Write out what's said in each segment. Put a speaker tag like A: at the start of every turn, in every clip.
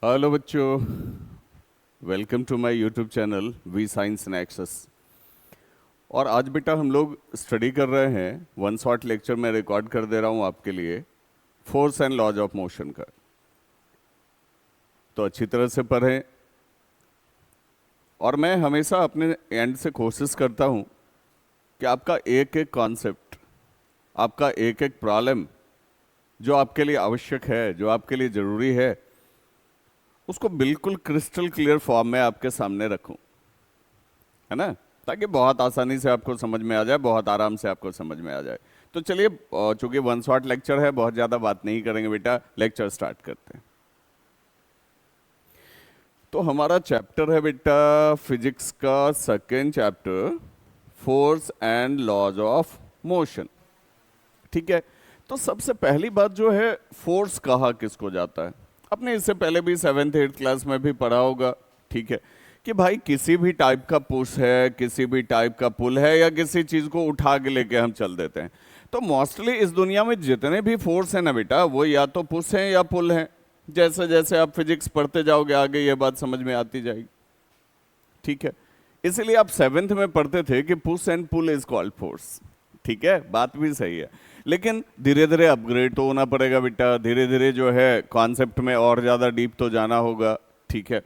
A: Hello बच्चों, welcome to my YouTube channel we science and access. और आज बेटा हम लोग स्टडी कर रहे हैं, वन शॉट लेक्चर मैं रिकॉर्ड कर दे रहा हूँ आपके लिए, force and laws of motion का। तो अच्छी तरह से पढ़ें। और मैं हमेशा अपने एंड से कोशिश करता हूँ कि आपका एक एक कॉन्सेप्ट, आपका एक एक प्रॉब्लम जो आपके लिए आवश्यक है, जो आपके लिए ज़रूरी है, उसको बिल्कुल क्रिस्टल क्लियर फॉर्म में आपके सामने रखूं, है ना, ताकि बहुत आसानी से आपको समझ में आ जाए, बहुत आराम से आपको समझ में आ जाए। तो चलिए, चूंकि वन शॉट लेक्चर है, बहुत ज़्यादा बात नहीं करेंगे बेटा, लेक्चर स्टार्ट करते हैं। तो हमारा चैप्टर है बेटा फिजिक्स का second chapter, force and laws of motion. ठीक है। तो सबसे पहली बात जो है, फोर्स कहा किसको जाता है। आपने इससे पहले भी 7th 8th क्लास में भी पढ़ा होगा, ठीक है, कि भाई किसी भी टाइप का पुश है, किसी भी टाइप का पुल है, या किसी चीज को उठा के लेके हम चल देते हैं। तो मोस्टली इस दुनिया में जितने भी फोर्स है ना बेटा, वो या तो पुश है या पुल है। जैसे जैसे आप फिजिक्स पढ़ते जाओगे आगे ये बात समझ में आती जाएगी, ठीक है। इसलिए आप 7th में पढ़ते थे कि push and pull is called force, ठीक है, बात भी सही है। लेकिन धीरे धीरे अपग्रेड तो होना पड़ेगा बेटा, धीरे धीरे जो है कॉन्सेप्ट में और ज्यादा डीप तो जाना होगा, ठीक है।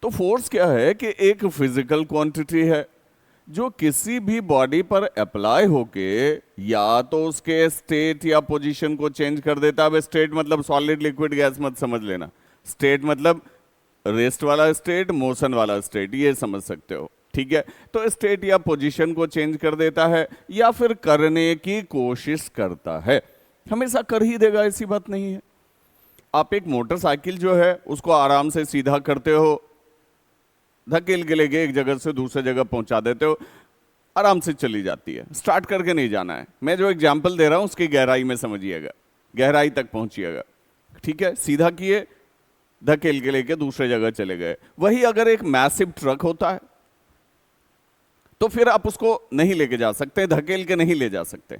A: तो फोर्स क्या है कि एक फिजिकल क्वांटिटी है जो किसी भी बॉडी पर अप्लाई होके या तो उसके स्टेट या पोजीशन को चेंज कर देता है। अब स्टेट मतलब सॉलिड लिक्विड गैस मत समझ लेना, स्टेट मतलब रेस्ट वाला स्टेट, मोशन वाला स्टेट, ये समझ सकते हो, ठीक है। तो स्टेट या पोजीशन को चेंज कर देता है या फिर करने की कोशिश करता है। हमेशा कर ही देगा ऐसी बात नहीं है। आप एक मोटरसाइकिल जो है उसको आराम से सीधा करते हो, धकेल के लेके एक जगह से दूसरे जगह पहुंचा देते हो, आराम से चली जाती है, स्टार्ट करके नहीं जाना है। मैं जो एग्जाम्पल दे रहा हूं उसकी गहराई में समझिएगा, गहराई तक पहुंचिएगा, ठीक है। सीधा किए, धकेल के लेके दूसरे जगह चले गए। वही अगर एक मैसिव ट्रक होता है तो फिर आप उसको नहीं लेके जा सकते, धकेल के नहीं ले जा सकते।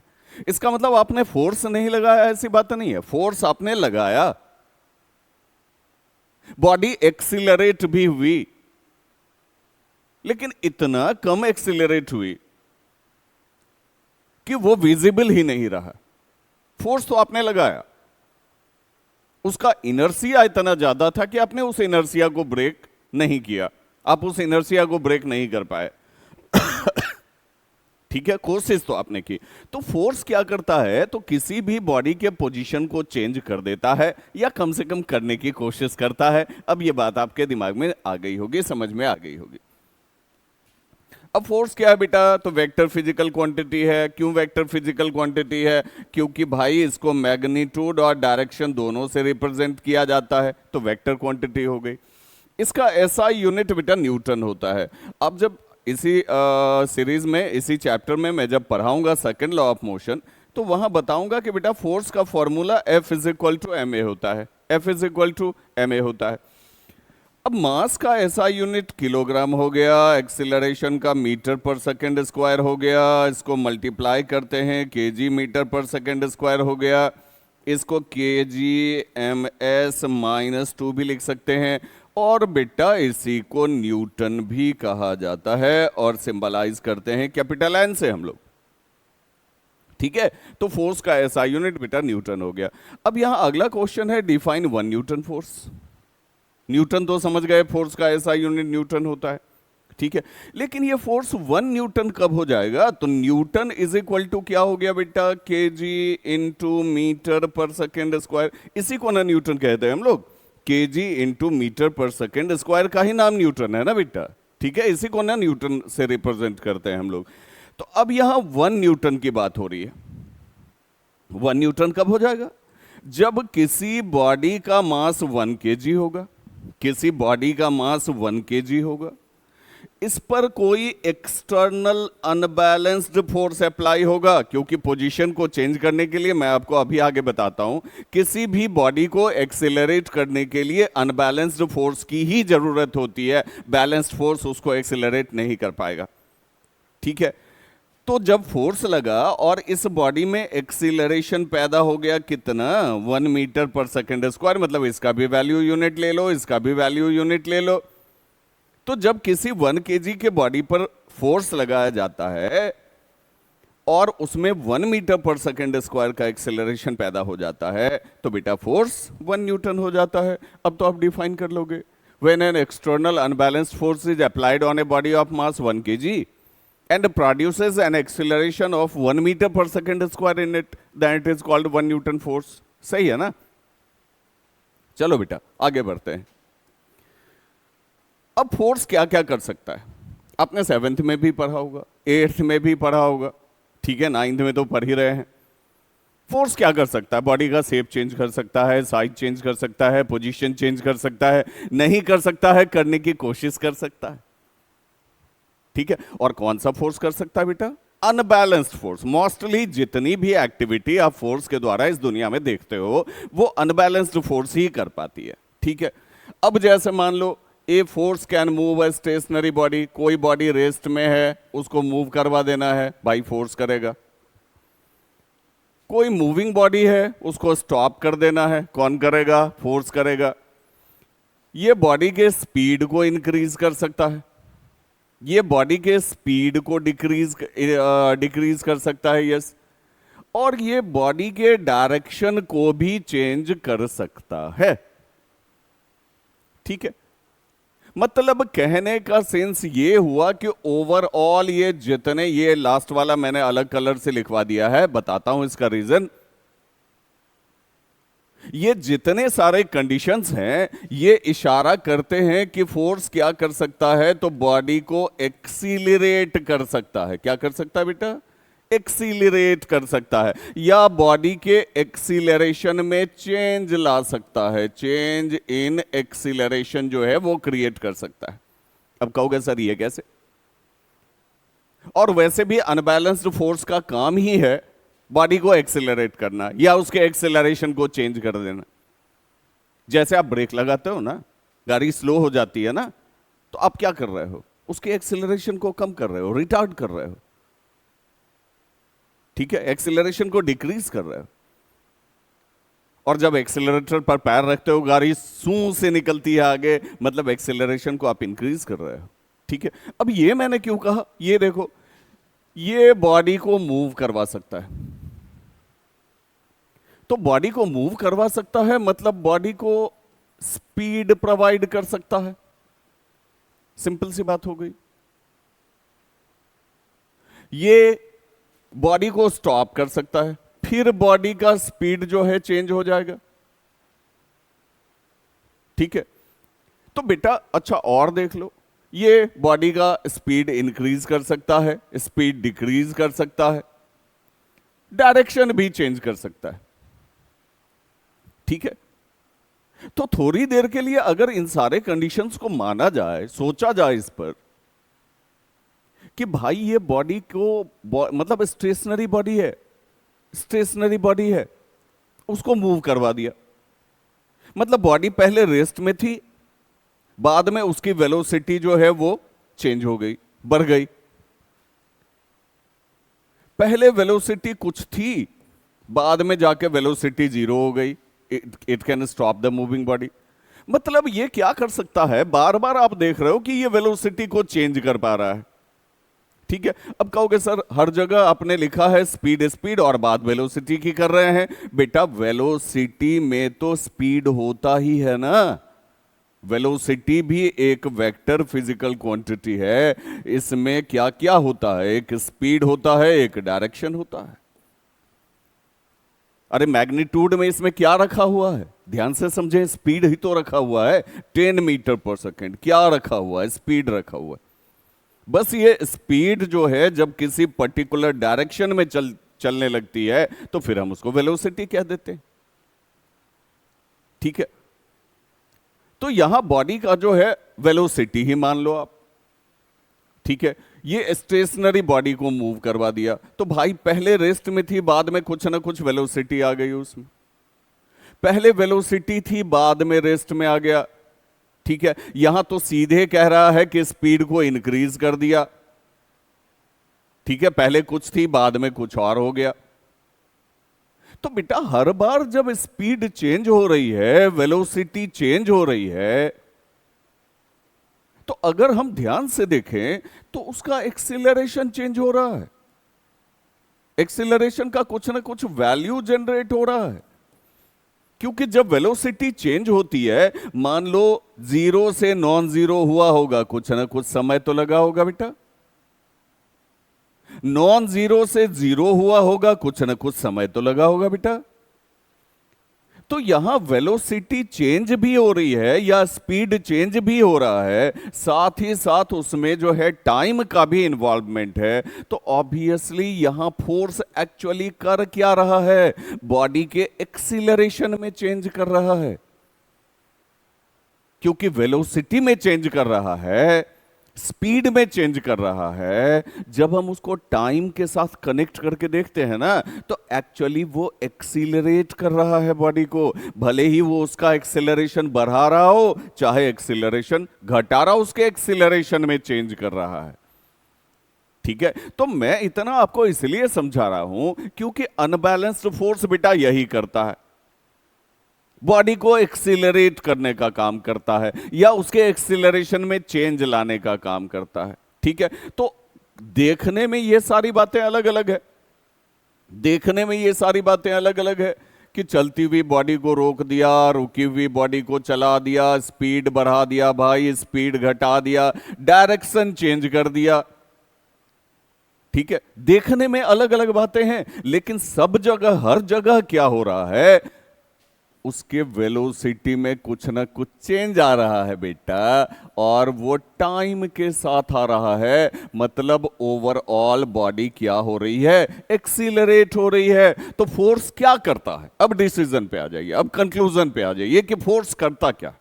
A: इसका मतलब आपने फोर्स नहीं लगाया, ऐसी बात नहीं है, फोर्स आपने लगाया। बॉडी एक्सीलरेट भी हुई, लेकिन इतना कम एक्सीलरेट हुई कि वो विजिबल ही नहीं रहा। फोर्स तो आपने लगाया, उसका इनर्सिया इतना ज्यादा था कि आपने उस इनर्सिया को ब्रेक नहीं किया, आप उस इनर्सिया को ब्रेक नहीं कर पाए, ठीक है। कोशिश तो आपने की। तो फोर्स क्या करता है, तो किसी भी बॉडी के पोजीशन को चेंज कर देता है या कम से कम करने की कोशिश करता है। अब ये बात आपके दिमाग में आ गई होगी, समझ में आ गई होगी। अब फोर्स क्या है बेटा, तो वेक्टर फिजिकल क्वांटिटी है। क्यों वेक्टर फिजिकल क्वांटिटी है? क्योंकि भाई इसको मैग्नीट्यूड और डायरेक्शन दोनों से रिप्रेजेंट किया जाता है, तो वेक्टर क्वांटिटी हो गई। इसका ऐसा यूनिट बेटा न्यूटन होता है। अब जब इसी सीरीज में, इसी चैप्टर में मैं जब पढ़ाऊंगा सेकंड लॉ ऑफ मोशन, तो वहां बताऊंगा कि बेटा फोर्स का formula F is equal to M A होता है, F is equal to M A होता है। अब मास का ऐसा यूनिट किलोग्राम हो गया, एक्सीलरेशन का मीटर पर सेकंड स्क्वायर हो गया, इसको मल्टीप्लाई करते हैं केजी मीटर पर सेकंड स्क्वायर हो गया, इसको kgms-2 भी लिख सकते हैं। और बेटा इसी को न्यूटन भी कहा जाता है और सिंबलाइज करते हैं कैपिटल N से हम लोग, ठीक है। तो फोर्स का ऐसा यूनिट बेटा न्यूटन हो गया। अब यहां अगला क्वेश्चन है, डिफाइन 1 न्यूटन फोर्स। न्यूटन तो समझ गए, फोर्स का ऐसा यूनिट न्यूटन होता है, ठीक है। लेकिन ये फोर्स 1 न्यूटन कब हो जाएगा? तो न्यूटन इज इक्वल टू क्या हो गया बेटा, KG into metre per second square. इसी को ना न्यूटन कहते हैं हम लोग, KG into metre per second square का ही नाम न्यूटन है ना बेटा, ठीक है। इसी को ना न्यूटन से रिप्रेजेंट करते हैं हम लोग। तो अब यहां 1 न्यूटन की बात हो रही है। 1 न्यूटन कब हो जाएगा? जब किसी बॉडी का मास 1 केजी होगा, किसी बॉडी का मास 1 केजी होगा, इस पर कोई एक्सटर्नल अनबैलेंस्ड फोर्स अप्लाई होगा, क्योंकि पोजीशन को चेंज करने के लिए, मैं आपको अभी आगे बताता हूं, किसी भी बॉडी को एक्सेलरेट करने के लिए अनबैलेंस्ड फोर्स की ही जरूरत होती है। बैलेंस्ड फोर्स उसको एक्सेलरेट नहीं कर पाएगा, ठीक है। तो जब फोर्स लगा और इस बॉडी में एक्सीलरेशन पैदा हो गया कितना, 1 मीटर/सेकंड स्क्वायर, मतलब इसका भी वैल्यू यूनिट ले लो, इसका भी वैल्यू यूनिट ले लो। तो जब किसी 1 kg के बॉडी पर फोर्स लगाया जाता है और उसमें 1 मीटर/सेकंड स्क्वायर का एक्सेलरेशन पैदा हो जाता है, तो बेटा फोर्स 1 न्यूटन हो जाता है। अब तो आप डिफाइन कर लोगे, when an external unbalanced force is applied on a body of mass 1 kg and produces an acceleration of 1 metre per second square in it, then it is called 1 Newton force. सही है ना? चलो बेटा आगे बढ़ते हैं। अब फोर्स क्या क्या कर सकता है, आपने 7th में भी पढ़ा होगा, 8th में भी पढ़ा होगा, ठीक है, 9th में तो पढ़ ही रहे हैं। फोर्स क्या कर सकता है? बॉडी का शेप चेंज कर सकता है, साइज चेंज कर सकता है, पोजीशन चेंज कर सकता है, नहीं कर सकता है, करने की कोशिश कर सकता है, ठीक है। और कौन सा फोर्स कर सकता है बेटा? Unbalanced force. मोस्टली जितनी भी एक्टिविटी आप फोर्स के द्वारा इस दुनिया में देखते हो वो अनबैलेंस्ड फोर्स ही कर पाती है, ठीक है। अब जैसे मान लो a force can move a stationary body, कोई बॉडी रेस्ट में है उसको मूव करवा देना है, बाई फोर्स करेगा। कोई मूविंग बॉडी है उसको स्टॉप कर देना है, कौन करेगा? फोर्स करेगा। ये बॉडी के स्पीड को इंक्रीज कर सकता है, ये बॉडी के स्पीड को डिक्रीज कर सकता है, यस। और ये बॉडी के डायरेक्शन को भी चेंज कर सकता है, ठीक है। मतलब कहने का सेंस ये हुआ कि ओवरऑल ये जितने, ये लास्ट वाला मैंने अलग कलर से लिखवा दिया है, बताता हूं इसका रीजन। ये जितने सारे कंडीशंस हैं ये इशारा करते हैं कि फोर्स क्या कर सकता है, तो बॉडी को एक्सीलरेट कर सकता है। क्या कर सकता है बेटा? एक्सीलरेट कर सकता है, या बॉडी के एक्सीलरेशन में चेंज ला सकता है, चेंज इन एक्सीलरेशन जो है वो क्रिएट कर सकता है। अब कहोगे सर ये कैसे? और वैसे भी अनबैलेंस्ड फोर्स का काम ही है बॉडी को एक्सेलरेट करना या उसके एक्सेलरेशन को चेंज कर देना। जैसे आप ब्रेक लगाते हो ना, गाड़ी स्लो हो जाती है ना, तो आप क्या कर रहे हो? उसके एक्सेलरेशन को कम कर रहे हो, रिटार्ड कर रहे हो, ठीक है, एक्सेलरेशन को डिक्रीज कर रहे हो। और जब एक्सेलरेटर पर पैर रखते हो गाड़ी सूं से निकलती है आगे, मतलब एक्सेलरेशन को आप इंक्रीज कर रहे हो, ठीक है। अब ये मैंने क्यों कहा? ये देखो, ये बॉडी को मूव करवा सकता है, तो बॉडी को मूव करवा सकता है मतलब बॉडी को स्पीड प्रोवाइड कर सकता है। सिंपल सी बात हो गई। ये बॉडी को स्टॉप कर सकता है, फिर बॉडी का स्पीड जो है चेंज हो जाएगा, ठीक है। तो बेटा अच्छा और देख लो, ये बॉडी का स्पीड इंक्रीज कर सकता है, स्पीड डिक्रीज कर सकता है, डायरेक्शन भी चेंज कर सकता है, ठीक है। तो थोड़ी देर के लिए अगर इन सारे कंडीशंस को माना जाए, सोचा जाए इस पर कि भाई ये बॉडी को मतलब स्टेशनरी बॉडी है, स्टेशनरी बॉडी है, उसको मूव करवा दिया, मतलब बॉडी पहले रेस्ट में थी, बाद में उसकी वेलोसिटी जो है वो चेंज हो गई, बढ़ गई। पहले वेलोसिटी कुछ थी, बाद में जाके वेलोसिटी 0 हो गई। It can stop the moving body. मतलब ये क्या कर सकता है, बार बार आप देख रहे हो कि ये वेलोसिटी को चेंज कर पा रहा है, ठीक है। अब कहोगे सर हर जगह आपने लिखा है स्पीड स्पीड और बात वेलोसिटी की कर रहे हैं। बेटा वेलोसिटी में तो स्पीड होता ही है ना, वेलोसिटी भी एक वेक्टर फिजिकल क्वांटिटी है। इसमें क्या क्या होता है? एक स्पीड होता है, एक डायरेक्शन होता है। अरे मैग्नीट्यूड में इसमें क्या रखा हुआ है? ध्यान से समझें, स्पीड ही तो रखा हुआ है, 10 मीटर/सेकंड। क्या रखा हुआ है? स्पीड रखा हुआ है। बस ये स्पीड जो है जब किसी पर्टिकुलर डायरेक्शन में चलने लगती है तो फिर हम उसको वेलोसिटी कह देते हैं, ठीक है। तो यहां बॉडी का जो है वेलोसिटी ही मान लो आप, ठीक है। ये स्टेशनरी बॉडी को मूव करवा दिया, तो भाई पहले रेस्ट में थी, बाद में कुछ ना कुछ वेलोसिटी आ गई उसमें। पहले वेलोसिटी थी, बाद में रेस्ट में आ गया, ठीक है। यहां तो सीधे कह रहा है कि स्पीड को इंक्रीज कर दिया, ठीक है, पहले कुछ थी, बाद में कुछ और हो गया। तो बेटा हर बार जब स्पीड चेंज हो रही है, वेलोसिटी चेंज हो रही है, तो अगर हम ध्यान से देखें तो उसका एक्सीलरेशन चेंज हो रहा है। एक्सीलरेशन का कुछ ना कुछ वैल्यू जनरेट हो रहा है, क्योंकि जब वेलोसिटी चेंज होती है, मान लो जीरो से नॉन जीरो हुआ होगा, कुछ ना कुछ समय तो लगा होगा बेटा। नॉन जीरो से जीरो हुआ होगा, कुछ ना कुछ समय तो लगा होगा बेटा। तो यहां वेलोसिटी चेंज भी हो रही है या स्पीड चेंज भी हो रहा है, साथ ही साथ उसमें जो है टाइम का भी इन्वॉल्वमेंट है। तो ऑब्वियसली यहां फोर्स एक्चुअली कर क्या रहा है, बॉडी के एक्सीलरेशन में चेंज कर रहा है, क्योंकि वेलोसिटी में चेंज कर रहा है, स्पीड में चेंज कर रहा है। जब हम उसको टाइम के साथ कनेक्ट करके देखते हैं ना, तो एक्चुअली वो एक्सीलरेट कर रहा है बॉडी को। भले ही वो उसका एक्सीलरेशन बढ़ा रहा हो, चाहे एक्सीलरेशन घटा रहा हो, उसके एक्सीलरेशन में चेंज कर रहा है। ठीक है, तो मैं इतना आपको इसलिए समझा रहा हूं क्योंकि अनबैलेंस्ड फोर्स बेटा यही करता है, बॉडी को एक्सीलरेट करने का काम करता है या उसके एक्सीलरेशन में चेंज लाने का काम करता है। ठीक है, तो देखने में ये सारी बातें अलग अलग है, देखने में ये सारी बातें अलग अलग है कि चलती हुई बॉडी को रोक दिया, रुकी हुई बॉडी को चला दिया, स्पीड बढ़ा दिया भाई, स्पीड घटा दिया, डायरेक्शन चेंज कर दिया। ठीक है, देखने में अलग अलग बातें हैं, लेकिन सब जगह हर जगह क्या हो रहा है, उसके वेलोसिटी में कुछ ना कुछ चेंज आ रहा है बेटा, और वो टाइम के साथ आ रहा है। मतलब ओवरऑल बॉडी क्या हो रही है, एक्सीलरेट हो रही है। तो फोर्स क्या करता है, अब डिसीजन पे आ जाइए, अब कंक्लूजन पे आ जाइए कि फोर्स करता क्या।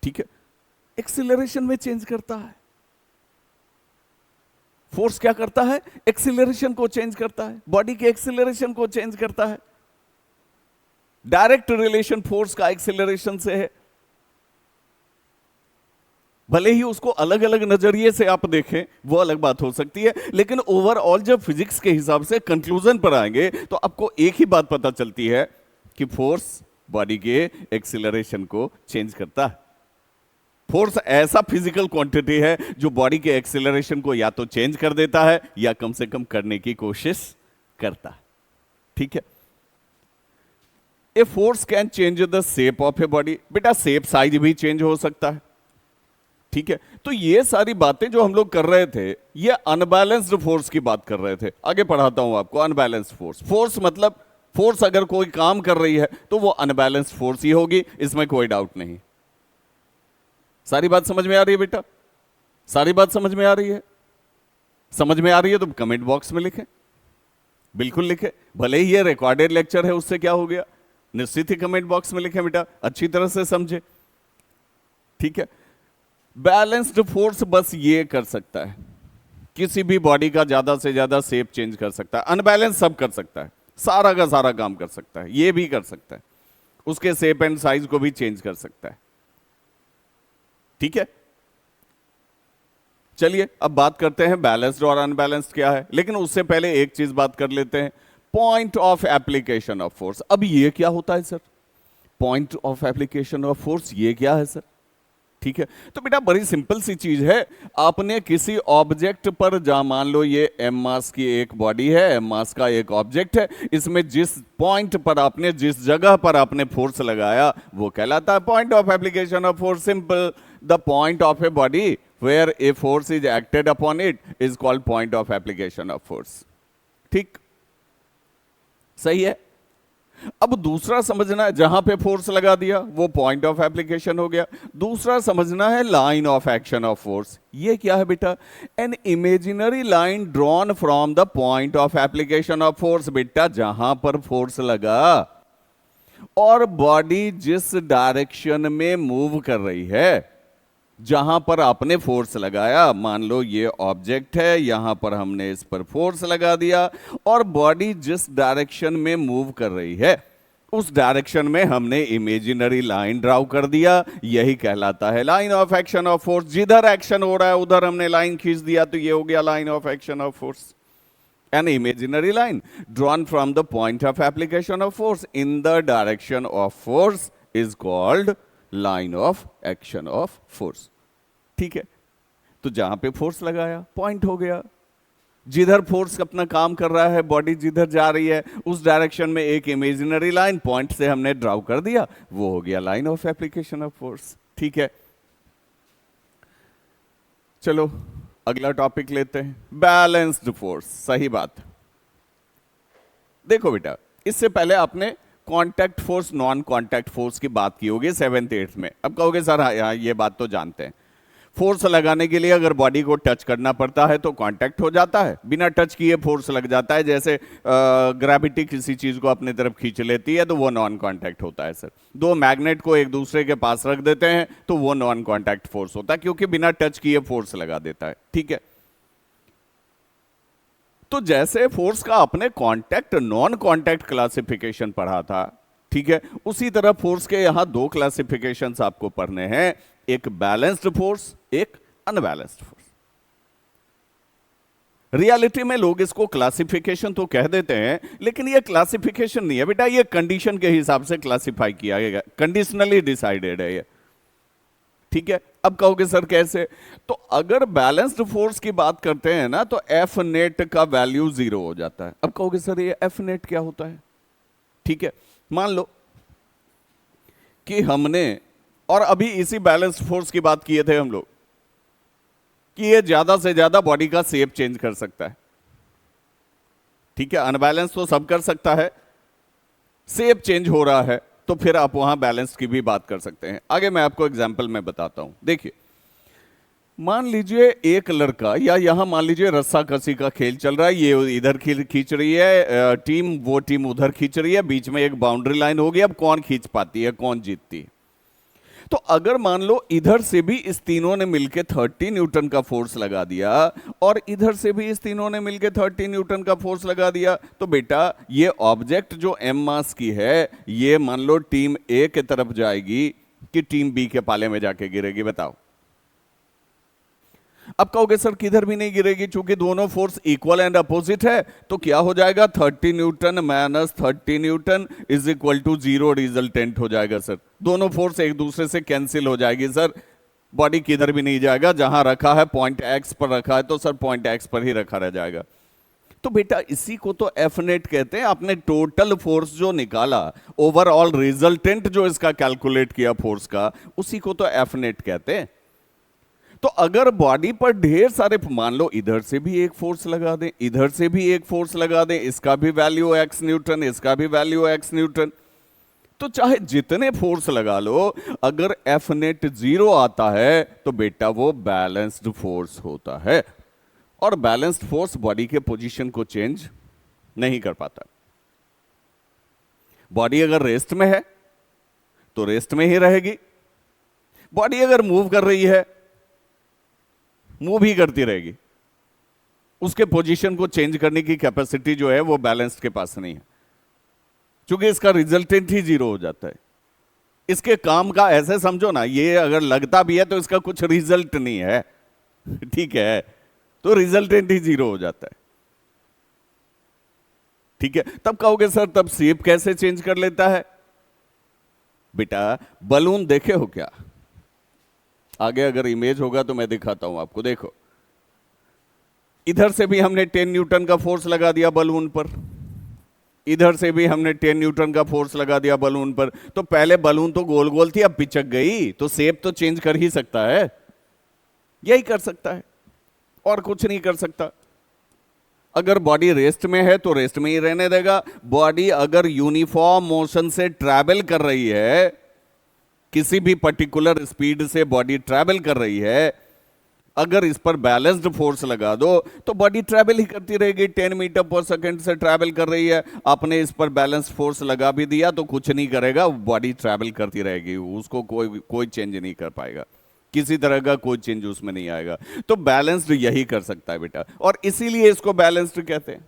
A: ठीक है, एक्सीलरेशन में चेंज करता है। फोर्स क्या करता है, एक्सीलरेशन को चेंज करता है, बॉडी के एक्सीलरेशन को चेंज करता है। डायरेक्ट रिलेशन फोर्स का एक्सीलरेशन से है। भले ही उसको अलग अलग नजरिए से आप देखें, वो अलग बात हो सकती है, लेकिन ओवरऑल जब फिजिक्स के हिसाब से कंक्लूजन पर आएंगे तो आपको एक ही बात पता चलती है कि फोर्स बॉडी के एक्सीलरेशन को चेंज करता है। फोर्स ऐसा फिजिकल क्वांटिटी है जो बॉडी के एक्सीलरेशन को या तो चेंज कर देता है या कम से कम करने की कोशिश करता है। ठीक है, ए force can change the shape of a body. बेटा शेप साइज भी चेंज हो सकता है। ठीक है, तो ये सारी बातें जो हम लोग कर रहे थे, ये अनबैलेंस्ड फोर्स की बात कर रहे थे। आगे पढ़ाता हूं आपको अनबैलेंस्ड फोर्स। फोर्स मतलब फोर्स अगर कोई काम कर रही है तो वो अनबैलेंस्ड फोर्स ही होगी, इसमें कोई डाउट नहीं। सारी बात समझ में आ रही है बेटा, सारी बात समझ में आ रही है? समझ में आ रही है तो कमेंट बॉक्स में लिखें, बिल्कुल लिखें। भले ही ये रिकॉर्डेड लेक्चर है, उससे क्या हो गया, निश्चित ही कमेंट बॉक्स में लिखें बेटा, अच्छी तरह से समझे। ठीक है, बैलेंस्ड फोर्स बस ये कर सकता है, किसी भी बॉडी का ज्यादा से ज्यादा शेप चेंज कर सकता है। अनबैलेंस सब कर सकता है, सारा का सारा काम कर सकता है, ये भी कर सकता है, उसके शेप एंड साइज को भी चेंज कर सकता है। ठीक है, चलिए अब बात करते हैं बैलेंस्ड और अनबैलेंस्ड क्या है, लेकिन उससे पहले एक चीज बात कर लेते हैं, point of application of force. अब ये क्या होता है sir, point of application of force ये क्या है सर? ठीक है, तो बेटा बड़ी सिंपल सी चीज है। आपने किसी ऑब्जेक्ट पर मान लो ये m मास की एक बॉडी है, m मास का एक ऑब्जेक्ट है, इसमें जिस पॉइंट पर आपने, जिस जगह पर आपने फोर्स लगाया वो कहलाता है point of application of force. Simple, the point of a body where a force is acted upon it is called point of application of force. ठीक, सही है। अब दूसरा समझना है, जहां पे फोर्स लगा दिया वो पॉइंट ऑफ एप्लीकेशन हो गया। दूसरा समझना है line of action of force. ये क्या है बेटा, an imaginary line drawn from the point of application of force. बेटा जहां पर फोर्स लगा और बॉडी जिस डायरेक्शन में मूव कर रही है, जहां पर आपने फोर्स लगाया, मान लो ये ऑब्जेक्ट है, यहां पर हमने इस पर फोर्स लगा दिया और बॉडी जिस डायरेक्शन में मूव कर रही है उस डायरेक्शन में हमने इमेजिनरी लाइन ड्राउ कर दिया, यही कहलाता है line of action of force. जिधर एक्शन हो रहा है उधर हमने लाइन खींच दिया, तो ये हो गया line of action of force. An imaginary line drawn from the point of application of force in the direction of force is called line of action of force। ठीक है, तो जहां पे फोर्स लगाया पॉइंट हो गया, जिधर फोर्स अपना काम कर रहा है, बॉडी जिधर जा रही है उस डायरेक्शन में एक इमेजिनरी लाइन पॉइंट से हमने ड्राउ कर दिया, वो हो गया line of application of force. ठीक है, चलो अगला टॉपिक लेते हैं, बैलेंस्ड फोर्स। सही बात। देखो बेटा, इससे पहले आपने contact force non contact force की बात की होगी 7th 8th में। अब कहोगे सर हाँ ये बात तो जानते हैं, फोर्स लगाने के लिए अगर बॉडी को टच करना पड़ता है तो कांटेक्ट हो जाता है, बिना टच किए फोर्स लग जाता है। जैसे ग्रेविटी किसी चीज को अपनी तरफ खींच लेती है तो वो नॉन कांटेक्ट होता है सर। दो मैग्नेट को एक दूसरे के पास रख देते हैं तो वो नॉन कांटेक्ट फोर्स होता है, क्योंकि बिना टच किए फोर्स लगा देता है। ठीक है, तो जैसे फोर्स का अपने कांटेक्ट नॉन कांटेक्ट क्लासिफिकेशन पढ़ा था, ठीक है, उसी तरह फोर्स के यहां दो क्लासिफिकेशंस आपको पढ़ने हैं, एक बैलेंस्ड फोर्स, एक अनबैलेंस्ड फोर्स। रियलिटी में लोग इसको क्लासिफिकेशन तो कह देते हैं, लेकिन ये क्लासिफिकेशन नहीं है बेटा, ये कंडीशन के हिसाब से क्लासिफाई किया गया, कंडीशनली डिसाइडेड है ये। ठीक है, अब कहोगे सर कैसे? तो अगर बैलेंस्ड फोर्स की बात करते हैं ना, तो एफ नेट का वैल्यू 0 हो जाता है। अब कहोगे सर ये एफ नेट क्या होता है? ठीक है, मान लो कि हमने, और अभी इसी बैलेंस्ड फोर्स की बात किए थे हम लोग, कि ये ज्यादा से ज्यादा बॉडी का शेप चेंज कर सकता है। ठीक है, अनबैलेंस तो सब कर सकता है, शेप चेंज हो रहा है तो फिर आप वहां बैलेंस की भी बात कर सकते हैं। आगे मैं आपको एग्जांपल में बताता हूं। देखिए, मान लीजिए एक लड़का, या यहां मान लीजिए रस्सा कसी का खेल चल रहा है, ये इधर खींच रही है टीम, वो टीम उधर खींच रही है, बीच में एक बाउंड्री लाइन होगी। अब कौन खींच पाती है, कौन जीतती है? तो अगर मान लो इधर से भी इस तीनों ने मिलकर 30 न्यूटन का फोर्स लगा दिया, और इधर से भी इस तीनों ने मिलकर 30 न्यूटन का फोर्स लगा दिया, तो बेटा ये ऑब्जेक्ट जो m मास की है, ये मान लो टीम ए के तरफ जाएगी कि टीम बी के पाले में जाके गिरेगी? बताओ। अब कहोगे सर किधर भी नहीं गिरेगी, चूंकि दोनों फोर्स इक्वल एंड अपोजिट है, तो क्या हो जाएगा? 30 newton minus 30 newton is equal to 0 resultant हो जाएगा सर। दोनों फोर्स एक दूसरे से कैंसिल हो जाएगी सर, बॉडी किधर भी नहीं जाएगा, जहां रखा है पॉइंट एक्स पर रखा है तो सर पॉइंट एक्स पर ही रखा रह जाएगा। तो बेटा इसी को तो एफ नेट कहते हैं। आपने टोटल फोर्स जो निकाला, ओवरऑल रिजल्टेंट जो इसका कैलकुलेट किया फोर्स का, उसी को तो एफ नेट कहते हैं। तो अगर बॉडी पर ढेर सारे, मान लो इधर से भी एक फोर्स लगा दें, इधर से भी एक फोर्स लगा दें, इसका भी वैल्यू एक्स न्यूटन, इसका भी वैल्यू एक्स न्यूटन, तो चाहे जितने फोर्स लगा लो, अगर एफ नेट 0 आता है तो बेटा वो बैलेंस्ड फोर्स होता है। और बैलेंस्ड फोर्स बॉडी के पोजीशन को चेंज नहीं कर पाता। बॉडी अगर रेस्ट में है तो रेस्ट में ही रहेगी, बॉडी अगर मूव कर रही है, मूव ही करती रहेगी, उसके पोजीशन को चेंज करने की कैपेसिटी जो है वो बैलेंस्ड के पास नहीं है, क्योंकि इसका रिजल्टेंट ही 0 हो जाता है। इसके काम का ऐसे समझो ना, ये अगर लगता भी है तो इसका कुछ रिजल्ट नहीं है, ठीक है, तो रिजल्टेंट ही 0 हो जाता है। ठीक है, तब कहोगे सर तब शेप कैसे चेंज कर लेता है? बेटा बलून देखे हो क्या? आगे अगर इमेज होगा तो मैं दिखाता हूं आपको। देखो, इधर से भी हमने 10 न्यूटन का फोर्स लगा दिया बलून पर, इधर से भी हमने 10 न्यूटन का फोर्स लगा दिया बलून पर। तो पहले बलून तो गोल गोल थी, अब पिचक गई, तो शेप तो चेंज कर ही सकता है, यही कर सकता है, और कुछ नहीं कर सकता। अगर बॉडी रेस्ट में है तो रेस्ट में ही रहने देगा। बॉडी अगर यूनिफॉर्म मोशन से ट्रैवल कर रही है, किसी भी पर्टिकुलर स्पीड से बॉडी ट्रैवल कर रही है, अगर इस पर बैलेंस्ड फोर्स लगा दो तो बॉडी ट्रैवल ही करती रहेगी। 10 मीटर पर सेकंड से ट्रैवल कर रही है, आपने इस पर बैलेंस फोर्स लगा भी दिया तो कुछ नहीं करेगा, बॉडी ट्रैवल करती रहेगी, उसको कोई चेंज नहीं कर पाएगा, किसी तरह का कोई चेंज उसमें नहीं आएगा। तो बैलेंस्ड यही कर सकता है बेटा, और इसीलिए इसको बैलेंस्ड कहते हैं,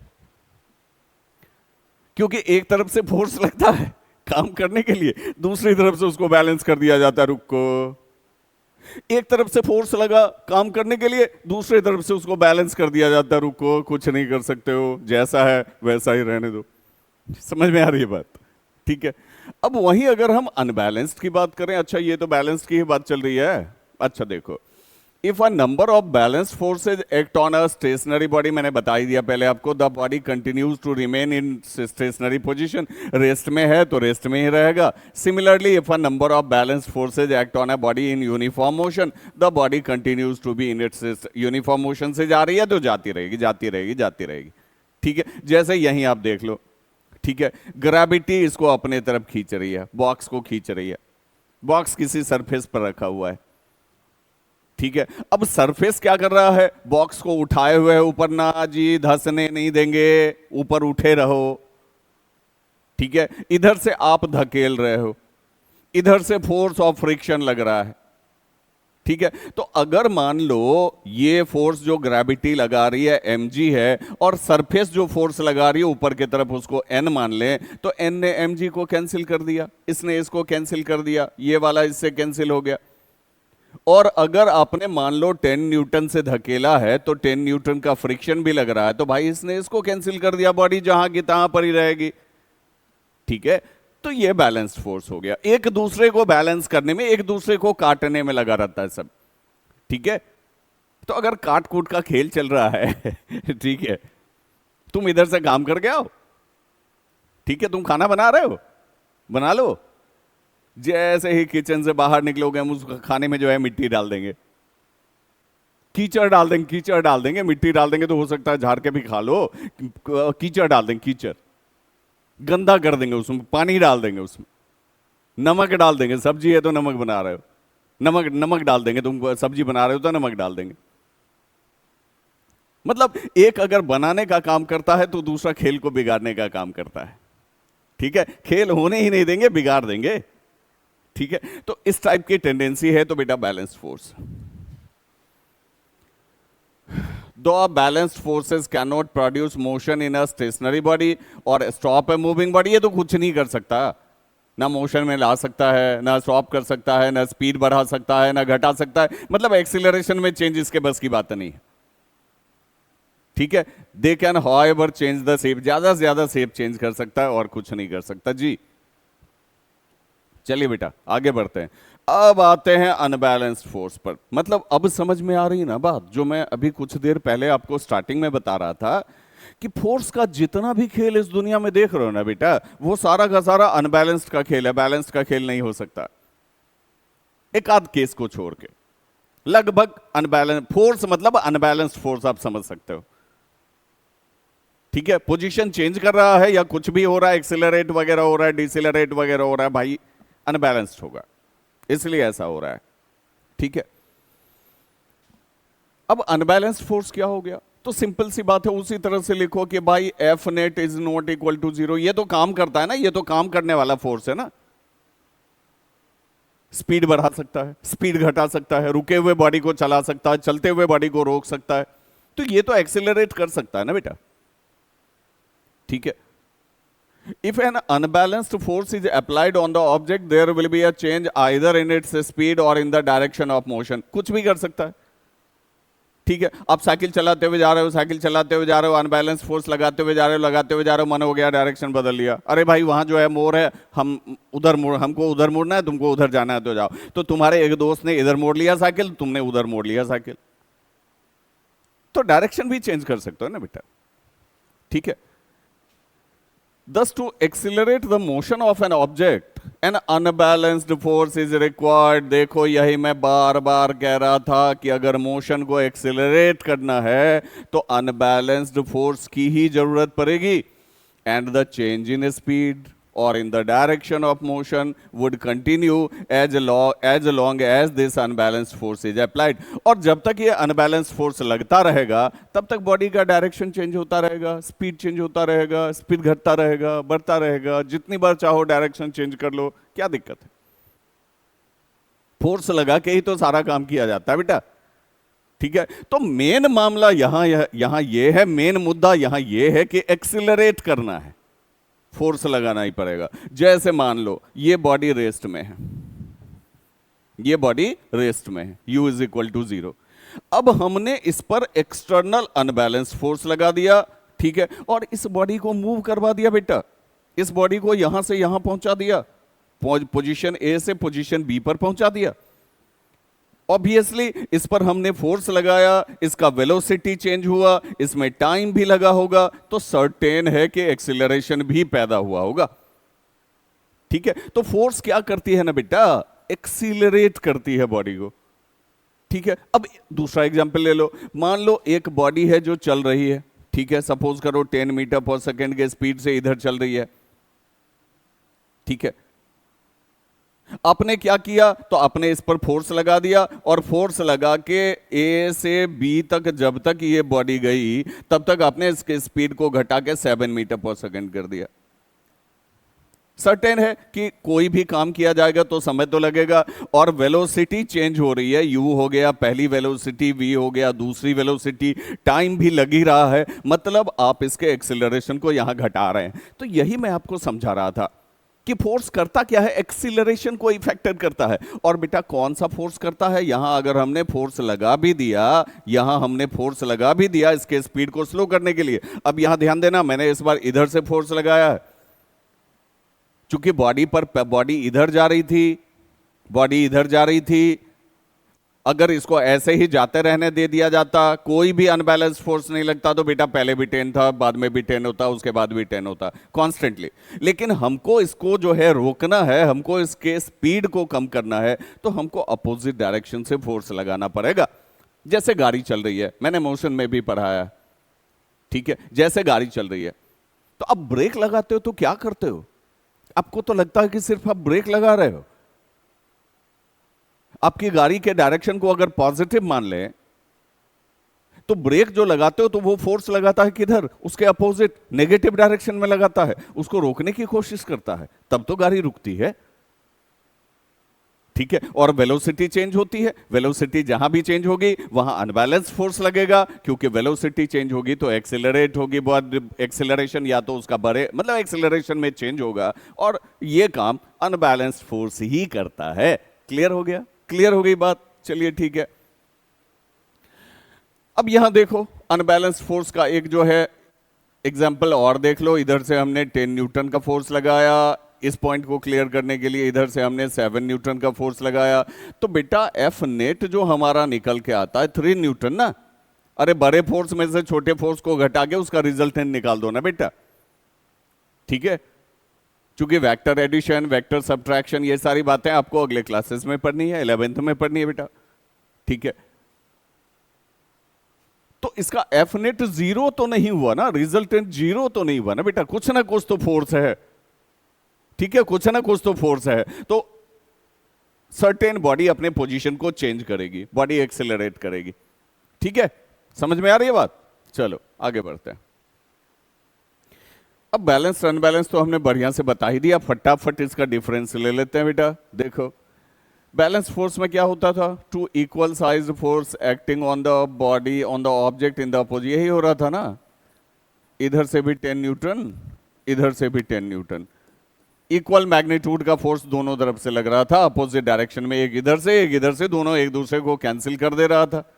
A: क्योंकि एक तरफ से फोर्स लगता है, काम करने के लिए दूसरी तरफ से उसको बैलेंस कर दिया जाता है, रुको। एक तरफ से फोर्स लगा काम करने के लिए, दूसरी तरफ से उसको बैलेंस कर दिया जाता है, रुको कुछ नहीं कर सकते हो, जैसा है वैसा ही रहने दो। समझ में आ रही है बात? ठीक है। अब वहीं अगर हम अनबैलेंस्ड की बात करें, अच्छा ये तो बैलेंस्ड की ही बात चल रही है। अच्छा देखो, if a number of balance forces act on a stationary body, मैंने बता ही दिया पहले आपको, the body continues to remain in stationary position, rest में है तो रेस्ट में ही रहेगा। Similarly if a number of balance forces act on a body in uniform motion, the body continues to be in its uniform motion, से जा रही है तो जाती रहेगी जाती रहेगी जाती रहेगी। ठीक है, जैसे यहीं आप देख लो, ठीक है, ग्रेविटी इसको अपने तरफ खींच रही है, बॉक्स को खींच रही है, बॉक्स किसी सरफेस पर रखा हुआ है, ठीक है। अब सरफेस क्या कर रहा है, बॉक्स को उठाए हुए है ऊपर, ना जी धंसने नहीं देंगे, ऊपर उठे रहो, ठीक है। इधर से आप धकेल रहे हो, इधर से फोर्स ऑफ फ्रिक्शन लग रहा है, ठीक है। तो अगर मान लो ये फोर्स जो ग्रेविटी लगा रही है mg है, और सरफेस जो फोर्स लगा रही है ऊपर की तरफ उसको n मान ले, तो n ने mg को कैंसिल कर दिया, इसने इसको कैंसिल कर दिया, ये वाला इससे कैंसिल हो गया। और अगर आपने मान लो 10 न्यूटन से धकेला है तो 10 न्यूटन का फ्रिक्शन भी लग रहा है, तो भाई इसने इसको कैंसिल कर दिया, बॉडी जहां की तहां पर ही रहेगी, ठीक है। तो ये बैलेंस फोर्स हो गया, एक दूसरे को बैलेंस करने में, एक दूसरे को काटने में लगा रहता है सब, ठीक है। तो अगर काट कूट का खेल चल रहा है ठीक है, तुम इधर से काम करके आओ, ठीक है, तुम खाना बना रहे हो, बना लो, जैसे ही किचन से बाहर निकलोगे हम उस खाने में जो है मिट्टी डाल देंगे, कीचड़ डाल देंगे, कीचड़ डाल देंगे, मिट्टी डाल देंगे, तो हो सकता है झाड़ के भी खा लो, कीचड़ डाल देंगे, कीचड़ गंदा कर देंगे, उसमें पानी डाल देंगे, उसमें नमक डाल देंगे, सब्जी है तो नमक बना रहे हो, नमक नमक डाल देंगे, तुम सब्जी बना रहे हो तो नमक डाल देंगे। मतलब एक अगर बनाने का काम करता है तो दूसरा खेल को बिगाड़ने का काम करता है, ठीक है। खेल होने ही नहीं देंगे, बिगाड़ देंगे, ठीक है। तो इस टाइप की टेंडेंसी है, तो बेटा बैलेंस फोर्स। दो balanced forces can not produce motion in a stationary body और स्टॉप ए मूविंग बॉडी, ये तो कुछ नहीं कर सकता, ना मोशन में ला सकता है, ना स्टॉप कर सकता है, ना स्पीड बढ़ा सकता है, ना घटा सकता है, मतलब एक्सीलरेशन में चेंज इसके बस की बात नहीं है, ठीक है। They can however change the shape, ज्यादा से ज्यादा शेप चेंज कर सकता है और कुछ नहीं कर सकता जी। चलिए बेटा आगे बढ़ते हैं, अब आते हैं अनबैलेंस्ड फोर्स पर। मतलब अब समझ में आ रही ना बात, जो मैं अभी कुछ देर पहले आपको स्टार्टिंग में बता रहा था कि फोर्स का जितना भी खेल इस दुनिया में देख रहे हो ना बेटा, वो सारा का सारा अनबैलेंस्ड का खेल है, बैलेंस्ड का खेल नहीं हो सकता, एक आध केस को छोड़ के लगभग अनबैलेंस फोर्स, मतलब अनबैलेंस्ड फोर्स आप समझ सकते हो, ठीक है। पोजीशन चेंज कर रहा है या कुछ भी हो रहा है, एक्सेलरेट वगैरह हो रहा है, डिसेलरेट वगैरह हो रहा है, भाई अनबैलेंस्ड होगा, इसलिए ऐसा हो रहा है, ठीक है। अब अनबैलेंस्ड फोर्स क्या हो गया, तो सिंपल सी बात है, उसी तरह से लिखो कि भाई F net is not equal to 0, ये तो काम करता है ना, ये तो काम करने वाला फोर्स है ना, स्पीड बढ़ा सकता है, स्पीड घटा सकता है, रुके हुए बॉडी को चला सकता है, चलते हुए बॉडी को रोक सकता है, तो ये तो एक्सेलरेट कर सकता है ना बेटा, ठीक है। If an unbalanced force is applied on the object, there will be a change either in its speed or in the direction of motion. कुछ भी कर सकता है, ठीक है। आप साइकिल चलाते हुए जा रहे हो, साइकिल चलाते हुए जा रहे हो, अनबैलेंस फोर्स लगाते हुए जा रहे हो, लगाते हुए जा रहे हो, मन हो गया डायरेक्शन बदल लिया, अरे भाई वहां जो है मोड़ है, हम उधर मोड़, हमको उधर मुड़ना है, तुमको उधर जाना है तो जाओ, तो तुम्हारे एक दोस्त ने इधर मोड़ लिया साइकिल, तुमने उधर मोड़ लिया साइकिल, तो डायरेक्शन भी चेंज कर सकते हो ना बेटा, ठीक है। Thus, to accelerate the motion of an object, an unbalanced force is required. देखो यही मैं बार बार कह रहा था कि अगर मोशन को एक्सेलरेट करना है तो अनबैलेंस्ड फोर्स की ही जरूरत पड़ेगी, and the change in speed or in the direction of motion would continue as long as this unbalanced force is applied. और जब तक ये unbalanced force लगता रहेगा तब तक बॉडी का डायरेक्शन चेंज होता रहेगा, स्पीड चेंज होता रहेगा, स्पीड घटता रहेगा, बढ़ता रहेगा, जितनी बार चाहो डायरेक्शन चेंज कर लो, क्या दिक्कत है। फोर्स लगा के ही तो सारा काम किया जाता है बेटा, ठीक है। तो मेन मामला यहां ये है, मेन मुद्दा यहां ये है कि एक्सिलरेट करना है, फोर्स लगाना ही पड़ेगा। जैसे मान लो ये बॉडी रेस्ट में है, ये बॉडी रेस्ट में है, U इज इक्वल टू 0। अब हमने इस पर एक्सटर्नल अनबैलेंस फोर्स लगा दिया, ठीक है, और इस बॉडी को मूव करवा दिया बेटा, इस बॉडी को यहां से यहां पहुंचा दिया, पोजीशन ए से पोजीशन बी पर पहुंचा दिया। ऑब्वियसली इस पर हमने फोर्स लगाया, इसका वेलोसिटी चेंज हुआ, इसमें टाइम भी लगा होगा, तो सर्टेन है कि एक्सीलरेशन भी पैदा हुआ होगा, ठीक है। तो फोर्स क्या करती है ना बेटा, एक्सीलरेट करती है बॉडी को, ठीक है। अब दूसरा एग्जांपल ले लो, मान लो एक बॉडी है जो चल रही है, ठीक है, सपोज करो 10 मीटर पर सेकेंड के स्पीड से इधर चल रही है, ठीक है। आपने क्या किया, तो आपने इस पर फोर्स लगा दिया, और फोर्स लगा के ए से बी तक जब तक ये बॉडी गई तब तक आपने इसके स्पीड को घटा के 7 मीटर पर सेकेंड कर दिया। सर्टेन है कि कोई भी काम किया जाएगा तो समय तो लगेगा, और वेलोसिटी चेंज हो रही है, यू हो गया पहली वेलोसिटी, वी हो गया दूसरी वेलोसिटी, टाइम भी लग ही रहा है, मतलब आप इसके एक्सीलरेशन को यहां घटा रहे हैं। तो यही मैं आपको समझा रहा था कि फोर्स करता क्या है, एक्सीलरेशन को इफेक्टेड करता है। और बेटा कौन सा फोर्स करता है, यहां अगर हमने फोर्स लगा भी दिया, यहां हमने फोर्स लगा भी दिया इसके स्पीड को स्लो करने के लिए। अब यहां ध्यान देना, मैंने इस बार इधर से फोर्स लगाया है, चूंकि बॉडी इधर जा रही थी, बॉडी इधर जा रही थी, अगर इसको ऐसे ही जाते रहने दे दिया जाता, कोई भी अनबैलेंस फोर्स नहीं लगता, तो बेटा पहले भी 10 था, बाद में भी 10 होता, उसके बाद भी 10 होता कॉन्स्टेंटली। लेकिन हमको इसको जो है रोकना है, हमको इसके स्पीड को कम करना है, तो हमको अपोजिट डायरेक्शन से फोर्स लगाना पड़ेगा। जैसे गाड़ी चल रही है, मैंने मोशन में भी पढ़ाया, ठीक है, जैसे गाड़ी चल रही है, तो अब ब्रेक लगाते हो तो क्या करते हो, आपको तो लगता है कि सिर्फ आप ब्रेक लगा रहे हो। आपकी गाड़ी के डायरेक्शन को अगर पॉजिटिव मान लें, तो ब्रेक जो लगाते हो तो वो फोर्स लगाता है किधर, उसके अपोजिट नेगेटिव डायरेक्शन में लगाता है, उसको रोकने की कोशिश करता है, तब तो गाड़ी रुकती है, ठीक है। और वेलोसिटी चेंज होती है, वेलोसिटी जहां भी चेंज होगी वहां अनबैलेंस फोर्स लगेगा, क्योंकि वेलोसिटी चेंज होगी तो एक्सेलरेट होगी, एक्सेलरेशन या तो उसका बढ़े, मतलब एक्सेलरेशन में चेंज होगा, और ये काम अनबैलेंस फोर्स ही करता है। क्लियर हो गया, क्लियर हो गई बात, चलिए ठीक है। अब यहां देखो अनबैलेंस फोर्स का एक जो है एग्जांपल और देख लो। इधर से हमने 10 न्यूटन का फोर्स लगाया, इस पॉइंट को क्लियर करने के लिए इधर से हमने 7 न्यूटन का फोर्स लगाया, तो बेटा एफ नेट जो हमारा निकल के आता है 3 न्यूटन ना। अरे बड़े फोर्स में से छोटे फोर्स को घटा के उसका रिजल्टेंट निकाल दो ना बेटा, ठीक है। चूंकि वेक्टर एडिशन, वेक्टर सब्ट्रैक्शन, ये सारी बातें आपको अगले क्लासेस में पढ़नी है, 11th में पढ़नी है बेटा, ठीक है। तो इसका एफ नेट 0 तो नहीं हुआ ना, रिजल्टेंट 0 तो नहीं हुआ ना बेटा, कुछ ना कुछ तो फोर्स है, ठीक है, कुछ ना कुछ तो फोर्स है। तो सर्टेन बॉडी अपने पोजीशन को चेंज करेगी, बॉडी एक्सेलरेट करेगी, ठीक है। समझ में आ रही है बात, चलो आगे बढ़ते हैं। अब बैलेंस अनबैलेंस तो हमने बढ़िया से बता ही दिया, फटाफट इसका डिफरेंस ले लेते हैं बेटा। देखो बैलेंस फोर्स में क्या होता था, two equal size force acting on the body on the object in the opposite, यही हो रहा था ना। इधर से भी 10 न्यूटन, इधर से भी 10 न्यूटन, इक्वल मैग्नीट्यूड का फोर्स दोनों तरफ से लग रहा था, अपोजिट डायरेक्शन में, एक इधर से एक इधर से, दोनों एक दूसरे को कैंसिल कर दे रहा था।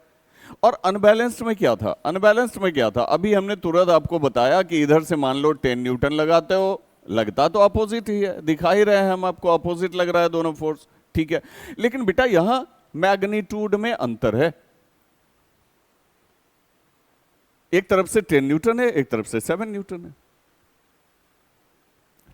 A: और अनबैलेंस्ड में क्या था, अनबैलेंस्ड में क्या था, अभी हमने तुरंत आपको बताया कि इधर से मान लो 10 न्यूटन लगाते हो, लगता तो अपोजिट ही है, दिखा ही रहे हैं हम आपको, अपोजिट लग रहा है दोनों फोर्स, ठीक है। लेकिन बेटा यहां मैग्नीट्यूड में अंतर है, एक तरफ से 10 न्यूटन है, एक तरफ से 7 न्यूटन है,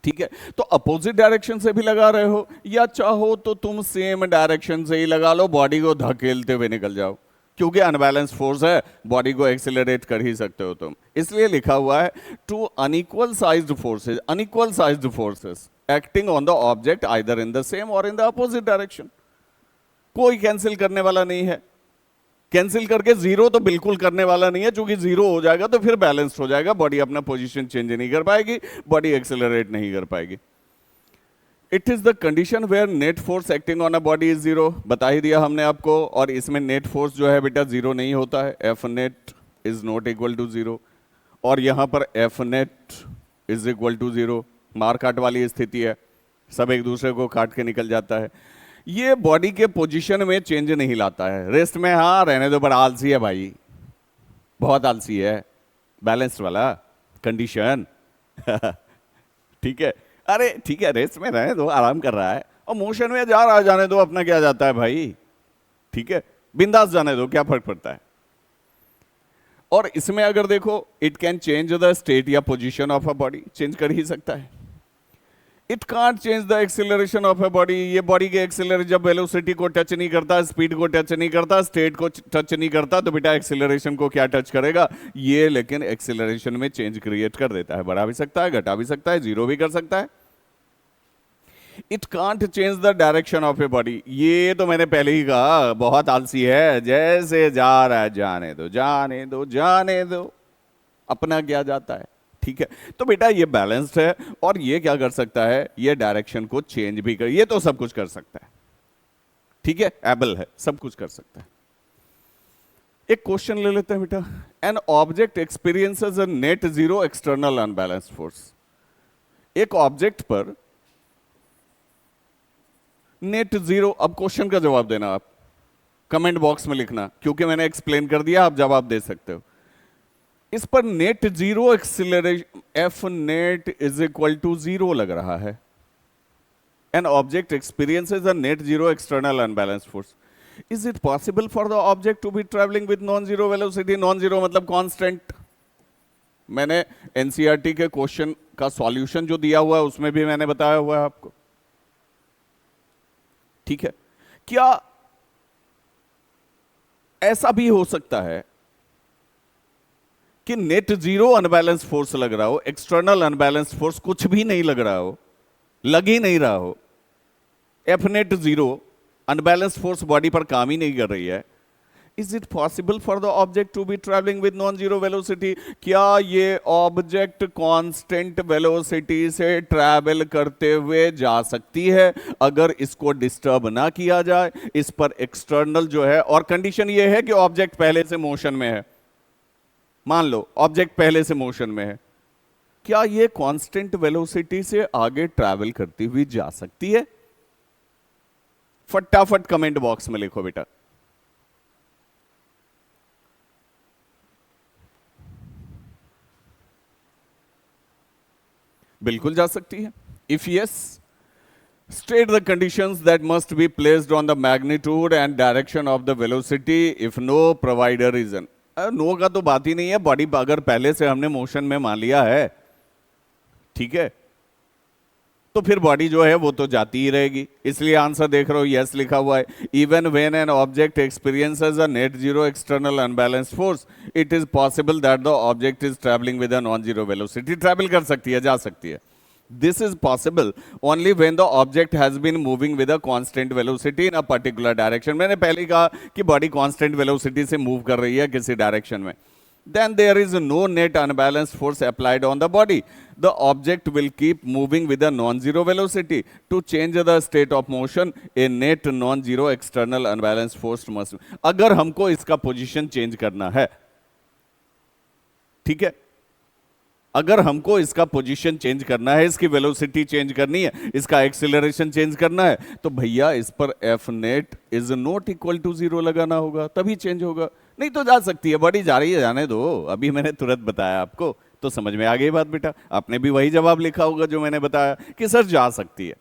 A: ठीक है। तो अपोजिट डायरेक्शन से भी लगा रहे हो, या चाहो तो तुम सेम डायरेक्शन से ही लगा लो, बॉडी को धकेलते हुए निकल जाओ, क्योंकि अनबैलेंस फोर्स है, बॉडी को एक्सेलरेट कर ही सकते हो तुम। इसलिए लिखा हुआ है two unequal sized forces, unequal sized forces acting on the object either in the same or in the opposite direction. कोई कैंसिल करने वाला नहीं है, कैंसिल करके 0 तो बिल्कुल करने वाला नहीं है, क्योंकि 0 हो जाएगा तो फिर बैलेंस हो जाएगा, बॉडी अपना पोजीशन चेंज नहीं कर पाएगी, बॉडी एक्सेलरेट नहीं कर पाएगी। It is the condition where net force acting on a body is 0, बता ही दिया हमने आपको। और इसमें नेट फोर्स जो है बेटा 0 नहीं होता है, F net is not equal to 0, और यहां पर F net is equal to 0, मार काट वाली स्थिति है, सब एक दूसरे को काट के निकल जाता है। ये बॉडी के पोजीशन में चेंज नहीं लाता है। रेस्ट में हाँ रहने दो, बड़ा आलसी है भाई, बहुत आलसी है, बैलेंस्ड वाला कंडीशन ठीक है, अरे ठीक है रेस्ट में रहने दो, आराम कर रहा है, और मोशन में जा रहा है, जाने दो, अपना क्या जाता है भाई, ठीक है, बिंदास जाने दो, क्या फर्क पड़ता है। और इसमें अगर देखो, it can change the state या position of a body, change कर ही सकता है। It can't change the acceleration of a body, ये बॉडी के एक्सेलरेशन जब वेलोसिटी को टच नहीं करता, स्पीड को टच नहीं करता, स्टेट को टच नहीं करता, तो बेटा एक्सेलरेशन को क्या टच करेगा ये, लेकिन एक्सेलरेशन में चेंज क्रिएट कर देता है, बढ़ा भी सकता है, घटा भी सकता है, जीरो भी कर सकता है। It can't change the direction of a body, ये तो मैंने पहले ही कहा, बहुत आलसी है, जैसे जा रहा है जाने दो, जाने दो, जाने दो, अपना क्या जाता है, ठीक है। तो बेटा ये बैलेंस्ड है, और ये क्या कर सकता है, ये डायरेक्शन को चेंज भी कर, ये तो सब कुछ कर सकता है, ठीक है, एबल है, सब कुछ कर सकता है। एक क्वेश्चन ले लेते हैं बेटा, N object experiences a net zero external unbalanced force, एक ऑब्जेक्ट पर नेट जीरो, अब क्वेश्चन का जवाब देना आप, कमेंट बॉक्स में लिखना, क्योंकि मैंने एक्सप्लेन कर दिया, आप जवाब दे सकते हो। इस पर net zero acceleration, F net is equal to zero लग रहा है। An object experiences a net zero external unbalanced force, is it possible for the object to be travelling with non zero velocity, non zero मतलब constant. मैंने NCERT के question का solution जो दिया हुआ है उसमें भी मैंने बताया हुआ है आपको, ठीक है। क्या ऐसा भी हो सकता है कि नेट जीरो अनबैलेंस फोर्स लग रहा हो, एक्सटर्नल अनबैलेंस फोर्स कुछ भी नहीं लग रहा हो, लग ही नहीं रहा हो, F net zero, unbalance force body पर काम ही नहीं कर रही है, is it possible for the object to be travelling with non zero velocity, क्या ये ऑब्जेक्ट कांस्टेंट वेलोसिटी से ट्रैवल करते हुए जा सकती है अगर इसको डिस्टर्ब ना किया जाए, इस पर एक्सटर्नल जो है, और कंडीशन ये है कि ऑब्जेक्ट पहले से मोशन में है, मान लो ऑब्जेक्ट पहले से मोशन में है, क्या ये कांस्टेंट वेलोसिटी से आगे ट्रैवल करती हुई जा सकती है? फटाफट कमेंट बॉक्स में लिखो बेटा। बिल्कुल जा सकती है। If yes, state the conditions that must be placed on the magnitude and direction of the velocity. If no, provide a reason. No का तो बात ही नहीं है, बॉडी अगर पहले से हमने मोशन में मान लिया है, ठीक है, तो फिर बॉडी जो है वो तो जाती ही रहेगी, इसलिए आंसर देख रहे हो यस लिखा हुआ है। Even when an object experiences a net zero external unbalanced force, it is possible that the object is travelling with a non zero velocity, travel कर सकती है, जा सकती है। This is possible only when the object has been moving with a constant velocity in a particular direction. मैंने पहले कहा कि बॉडी constant velocity से मूव कर रही है किसी डायरेक्शन में, then there is no net unbalanced force applied on the body. The object will keep moving with a non-zero velocity. To change the state of motion, a net non-zero external unbalanced force must. अगर हमको इसका position change करना है, ठीक है, अगर हमको इसका पोजीशन चेंज करना है, इसकी वेलोसिटी चेंज करनी है, इसका एक्सीलरेशन चेंज करना है, तो भैया इस पर F net is not equal to zero लगाना होगा, तभी चेंज होगा। नहीं तो जा सकती है, बॉडी जा रही है, जाने दो, अभी मैंने तुरंत बताया आपको, तो समझ में आ गई बात बेटा। आपने भी वही जवाब लिखा होगा जो मैंने बताया कि सर जा सकती है।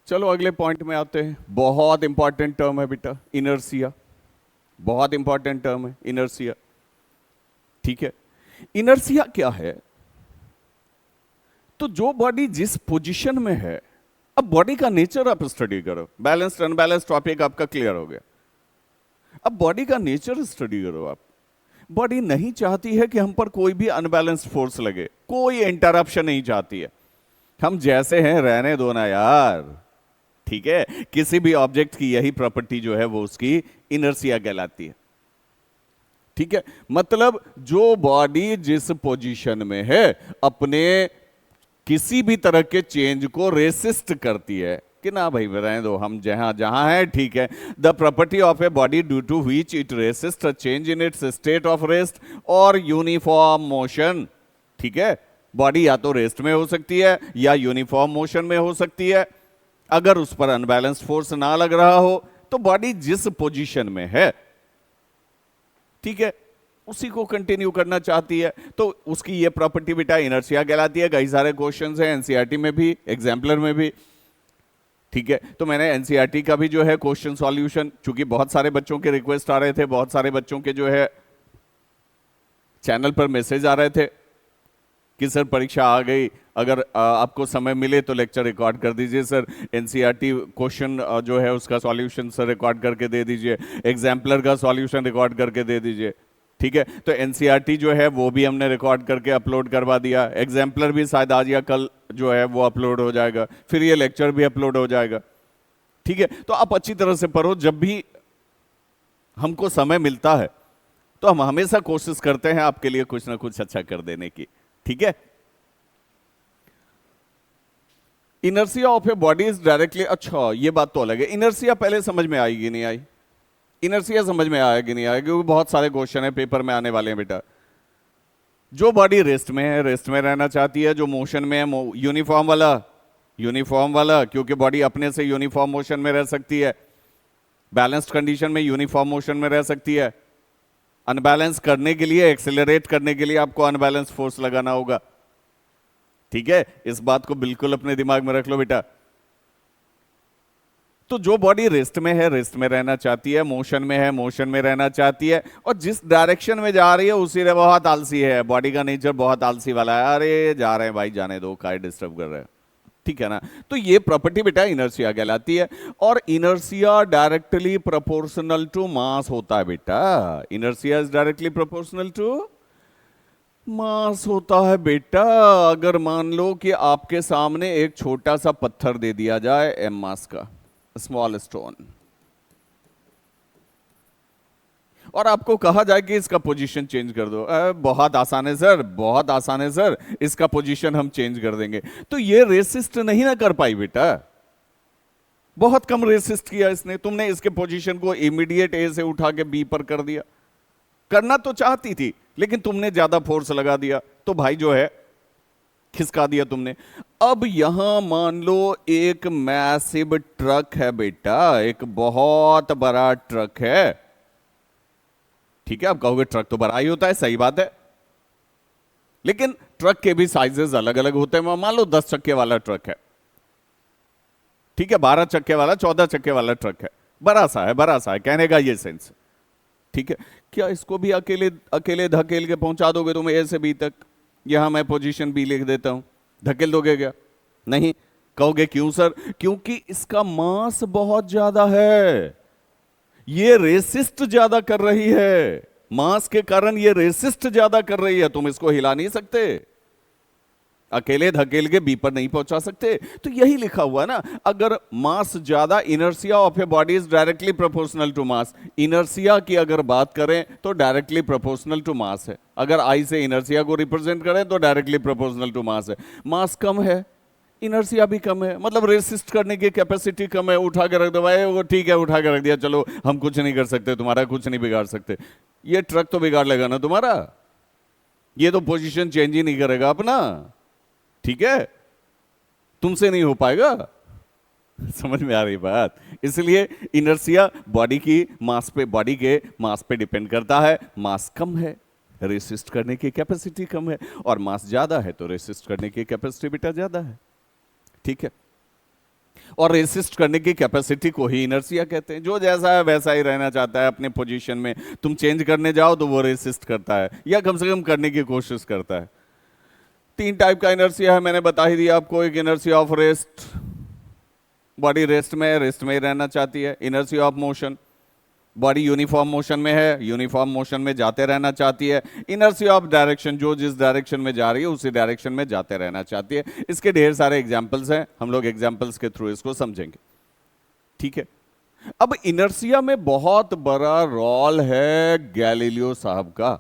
A: चलो अगले पॉइंट में आते हैं। बहुत इंपॉर्टेंट टर्म है बेटा, इनर्शिया, बहुत इंपॉर्टेंट टर्म है इनर्शिया, ठीक है। इनर्शिया क्या है? तो जो बॉडी जिस पोजीशन में है, अब बॉडी का नेचर आप स्टडी करो, बैलेंस्ड अनबैलेंस्ड टॉपिक आपका क्लियर हो गया। अब बॉडी का नेचर स्टडी करो आप। बॉडी नहीं चाहती है कि हम पर कोई भी अनबैलेंस्ड फोर्स लगे, कोई इंटरप्शन नहीं चाहती है, हम जैसे हैं रहने दो ना यार, ठीक है। किसी भी ऑब्जेक्ट की यही प्रॉपर्टी जो है वो उसकी इनर्शिया कहलाती है, ठीक है। मतलब जो बॉडी जिस पोजीशन में है अपने किसी भी तरह के चेंज को रेसिस्ट करती है, कि ना भाई रहने दो, हम जहां जहां है ठीक है। The property of a body due to which it resist a change in its state of rest or uniform motion. ठीक है, बॉडी या तो रेस्ट में हो सकती है या यूनिफॉर्म मोशन में हो सकती है। अगर उस पर अनबैलेंस्ड फोर्स ना लग रहा हो तो बॉडी जिस पोजीशन में है, ठीक है, उसी को कंटिन्यू करना चाहती है। तो उसकी ये प्रॉपर्टी बेटा इनर्शिया कहलाती है। कई सारे क्वेश्चंस हैं एनसीईआरटी में भी, एग्जाम्पलर में भी। ठीक है, तो मैंने एनसीईआरटी का भी जो है क्वेश्चन सॉल्यूशन, चूंकि बहुत सारे बच्चों के रिक्वेस्ट आ रहे थे, बहुत सारे बच्चों के जो है चैनल पर मैसेज आ रहे थे कि सर परीक्षा आ गई, अगर आपको समय मिले तो लेक्चर रिकॉर्ड कर दीजिए सर, एनसीईआरटी क्वेश्चन जो है उसका सॉल्यूशन सर रिकॉर्ड करके दे दीजिए, एग्जाम्पलर का सॉल्यूशन रिकॉर्ड करके दे दीजिए। ठीक है, तो एनसीईआरटी जो है वो भी हमने रिकॉर्ड करके अपलोड करवा दिया, एग्जाम्पलर भी शायद आज या कल जो है वो अपलोड हो जाएगा, फिर ये लेक्चर भी अपलोड हो जाएगा। ठीक है, तो आप अच्छी तरह से पढ़ो। जब भी हमको समय मिलता है तो हम हमेशा कोशिश करते हैं आपके लिए कुछ ना कुछ अच्छा कर देने की। ठीक है, inertia of a body is directly, अच्छा ये बात तो अलग है। इनर्सिया पहले समझ में आएगी नहीं आई, इनर्सिया समझ में आएगी नहीं आएगी, क्योंकि बहुत सारे क्वेश्चन है पेपर में आने वाले हैं बेटा। जो बॉडी रेस्ट में है, रेस्ट में रहना चाहती है, जो मोशन में है, यूनिफॉर्म वाला, यूनिफॉर्म वाला, क्योंकि बॉडी अपने से यूनिफॉर्म मोशन में रह सकती है, बैलेंस्ड कंडीशन में यूनिफॉर्म मोशन में रह सकती है। अनबैलेंस करने के लिए, एक्सेलरेट करने के लिए आपको अनबैलेंस फोर्स लगाना होगा। ठीक है, इस बात को बिल्कुल अपने दिमाग में रख लो बेटा। तो जो बॉडी रेस्ट में है, रेस्ट में रहना चाहती है, मोशन में है, मोशन में रहना चाहती है, और जिस डायरेक्शन में जा रही है उसी में बहुत आलसी है, बॉडी का नेचर बहुत आलसी वाला है, अरे जा रहे हैं भाई जाने दो, काय डिस्टर्ब कर रहे हैं। ठीक है ना, तो ये प्रॉपर्टी बेटा इनर्शिया कहलाती है। और inertia directly proportional to mass होता है बेटा, inertia is directly proportional to mass होता है बेटा। अगर मान लो कि आपके सामने एक छोटा सा पत्थर दे दिया जाए एम मास का, स्मॉल स्टोन, और आपको कहा जाए कि इसका पोजीशन चेंज कर दो, बहुत आसान है सर, बहुत आसान है सर, इसका पोजीशन हम चेंज कर देंगे, तो ये रेसिस्ट नहीं ना कर पाई बेटा, बहुत कम रेसिस्ट किया इसने। तुमने इसके पोजीशन को इमीडिएट ए से उठा के बी पर कर दिया, करना तो चाहती थी लेकिन तुमने ज्यादा फोर्स लगा दिया, तो भाई जो है खिसका दिया तुमने। अब यहां मान लो एक मैसिव ट्रक है बेटा, एक बहुत बड़ा ट्रक है। ठीक है, आप कहोगे ट्रक तो बड़ा ही होता है, सही बात है, लेकिन ट्रक के भी साइजेस अलग अलग होते हैं। मान लो 10 चक्के वाला ट्रक है, ठीक है, 12 चक्के वाला, 14 चक्के वाला ट्रक है, बड़ा सा है, बड़ा सा है, कहने का ये सेंस। ठीक है, क्या इसको भी अकेले अकेले धकेल के पहुंचा दोगे तुम ए से बी तक? यहां मैं पोजीशन बी लिख देता हूं, धकेल दोगे क्या? नहीं। कहोगे क्यों सर? क्योंकि इसका मास बहुत ज्यादा है, ये रेसिस्ट ज्यादा कर रही है, मास के कारण ये रेसिस्ट ज्यादा कर रही है, तुम इसको हिला नहीं सकते, अकेले धकेल के बी पर नहीं पहुंचा सकते। तो यही लिखा हुआ ना, अगर मास ज्यादा, inertia of a body is directly proportional to mass. Inertia की अगर बात करें तो डायरेक्टली प्रोपोर्शनल टू मास है। अगर आई से इनर्शिया को रिप्रेजेंट करें तो डायरेक्टली प्रोपोर्शनल टू मास है। मास कम है, इनर्शिया भी कम है, मतलब रेसिस्ट करने की कैपेसिटी कम है। उठा के रख दो भाई, वो ठीक है, उठा के रख दिया, चलो हम कुछ नहीं कर सकते, तुम्हारा कुछ नहीं बिगाड़ सकते। ये ट्रक तो बिगाड़ लेगा ना तुम्हारा, ये तो पोजीशन चेंज ही नहीं करेगा अपना। ठीक है, तुमसे नहीं हो पाएगा। समझ में आ रही बात? इसलिए इनर्शिया बॉडी की मास पे, बॉडी के मास पे डिपेंड करता है। मास कम है, रेसिस्ट करने की कैपेसिटी कम है, और मास ज्यादा है तो रेसिस्ट करने की कैपेसिटी बेटा ज्यादा है। ठीक है, और रेसिस्ट करने की कैपेसिटी को ही इनर्शिया कहते हैं। जो जैसा है वैसा ही रहना चाहता है अपने पोजीशन में, तुम चेंज करने जाओ तो वो रेसिस्ट करता है, या कम से कम करने की कोशिश करता है। 3 टाइप का इनर्शिया है, मैंने बता ही दिया आपको। एक inertia of rest, body rest में है, रेस्ट में ही रहना चाहती है। Inertia of motion, body uniform motion में है, यूनिफॉर्म मोशन में जाते रहना चाहती है। इनर्शिया ऑफ डायरेक्शन, जो जिस डायरेक्शन में जा रही है उसी डायरेक्शन में जाते रहना चाहती है। इसके ढेर सारे एग्जाम्पल्स हैं, हम लोग एग्जाम्पल्स के थ्रू इसको समझेंगे। ठीक है, अब इनर्शिया में बहुत बड़ा रोल है गैलीलियो साहब का।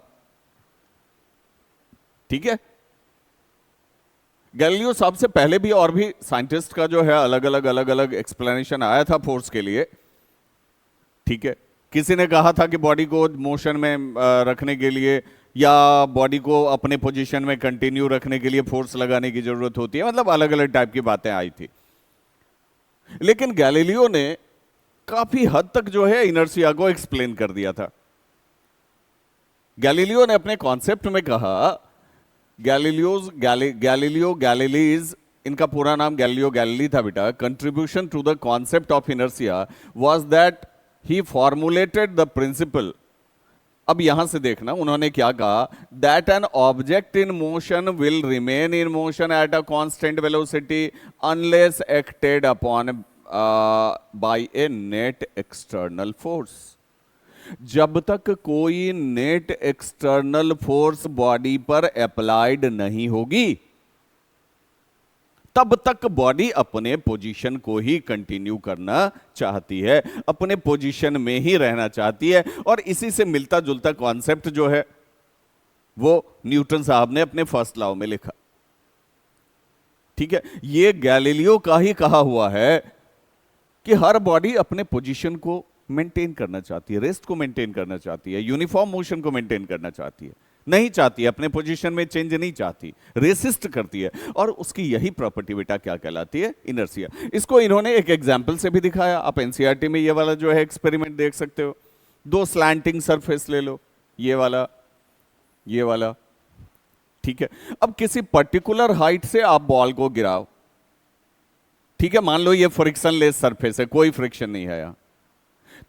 A: ठीक है, गैलीलियो साहब से पहले भी और भी साइंटिस्ट का जो है अलग अलग एक्सप्लेनेशन आया था फोर्स के लिए, ठीक है। किसी ने कहा था कि बॉडी को मोशन में रखने के लिए या बॉडी को अपने पोजीशन में कंटिन्यू रखने के लिए फोर्स लगाने की जरूरत होती है, मतलब अलग अलग टाइप की बातें आई थी। लेकिन गैलीलियो ने काफी हद तक जो है इनर्शिया को एक्सप्लेन कर दिया था। गैलीलियो ने अपने कॉन्सेप्ट में कहा, गैलीलियो गैलीलीज, इनका पूरा नाम गैलीलियो गैलीली था बेटा, contribution to the concept of inertia was that he formulated the principle. अब यहां से देखना उन्होंने क्या कहा, that an object in motion will remain in motion at a constant velocity unless acted upon by a net external force. जब तक कोई नेट एक्सटर्नल फोर्स बॉडी पर अप्लाइड नहीं होगी तब तक बॉडी अपने पोजीशन को ही कंटिन्यू करना चाहती है, अपने पोजीशन में ही रहना चाहती है। और इसी से मिलता जुलता कॉन्सेप्ट जो है वो न्यूटन साहब ने अपने फर्स्ट लॉ में लिखा, ठीक है। ये गैलीलियो का ही कहा हुआ है कि हर बॉडी अपने पोजीशन को मेंटेन करना चाहती है, रेस्ट को मेंटेन करना चाहती है, यूनिफॉर्म मोशन को मेंटेन करना चाहती है, नहीं चाहती है अपने पोजीशन में चेंज नहीं चाहती, रेसिस्ट करती है। और उसकी यही प्रॉपर्टी बेटा क्या कहलाती है, इनर्शिया। इसको इन्होंने एक एग्जांपल से भी दिखाया। आप एनसीईआरटी में ये वाला जो है एक्सपेरिमेंट देख सकते हो। दो स्लैंटिंग सरफेस ले लो, ये वाला, ये वाला, ठीक है। अब किसी पर्टिकुलर हाइट से आप बॉल को गिराओ, ठीक है। मान लो ये फ्रिक्शनलेस सरफेस है, कोई फ्रिक्शन नहीं है यहां,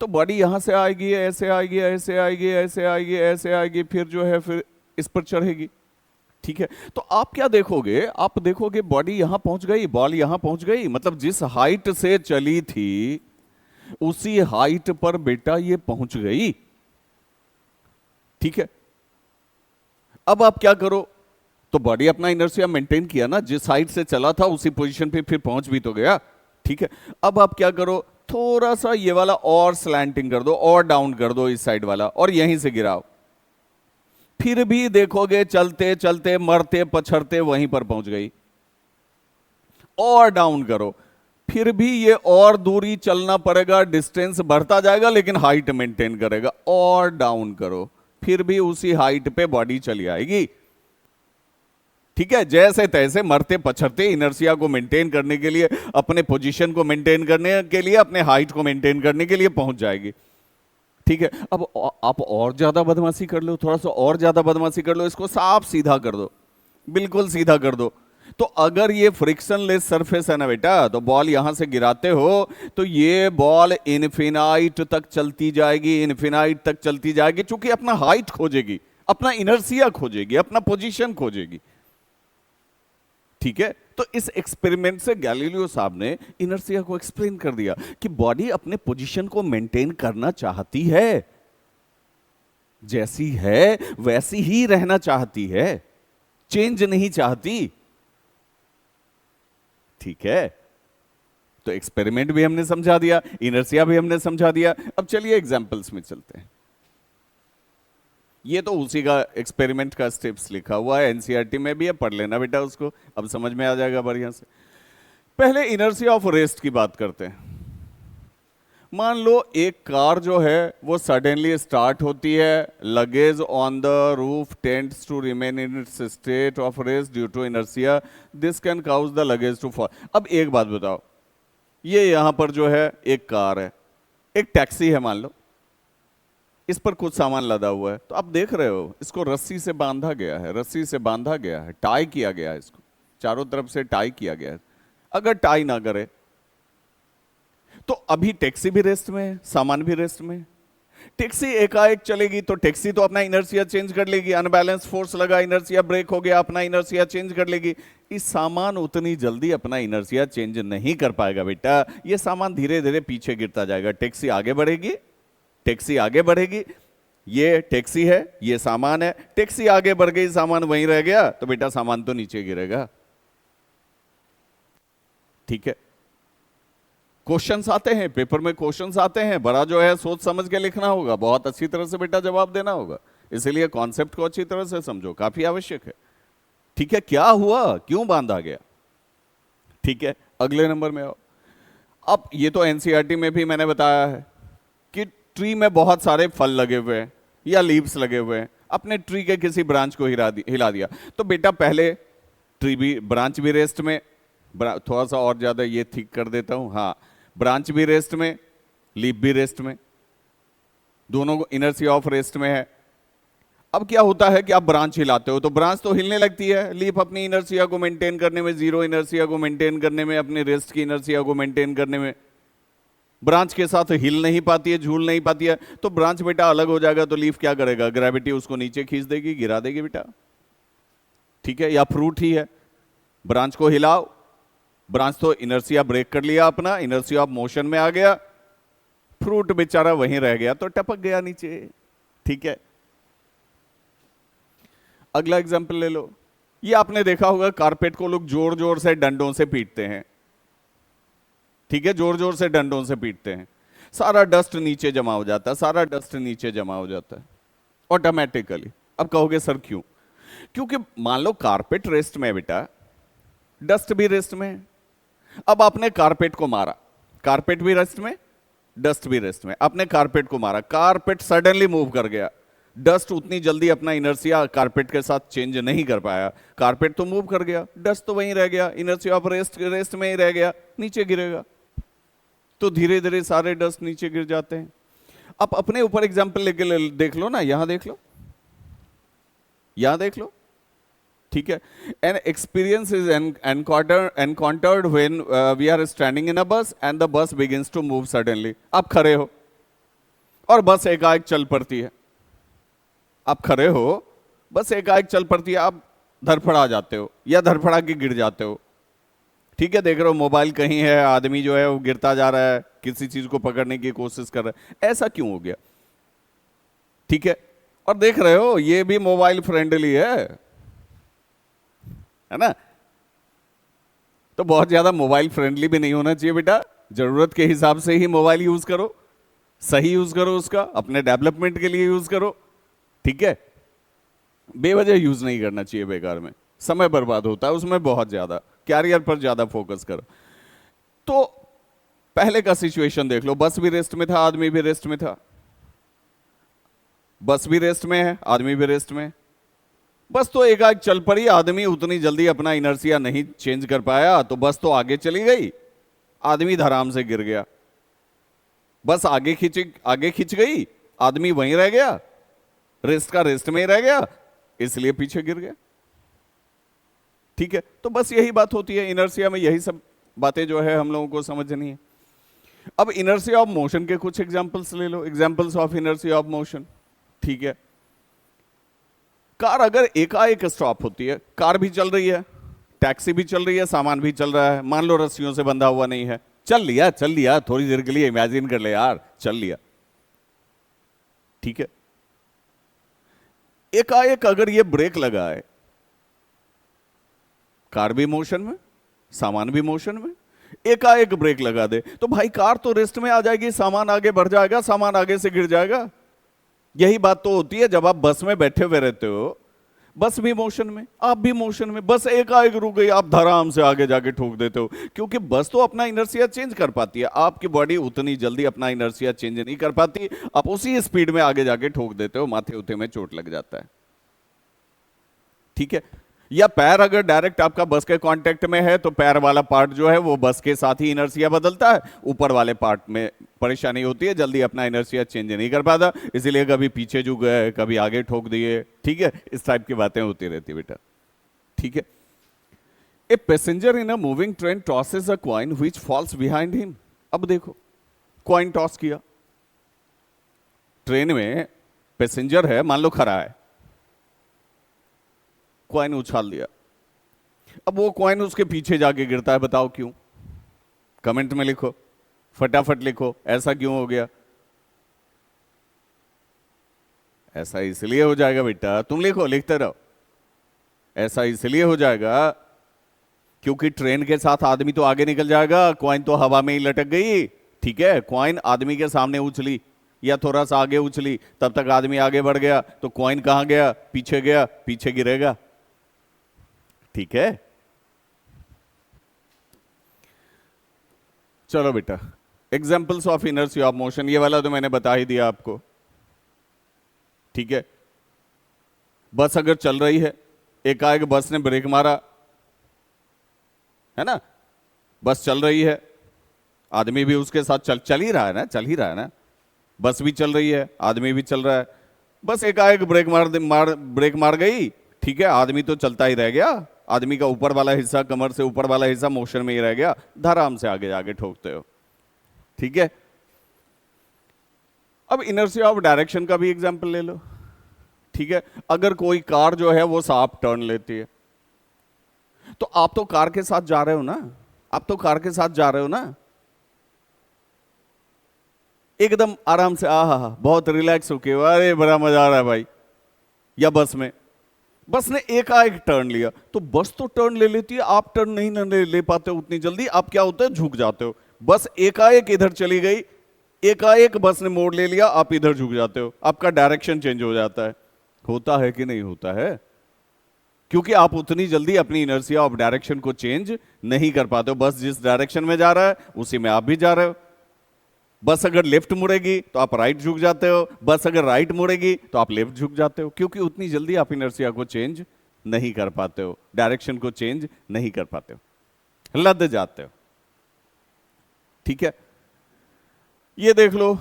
A: तो बॉडी यहां से आएगी, ऐसे आएगी, ऐसे आएगी, ऐसे आएगी, ऐसे आएगी, फिर जो है फिर इस पर चढ़ेगी, ठीक है। तो आप क्या देखोगे, आप देखोगे बॉडी यहां पहुंच गई, बॉल यहां पहुंच गई, मतलब जिस हाइट से चली थी उसी हाइट पर बेटा ये पहुंच गई, ठीक है। अब आप क्या करो, तो बॉडी अपना इनर्शिया मेंटेन किया ना, जिस हाइट से चला था उसी पोजीशन पे फिर पहुंच भी तो गया, ठीक है। अब आप क्या करो, थोड़ा सा ये वाला और स्लैंटिंग कर दो और डाउन कर दो इस साइड वाला, और यहीं से गिराओ, फिर भी देखोगे चलते चलते मरते पछड़ते वहीं पर पहुंच गई। और डाउन करो, फिर भी ये और दूरी चलना पड़ेगा, डिस्टेंस बढ़ता जाएगा लेकिन हाइट मेंटेन करेगा। और डाउन करो, फिर भी उसी हाइट पे बॉडी चली आएगी, ठीक है। जैसे तैसे मरते पछड़ते इनर्शिया को मेंटेन करने के लिए, अपने पोजीशन को मेंटेन करने के लिए, अपने हाइट को मेंटेन करने के लिए पहुंच जाएगी, ठीक है। अब आप और ज्यादा बदमाशी कर लो, थोड़ा सा और ज्यादा बदमाशी कर लो, इसको साफ सीधा कर दो, बिल्कुल सीधा कर दो। तो अगर ये फ्रिक्शनलेस सरफेस है ना बेटा, तो बॉल यहां से गिराते हो तो ये बॉल इनफिनाइट तक चलती जाएगी, इनफिनाइट तक चलती जाएगी, क्योंकि अपना हाइट खोजेगी, अपना इनर्शिया खोजेगी, अपना पोजीशन खोजेगी, ठीक है। तो इस एक्सपेरिमेंट से गैलीलियो साहब ने इनर्शिया को एक्सप्लेन कर दिया कि बॉडी अपने पोजीशन को मेंटेन करना चाहती है, जैसी है वैसी ही रहना चाहती है, चेंज नहीं चाहती, ठीक है। तो एक्सपेरिमेंट भी हमने समझा दिया, इनर्शिया भी हमने समझा दिया। अब चलिए एग्जांपल्स में चलते हैं। ये तो उसी का एक्सपेरिमेंट का स्टेप्स लिखा हुआ है, एनसीईआरटी में भी है, पढ़ लेना बेटा उसको, अब समझ में आ जाएगा बढ़िया से। पहले इनर्शिया ऑफ रेस्ट की बात करते हैं। मान लो एक कार जो है वो सडनली स्टार्ट होती है, luggage on the roof tends to remain in its state of rest due to inertia, this can cause the luggage to fall. अब एक बात बताओ, ये यहां पर जो है एक कार है, एक टैक्सी है मान लो, इस पर कुछ सामान लदा हुआ है, तो आप देख रहे हो इसको रस्सी से बांधा गया है, रस्सी से बांधा गया है, टाई किया गया है, इसको चारों तरफ से टाई किया गया है। अगर टाई ना करे तो अभी टैक्सी भी रेस्ट में है, सामान भी रेस्ट में है। टैक्सी एकाएक चलेगी तो टैक्सी तो अपना इनर्शिया चेंज कर लेगी, अनबैलेंस फोर्स लगा, इनर्शिया ब्रेक हो गया, अपना इनर्शिया चेंज कर लेगी। इस सामान उतनी जल्दी अपना इनर्शिया चेंज नहीं कर पाएगा बेटा, ये सामान धीरे धीरे पीछे गिरता जाएगा। टैक्सी आगे बढ़ेगी, टैक्सी आगे बढ़ेगी, ये टैक्सी है, ये सामान है, टैक्सी आगे बढ़ गई, सामान वहीं रह गया, तो बेटा सामान तो नीचे गिरेगा, ठीक है। क्वेश्चंस आते हैं पेपर में, क्वेश्चंस आते हैं, बड़ा जो है सोच समझ के लिखना होगा, बहुत अच्छी तरह से बेटा जवाब देना होगा, इसलिए कॉन्सेप्ट को अच्छी तरह से समझो, काफी आवश्यक है, ठीक है, क्या हुआ, क्यों बांधा गया। ठीक है, अगले नंबर में आओ। अब ये तो एनसीईआरटी में भी मैंने बताया है कि ट्री में बहुत सारे फल लगे हुए हैं या लीव्स लगे हुए हैं, अपने ट्री के किसी ब्रांच को हिला दिया, तो बेटा पहले ट्री भी, ब्रांच भी रेस्ट में, थोड़ा सा और ज्यादा ये थिक कर देता हूं, हाँ, ब्रांच भी रेस्ट में, लीफ भी रेस्ट में, दोनों को इनर्शिया ऑफ रेस्ट में है। अब क्या होता है कि आप ब्रांच हिलाते हो तो ब्रांच तो हिलने लगती है, लीफ अपनी इनर्शिया को मेंटेन करने में, जीरो इनर्शिया को मेंटेन करने में, अपनी रेस्ट की इनर्शिया को मेंटेन करने में ब्रांच के साथ हिल नहीं पाती है, झूल नहीं पाती है, तो ब्रांच बेटा अलग हो जाएगा, तो लीफ क्या करेगा, ग्रेविटी उसको नीचे खींच देगी, गिरा देगी बेटा। ठीक है, या फ्रूट ही है, ब्रांच को हिलाओ, ब्रांच तो इनर्शिया ब्रेक कर लिया, अपना इनर्शिया ऑफ मोशन में आ गया, फ्रूट बेचारा वहीं रह गया तो टपक गया नीचे। ठीक है, अगला एग्जाम्पल ले लो। ये आपने देखा होगा, कारपेट को लोग जोर जोर से डंडों से पीटते हैं। ठीक है, जोर जोर से डंडों से पीटते हैं, सारा डस्ट नीचे जमा हो जाता है, सारा डस्ट नीचे जमा हो जाता है ऑटोमेटिकली। अब कहोगे सर क्यों? क्योंकि मान लो कारपेट रेस्ट में है बेटा, डस्ट भी रेस्ट में है। अब आपने कारपेट को मारा, कारपेट भी रेस्ट में, डस्ट भी रेस्ट में, आपने कारपेट को मारा, कारपेट सडनली मूव कर गया, डस्ट उतनी जल्दी अपना इनर्शिया कारपेट के साथ चेंज नहीं कर पाया, कारपेट तो मूव कर गया, डस्ट तो वहीं रह गया, इनर्शिया ऑफ रेस्ट में ही रह गया, नीचे गिरेगा, तो धीरे धीरे सारे डस्ट नीचे गिर जाते हैं। अब अपने ऊपर एग्जांपल लेके देख लो ना, यहां देख लो, यहां देख लो। ठीक है, an experience is encountered when we are standing in a bus and the bus begins to move suddenly. आप खड़े हो और बस एकाएक चल पड़ती है, आप खड़े हो, बस एकाएक चल पड़ती है, आप धड़फड़ा जाते हो या धड़फड़ा के गिर जाते हो। ठीक है, देख रहे हो मोबाइल कहीं है, आदमी जो है वो गिरता जा रहा है, किसी चीज को पकड़ने की कोशिश कर रहा है, ऐसा क्यों हो गया? ठीक है, और देख रहे हो ये भी मोबाइल फ्रेंडली है ना, तो बहुत ज्यादा मोबाइल फ्रेंडली भी नहीं होना चाहिए बेटा, जरूरत के हिसाब से ही मोबाइल यूज करो, सही यूज करो उसका, अपने डेवलपमेंट के लिए यूज करो। ठीक है, बेवजह यूज नहीं करना चाहिए, बेकार में समय बर्बाद होता है उसमें बहुत ज्यादा, कैरियर पर ज्यादा फोकस करो। तो पहले का सिचुएशन देख लो, बस भी रेस्ट में था, आदमी भी रेस्ट में था, बस भी रेस्ट में है, आदमी भी रेस्ट में, बस तो एकाएक चल पड़ी, आदमी उतनी जल्दी अपना इनर्शिया नहीं चेंज कर पाया, तो बस तो आगे चली गई, आदमी धड़ाम से गिर गया, बस आगे खिंच गई, आदमी वहीं रह गया, रेस्ट का रेस्ट में ही रह गया, इसलिए पीछे गिर गया। ठीक है, तो बस यही बात होती है इनर्शिया में, यही सब बातें जो है हम लोगों को समझनी है। अब इनर्शिया ऑफ मोशन के कुछ एग्जांपल्स ले लो, examples of inertia of motion. ठीक है, कार अगर एकाएक स्टॉप होती है, कार भी चल रही है, टैक्सी भी चल रही है, सामान भी चल रहा है, मान लो रस्सियों से बंधा हुआ नहीं है, चल लिया थोड़ी देर के लिए, इमेजिन कर ले यार, चल लिया। ठीक है, एकाएक अगर ये ब्रेक लगा है, कार भी मोशन में, सामान भी मोशन में, एकाएक ब्रेक लगा दे, तो भाई कार तो रेस्ट में आ जाएगी, सामान आगे बढ़ जाएगा, सामान आगे से गिर जाएगा। यही बात तो होती है जब आप बस में बैठे हुए रहते हो, बस भी मोशन में, आप भी मोशन में, बस एकाएक रुक गई, आप धड़ाम से आगे जाके ठोक देते हो, क्योंकि बस तो अपना इनर्शिया चेंज कर पाती है, आपकी बॉडी उतनी जल्दी अपना इनर्शिया चेंज नहीं कर पाती, आप उसी स्पीड में आगे जाके ठोक देते हो, माथे उथे में चोट लग जाता है। ठीक है, या पैर अगर डायरेक्ट आपका बस के कांटेक्ट में है, तो पैर वाला पार्ट जो है वो बस के साथ ही इनर्शिया बदलता है, ऊपर वाले पार्ट में परेशानी होती है, जल्दी अपना इनर्शिया चेंज नहीं कर पाता, इसीलिए कभी पीछे झुक गए, कभी आगे ठोक दिए। ठीक है, इस टाइप की बातें होती रहती बेटा। ठीक है, a passenger in a moving train tosses a coin which falls behind him. अब देखो, कॉइन टॉस किया, ट्रेन में पैसेंजर है, मान लो खड़ा है, कॉइन उछाल दिया, अब वो कॉइन उसके पीछे जाके गिरता है, बताओ क्यों? कमेंट में लिखो, फटाफट लिखो, ऐसा क्यों हो गया? ऐसा इसलिए हो जाएगा बेटा, तुम लिखो, लिखते रहो, ऐसा इसलिए हो जाएगा क्योंकि ट्रेन के साथ आदमी तो आगे निकल जाएगा, कॉइन तो हवा में ही लटक गई। ठीक है, कॉइन आदमी के सामने उछली या थोड़ा सा आगे उछली, तब तक आदमी आगे बढ़ गया, तो कॉइन कहां गया? पीछे गया, पीछे गिरेगा। ठीक है, चलो बेटा, examples of inertia of motion, ये वाला तो मैंने बता ही दिया आपको। ठीक है, बस अगर चल रही है, एकाएक बस ने ब्रेक मारा, है ना, बस चल रही है, आदमी भी उसके साथ चल ही रहा है ना, चल ही रहा है ना, बस भी चल रही है, आदमी भी चल रहा है, बस एकाएक ब्रेक मार गई, ठीक है, आदमी तो चलता ही रह गया, आदमी का ऊपर वाला हिस्सा, कमर से ऊपर वाला हिस्सा मोशन में ही रह गया, धड़ाम से आगे आगे ठोकते हो। ठीक है, अब इनर्शिया ऑफ डायरेक्शन का भी एग्जांपल ले लो। ठीक है, अगर कोई कार जो है वो साफ टर्न लेती है, तो आप तो कार के साथ जा रहे हो ना, आप तो कार के साथ जा रहे हो ना, एकदम आराम से, आहा बहुत रिलैक्स होके, अरे बड़ा मजा आ रहा है भाई। या बस में, बस ने एकाएक टर्न लिया, तो बस तो टर्न ले लेती है, आप टर्न नहीं ले पाते हो उतनी जल्दी, आप क्या होता है, झुक जाते हो। बस एकाएक इधर चली गई, एकाएक बस ने मोड़ ले लिया, आप इधर झुक जाते हो, आपका डायरेक्शन चेंज हो जाता है। होता है कि नहीं होता है? क्योंकि आप उतनी जल्दी अपनी इनर्शिया ऑफ डायरेक्शन को चेंज नहीं कर पाते हो। बस जिस डायरेक्शन में जा रहा है उसी में आप भी जा रहे हो। बस अगर लेफ्ट मुड़ेगी तो आप राइट झुक जाते हो, बस अगर राइट मुड़ेगी तो आप लेफ्ट झुक जाते हो, क्योंकि उतनी जल्दी आप इनर्शिया को चेंज नहीं कर पाते हो, डायरेक्शन को चेंज नहीं कर पाते हो, लद जाते हो। ठीक है, ये देख लो,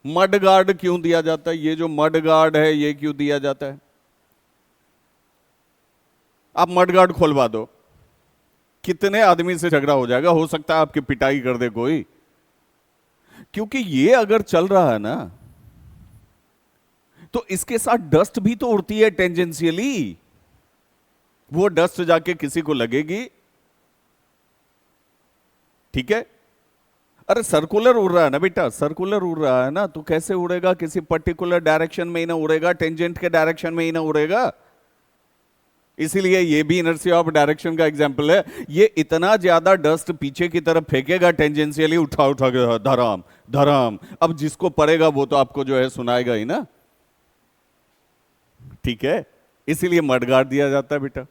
A: मड गार्ड क्यों दिया जाता है? ये जो मड गार्ड है ये क्यों दिया जाता है? आप मड गार्ड खोलवा दो, कितने आदमी से झगड़ा हो जाएगा, हो सकता है आपकी पिटाई कर दे कोई, क्योंकि ये अगर चल रहा है ना तो इसके साथ डस्ट भी तो उड़ती है टेंजेंशियली, वो डस्ट जाके किसी को लगेगी। ठीक है, अरे सर्कुलर उड़ रहा है ना बेटा, सर्कुलर उड़ रहा है ना, तो कैसे उड़ेगा? किसी पर्टिकुलर डायरेक्शन में ही ना उड़ेगा, टेंजेंट के डायरेक्शन में ही ना उड़ेगा। इसीलिए ये भी इनर्शिया ऑफ डायरेक्शन का एग्जांपल है। ये इतना ज्यादा डस्ट पीछे की तरफ फेंकेगा टेंजेंशियली, उठा उठा के धराम धराम, अब जिसको पड़ेगा वो तो आपको जो है सुनाएगा ही ना। ठीक है, इसीलिए मडगार्ड दिया जाता है बेटा,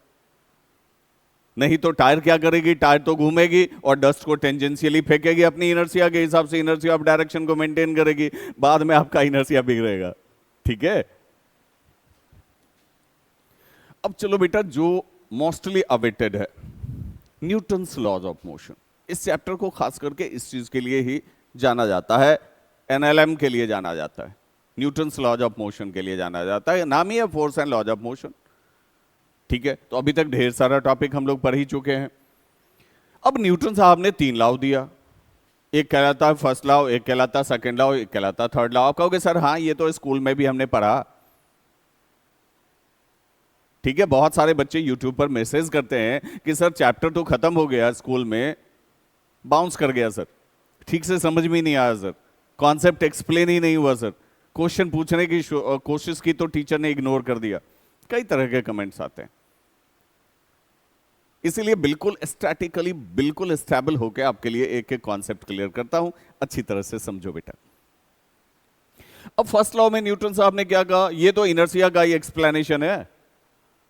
A: नहीं तो टायर क्या करेगी, टायर तो घूमेगी और डस्ट को टेंजेंशियली फेंकेगी, अपनी इनर्शिया के हिसाब से इनर्शिया ऑफ डायरेक्शन को मेंटेन करेगी, बाद में आपका इनर्शिया बिगड़ेगा। ठीक है, अब चलो बेटा, जो मोस्टली अवेटेड है, न्यूटन्स लॉज ऑफ मोशन, इस चैप्टर को खास करके इस चीज के लिए ही जाना जाता है, एनएलएम के लिए जाना जाता है, न्यूटन्स लॉज ऑफ मोशन के लिए जाना जाता है, नाम ही है force and laws of motion. ठीक है, तो अभी तक ढेर सारा टॉपिक हम लोग पढ़ ही चुके हैं। अब न्यूटन साहब ने 3 लॉ दिया, एक कहलाता है फर्स्ट लॉ, एक कहलाता है सेकंड लॉ, एक कहलाता है थर्ड लॉ। आप कहोगे सर हाँ ये तो स्कूल में भी हमने पढ़ा। ठीक है, बहुत सारे बच्चे यूट्यूब पर मैसेज करते हैं कि सर चैप्टर तो खत्म हो गया, स्कूल में बाउंस कर गया सर, ठीक से समझ में नहीं आया सर, कॉन्सेप्ट एक्सप्लेन ही नहीं हुआ सर, क्वेश्चन पूछने की कोशिश की तो टीचर ने इग्नोर कर दिया। कई तरह के कमेंट्स आते हैं, इसीलिए बिल्कुल स्टैटिकली, बिल्कुल स्टेबल होकर आपके लिए एक एक कॉन्सेप्ट क्लियर करता हूं, अच्छी तरह से समझो बेटा। अब फर्स्ट लॉ में न्यूटन साहब ने क्या कहा? ये तो इनर्शिया का ही एक्सप्लेनेशन है,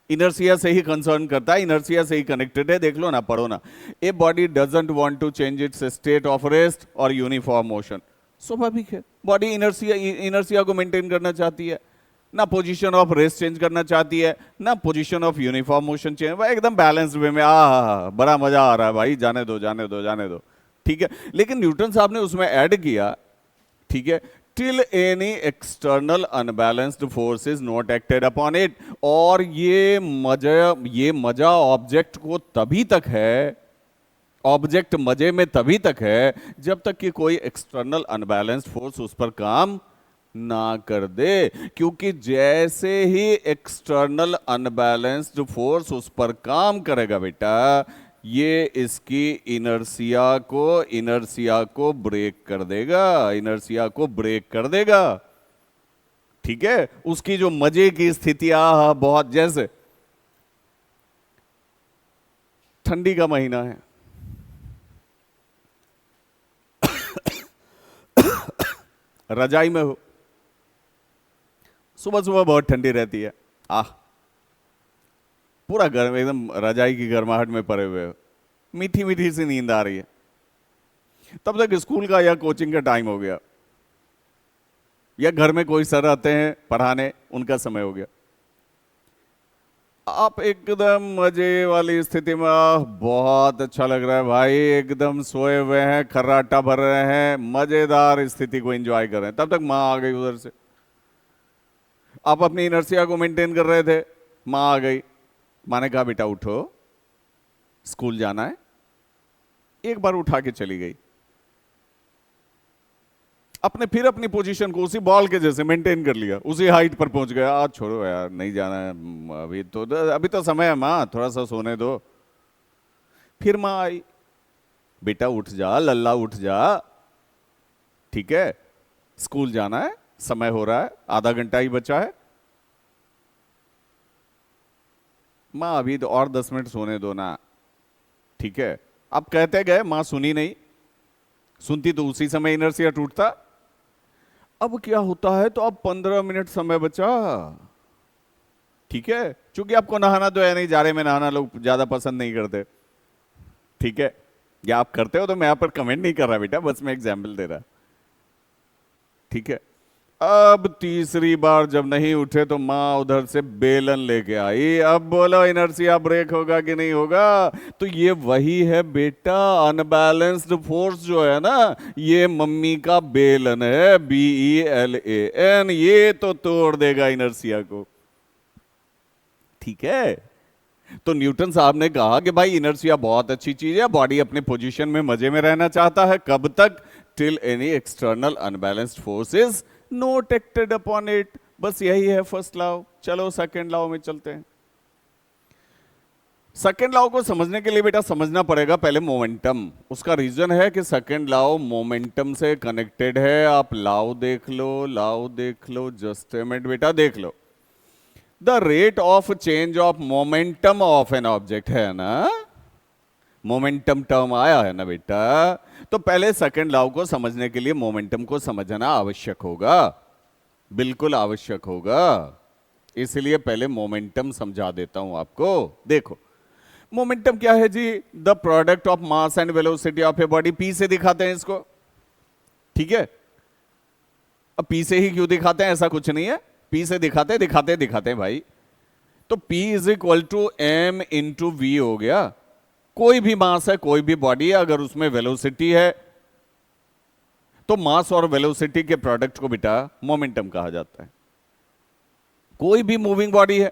A: इनर्शिया से ही कंसर्न करता है, इनर्शिया से ही कनेक्टेड है। देख लो ना, पढ़ो ना, a body doesn't want to change its state of rest or uniform motion. स्वाभाविक है, बॉडी इनर्शिया को मेंटेन करना चाहती है, ना पोजीशन ऑफ रेस्ट चेंज करना चाहती है, ना position of uniform motion change, एकदम बैलेंस्ड वे में। बड़ा मजा आ रहा है भाई, जाने दो जाने दो जाने दो। ठीक है, लेकिन न्यूटन साहब ने उसमें ऐड किया, ठीक है, till any external unbalanced force is not acted upon it. और ये मजा ऑब्जेक्ट को तभी तक है, ऑब्जेक्ट मजे में तभी तक है जब तक कि कोई एक्सटर्नल अनबैलेंस्ड फोर्स उस पर काम ना कर दे, क्योंकि जैसे ही एक्सटर्नल अनबैलेंस्ड फोर्स उस पर काम करेगा बेटा, ये इसकी इनर्शिया को ब्रेक कर देगा, इनर्शिया को ब्रेक कर देगा। ठीक है, उसकी जो मजे की स्थितियां, बहुत, जैसे ठंडी का महीना है, रजाई में हो, सुबह सुबह बहुत ठंडी रहती है, पूरा गर्म, एकदम रजाई की गर्माहट में पड़े हुए हो, मीठी मीठी सी नींद आ रही है, तब तक स्कूल का या कोचिंग का टाइम हो गया, या घर में कोई सर आते हैं पढ़ाने, उनका समय हो गया। आप एकदम मजे वाली स्थिति में, बहुत अच्छा लग रहा है भाई, एकदम सोए हुए हैं, खर्राटा भर रहे हैं, मजेदार स्थिति को एंजॉय कर रहे हैं, तब तक माँ आ गई उधर से। आप अपनी इनर्सिया को मेंटेन कर रहे थे, माँ आ गई, माँ ने कहा बेटा उठो, स्कूल जाना है। एक बार उठा के चली गई, अपने फिर अपनी पोजीशन को उसी बॉल के जैसे मेंटेन कर लिया, उसी हाइट पर पहुंच गया। आज छोड़ो यार, नहीं जाना है अभी तो समय है माँ, थोड़ा सा सोने दो। फिर माँ आई, बेटा उठ जा लल्ला, उठ जा, ठीक है स्कूल जाना है, समय हो रहा है, आधा घंटा ही बचा है। माँ अभी तो और 10 मिनट सोने दो ना, ठीक है। अब कहते गए, माँ सुनी नहीं, सुनती तो उसी समय इनर्सिया टूटता। अब क्या होता है, तो अब 15 मिनट समय बचा, ठीक है। चूंकि आपको नहाना तो है नहीं, जाड़े में नहाना लोग ज्यादा पसंद नहीं करते, ठीक है, या आप करते हो तो मैं यहाँ पर कमेंट नहीं कर रहा बेटा, बस मैं एग्जाम्पल दे रहा, ठीक है। अब तीसरी बार जब नहीं उठे तो माँ उधर से बेलन लेके आई। अब बोलो इनर्सिया ब्रेक होगा कि नहीं होगा? तो ये वही है बेटा, अनबैलेंस्ड फोर्स जो है ना, ये मम्मी का बेलन है, BELAN, ये तो तोड़ देगा इनर्सिया को, ठीक है। तो न्यूटन साहब ने कहा कि भाई इनर्सिया बहुत अच्छी चीज है, बॉडी अपने पोजीशन में मजे में रहना चाहता है, कब तक? Till any external unbalanced force is not acted upon it. बस यही है फर्स्ट लॉ। चलो सेकंड लॉ में चलते हैं। सेकंड लॉ को समझने के लिए बेटा समझना पड़ेगा पहले मोमेंटम। उसका रीजन है कि सेकंड लॉ मोमेंटम से कनेक्टेड है। आप लॉ देख लो, जस्ट ए मिनट बेटा, देख लो। The rate of change of momentum of an object, है ना, मोमेंटम टर्म आया है ना बेटा। तो पहले सेकंड लॉ को समझने के लिए मोमेंटम को समझना आवश्यक होगा, बिल्कुल आवश्यक होगा। इसलिए पहले मोमेंटम समझा देता हूं आपको। देखो मोमेंटम क्या है जी? The product of mass and velocity of a body. P से दिखाते हैं इसको, ठीक है। अब पी से ही क्यों दिखाते हैं? ऐसा कुछ नहीं है, पी से दिखाते हैं भाई। तो P is equal to M into V हो गया। कोई भी मास है, कोई भी बॉडी है, अगर उसमें वेलोसिटी है तो मास और वेलोसिटी के प्रोडक्ट को बेटा मोमेंटम कहा जाता है। कोई भी मूविंग बॉडी है,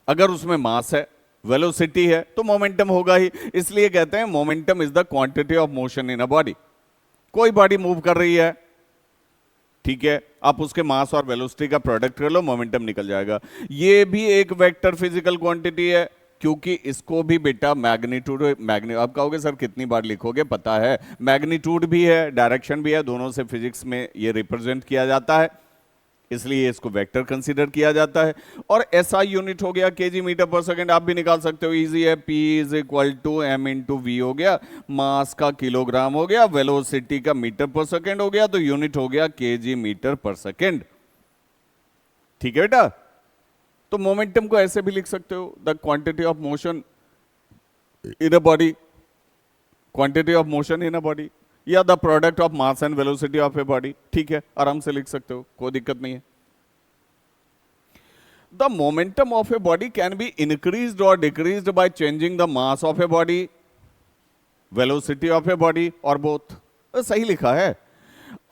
A: अगर उसमें मास है, वेलोसिटी है, तो मोमेंटम होगा ही। इसलिए कहते हैं momentum is the quantity of motion in a body. कोई बॉडी मूव कर रही है, ठीक है, आप उसके मास और वेलोसिटी का प्रोडक्ट कर लो, मोमेंटम निकल जाएगा। ये भी एक वेक्टर फिजिकल क्वांटिटी है, क्योंकि इसको भी बेटा मैग्नीट्यूड, आप कहोगे सर कितनी बार लिखोगे, पता है, मैग्नीट्यूड भी है, डायरेक्शन भी है, दोनों से फिजिक्स में ये रिप्रेजेंट किया जाता है, इसलिए इसको वेक्टर कंसीडर किया जाता है। और एसआई यूनिट हो गया केजी मीटर पर सेकंड, आप भी निकाल सकते हो, इजी है। P is equal to M into V हो गया, मास का किलोग्राम हो गया, वेलोसिटी का मीटर पर सेकंड हो गया, तो यूनिट हो गया केजी मीटर पर सेकंड, ठीक है बेटा। तो मोमेंटम को ऐसे भी लिख सकते हो, the quantity of motion in a body, quantity of motion in a body, या the product of mass and velocity of a body, ठीक है, आराम से लिख सकते हो, कोई दिक्कत नहीं है। The momentum of a body can be increased और decreased by changing the mass of a body, velocity of a body, और बोथ। सही लिखा है।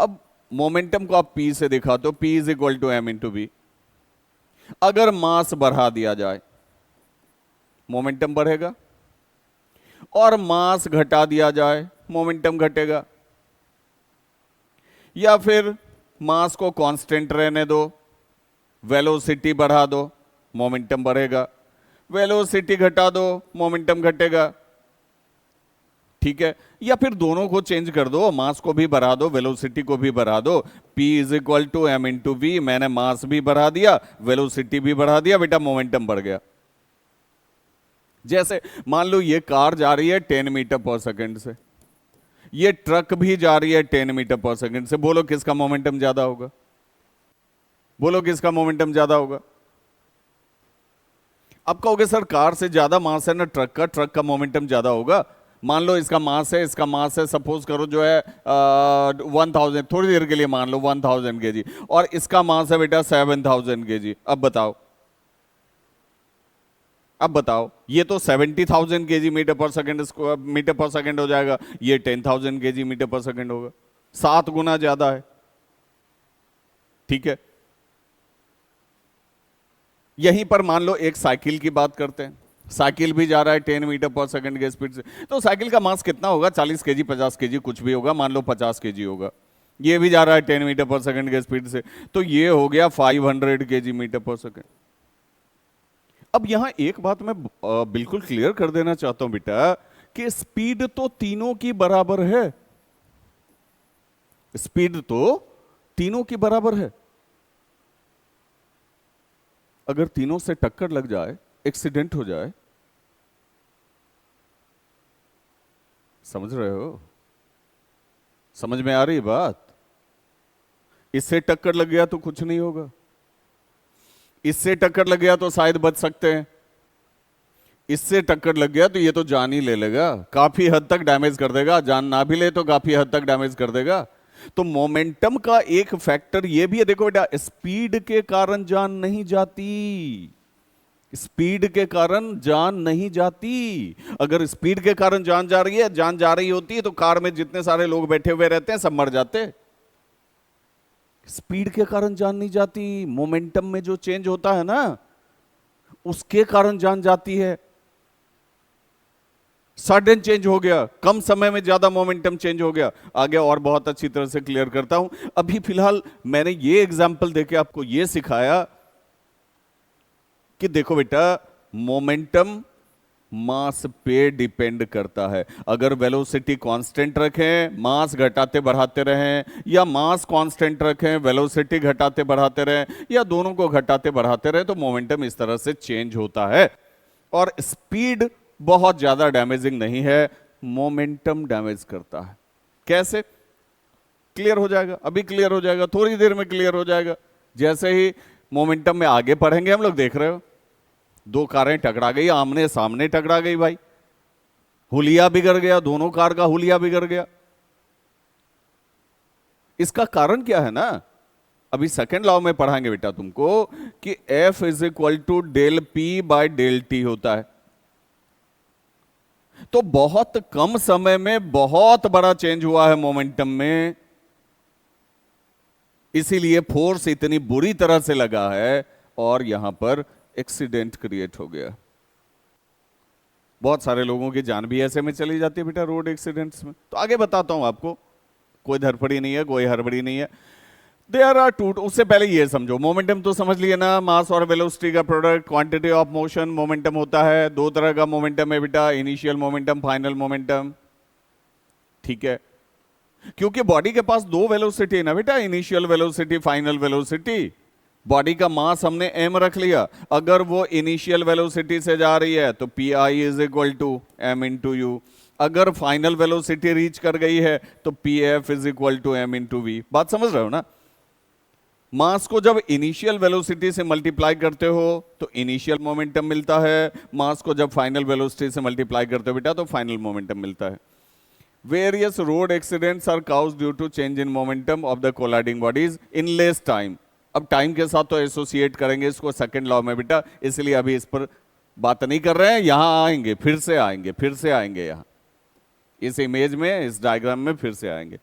A: अब मोमेंटम को आप P से दिखा तो P is equal to M into B. अगर मास बढ़ा दिया जाए मोमेंटम बढ़ेगा, और मास घटा दिया जाए मोमेंटम घटेगा, या फिर मास को कांस्टेंट रहने दो, वेलोसिटी बढ़ा दो, मोमेंटम बढ़ेगा, वेलोसिटी घटा दो, मोमेंटम घटेगा, ठीक है। या फिर दोनों को चेंज कर दो, मास को भी बढ़ा दो, वेलोसिटी को भी बढ़ा दो। P is equal to M into V, मैंने मास भी बढ़ा दिया, वेलोसिटी भी बढ़ा दिया, बेटा मोमेंटम बढ़ गया। जैसे मान लो ये कार जा रही है 10 मीटर पर सेकंड से, ये ट्रक भी जा रही है 10 मीटर पर सेकंड से, बोलो किसका मोमेंटम ज्यादा होगा? बोलो किसका मोमेंटम ज्यादा होगा? आप कहोगे सर कार से ज्यादा मास है ना ट्रक का मोमेंटम ज्यादा होगा। मान लो इसका मास है सपोज करो जो है 1000, थोड़ी देर के लिए मान लो 1000 केजी, और इसका मास है बेटा 7000 केजी। अब बताओ ये तो 70,000 केजी मीटर पर सेकंड हो जाएगा, ये 10,000 केजी मीटर पर सेकंड होगा, 7 गुना ज्यादा है। ठीक है, यहीं पर मान लो एक साइकिल की बात करते हैं। साइकिल भी जा रहा है 10 मीटर पर सेकंड के स्पीड से, तो साइकिल का मास कितना होगा? 40 केजी, 50 केजी, कुछ भी होगा, मान लो 50 केजी होगा। ये भी जा रहा है 10 मीटर पर सेकंड के स्पीड से, तो ये हो गया 500 केजी मीटर पर सेकंड। अब यहां एक बात मैं बिल्कुल क्लियर कर देना चाहता हूं बेटा, कि स्पीड तो तीनों की बराबर है। स्पीड तो तीनों की बराबर है। अगर तीनों से टक्कर लग जाए, एक्सीडेंट हो जाए, समझ रहे हो? समझ में आ रही बात? इससे टक्कर लग गया तो कुछ नहीं होगा, इससे टक्कर लग गया तो शायद बच सकते हैं, इससे टक्कर लग गया तो ये तो जान ही ले लेगा, काफी हद तक डैमेज कर देगा, जान ना भी ले तो काफी हद तक डैमेज कर देगा। तो मोमेंटम का एक फैक्टर ये भी है, देखो बेटा, स्पीड के कारण जान नहीं जाती, स्पीड के कारण जान नहीं जाती। अगर स्पीड के कारण जान जा रही है, जान जा रही होती है तो कार में जितने सारे लोग बैठे हुए रहते हैं सब मर जाते। स्पीड के कारण जान नहीं जाती, मोमेंटम में जो चेंज होता है ना उसके कारण जान जाती है। सडन चेंज हो गया, कम समय में ज्यादा मोमेंटम चेंज हो गया। आगे और बहुत अच्छी तरह से क्लियर करता हूं। अभी फिलहाल मैंने ये एग्जांपल देके आपको ये सिखाया कि देखो बेटा, मोमेंटम मास पे डिपेंड करता है। अगर वेलोसिटी कांस्टेंट रखें, मास घटाते बढ़ाते रहें, या मास कांस्टेंट रखें, वेलोसिटी घटाते बढ़ाते रहें, या दोनों को घटाते बढ़ाते रहें, तो मोमेंटम इस तरह से चेंज होता है। और स्पीड बहुत ज्यादा डैमेजिंग नहीं है, मोमेंटम डैमेज करता है। कैसे? क्लियर हो जाएगा, अभी क्लियर हो जाएगा, थोड़ी देर में क्लियर हो जाएगा। जैसे ही मोमेंटम में आगे पढ़ेंगे हम लोग, देख रहे हो दो कारें टकरा गई, आमने सामने टकरा गई भाई, हुलिया बिगड़ गया, दोनों कार का हुलिया बिगड़ गया। इसका कारण क्या है ना, अभी सेकंड लॉ में पढ़ाएंगे बेटा तुमको कि F is equal to del P by del T होता है। तो बहुत कम समय में बहुत बड़ा चेंज हुआ है मोमेंटम में, इसीलिए फोर्स इतनी बुरी तरह से लगा है और यहां पर एक्सीडेंट क्रिएट हो गया। बहुत सारे लोगों की जान भी ऐसे में चली जाती है बेटा रोड एक्सीडेंट्स में। तो आगे बताता हूं आपको, कोई धड़पड़ी नहीं है, कोई हड़बड़ी नहीं है। देयर आर टू, उससे पहले ये समझो, मोमेंटम तो समझ लिए ना, मास और वेलोसिटी का product, quantity of motion momentum होता है। दो तरह का मोमेंटम है बेटा, इनिशियल मोमेंटम, फाइनल मोमेंटम। ठीक है, क्योंकि बॉडी के पास दो वेलोसिटी है ना बेटा, initial velocity, final velocity. Body का मास हमने m रख लिया, अगर वो इनिशियल वेलोसिटी से जा रही है तो P I is equal to M into U, अगर फाइनल वेलोसिटी रीच कर गई है तो P F is equal to M into V. बात समझ रहे हो ना? मास को जब इनिशियल वेलोसिटी से मल्टीप्लाई करते हो तो इनिशियल मोमेंटम मिलता है, मास को जब फाइनल वेलोसिटी से मल्टीप्लाई करते हो बेटा तो फाइनल मोमेंटम मिलता है। Various road accidents are caused due to change in momentum of the colliding bodies in less time. अब टाइम के साथ तो एसोसिएट करेंगे इसको सेकंड लॉ में बेटा, इसलिए अभी इस पर बात नहीं कर रहे हैं, यहां आएंगे, फिर से आएंगे यहां इस इमेज में, इस डायग्राम में फिर से आएंगे।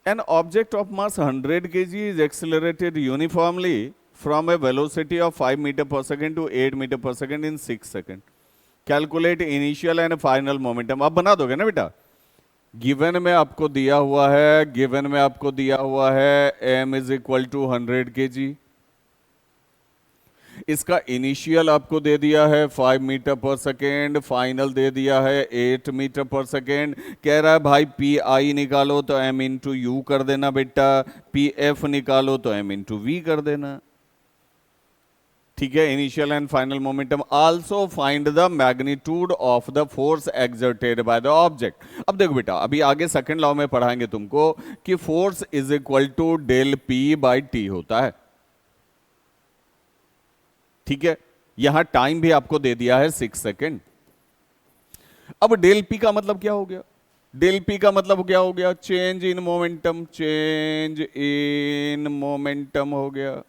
A: An object of mass 100 kg is accelerated uniformly from a velocity of 5 meter per second to 8 meter per second in 6 seconds. Calculate initial and final momentum. आप बना दोगे ना बेटा? गिवन में आपको दिया हुआ है m is equal to 100 kg, इसका इनिशियल आपको दे दिया है 5 मीटर पर सेकेंड, फाइनल दे दिया है 8 मीटर पर सेकेंड। कह रहा है भाई पी आई निकालो तो m इंटू यू कर देना बेटा, पी एफ निकालो तो m इंटू वी कर देना। ठीक है, initial and final momentum. Also find the magnitude of the force exerted by the object. अब देखो बेटा, अभी आगे सेकंड लॉ में पढ़ाएंगे तुमको कि force is equal to del P by T होता है। ठीक है, यहां टाइम भी आपको दे दिया है 6 सेकेंड। अब डेल पी का मतलब क्या हो गया? डेल पी का मतलब क्या हो गया? Change in momentum, change in momentum हो गया।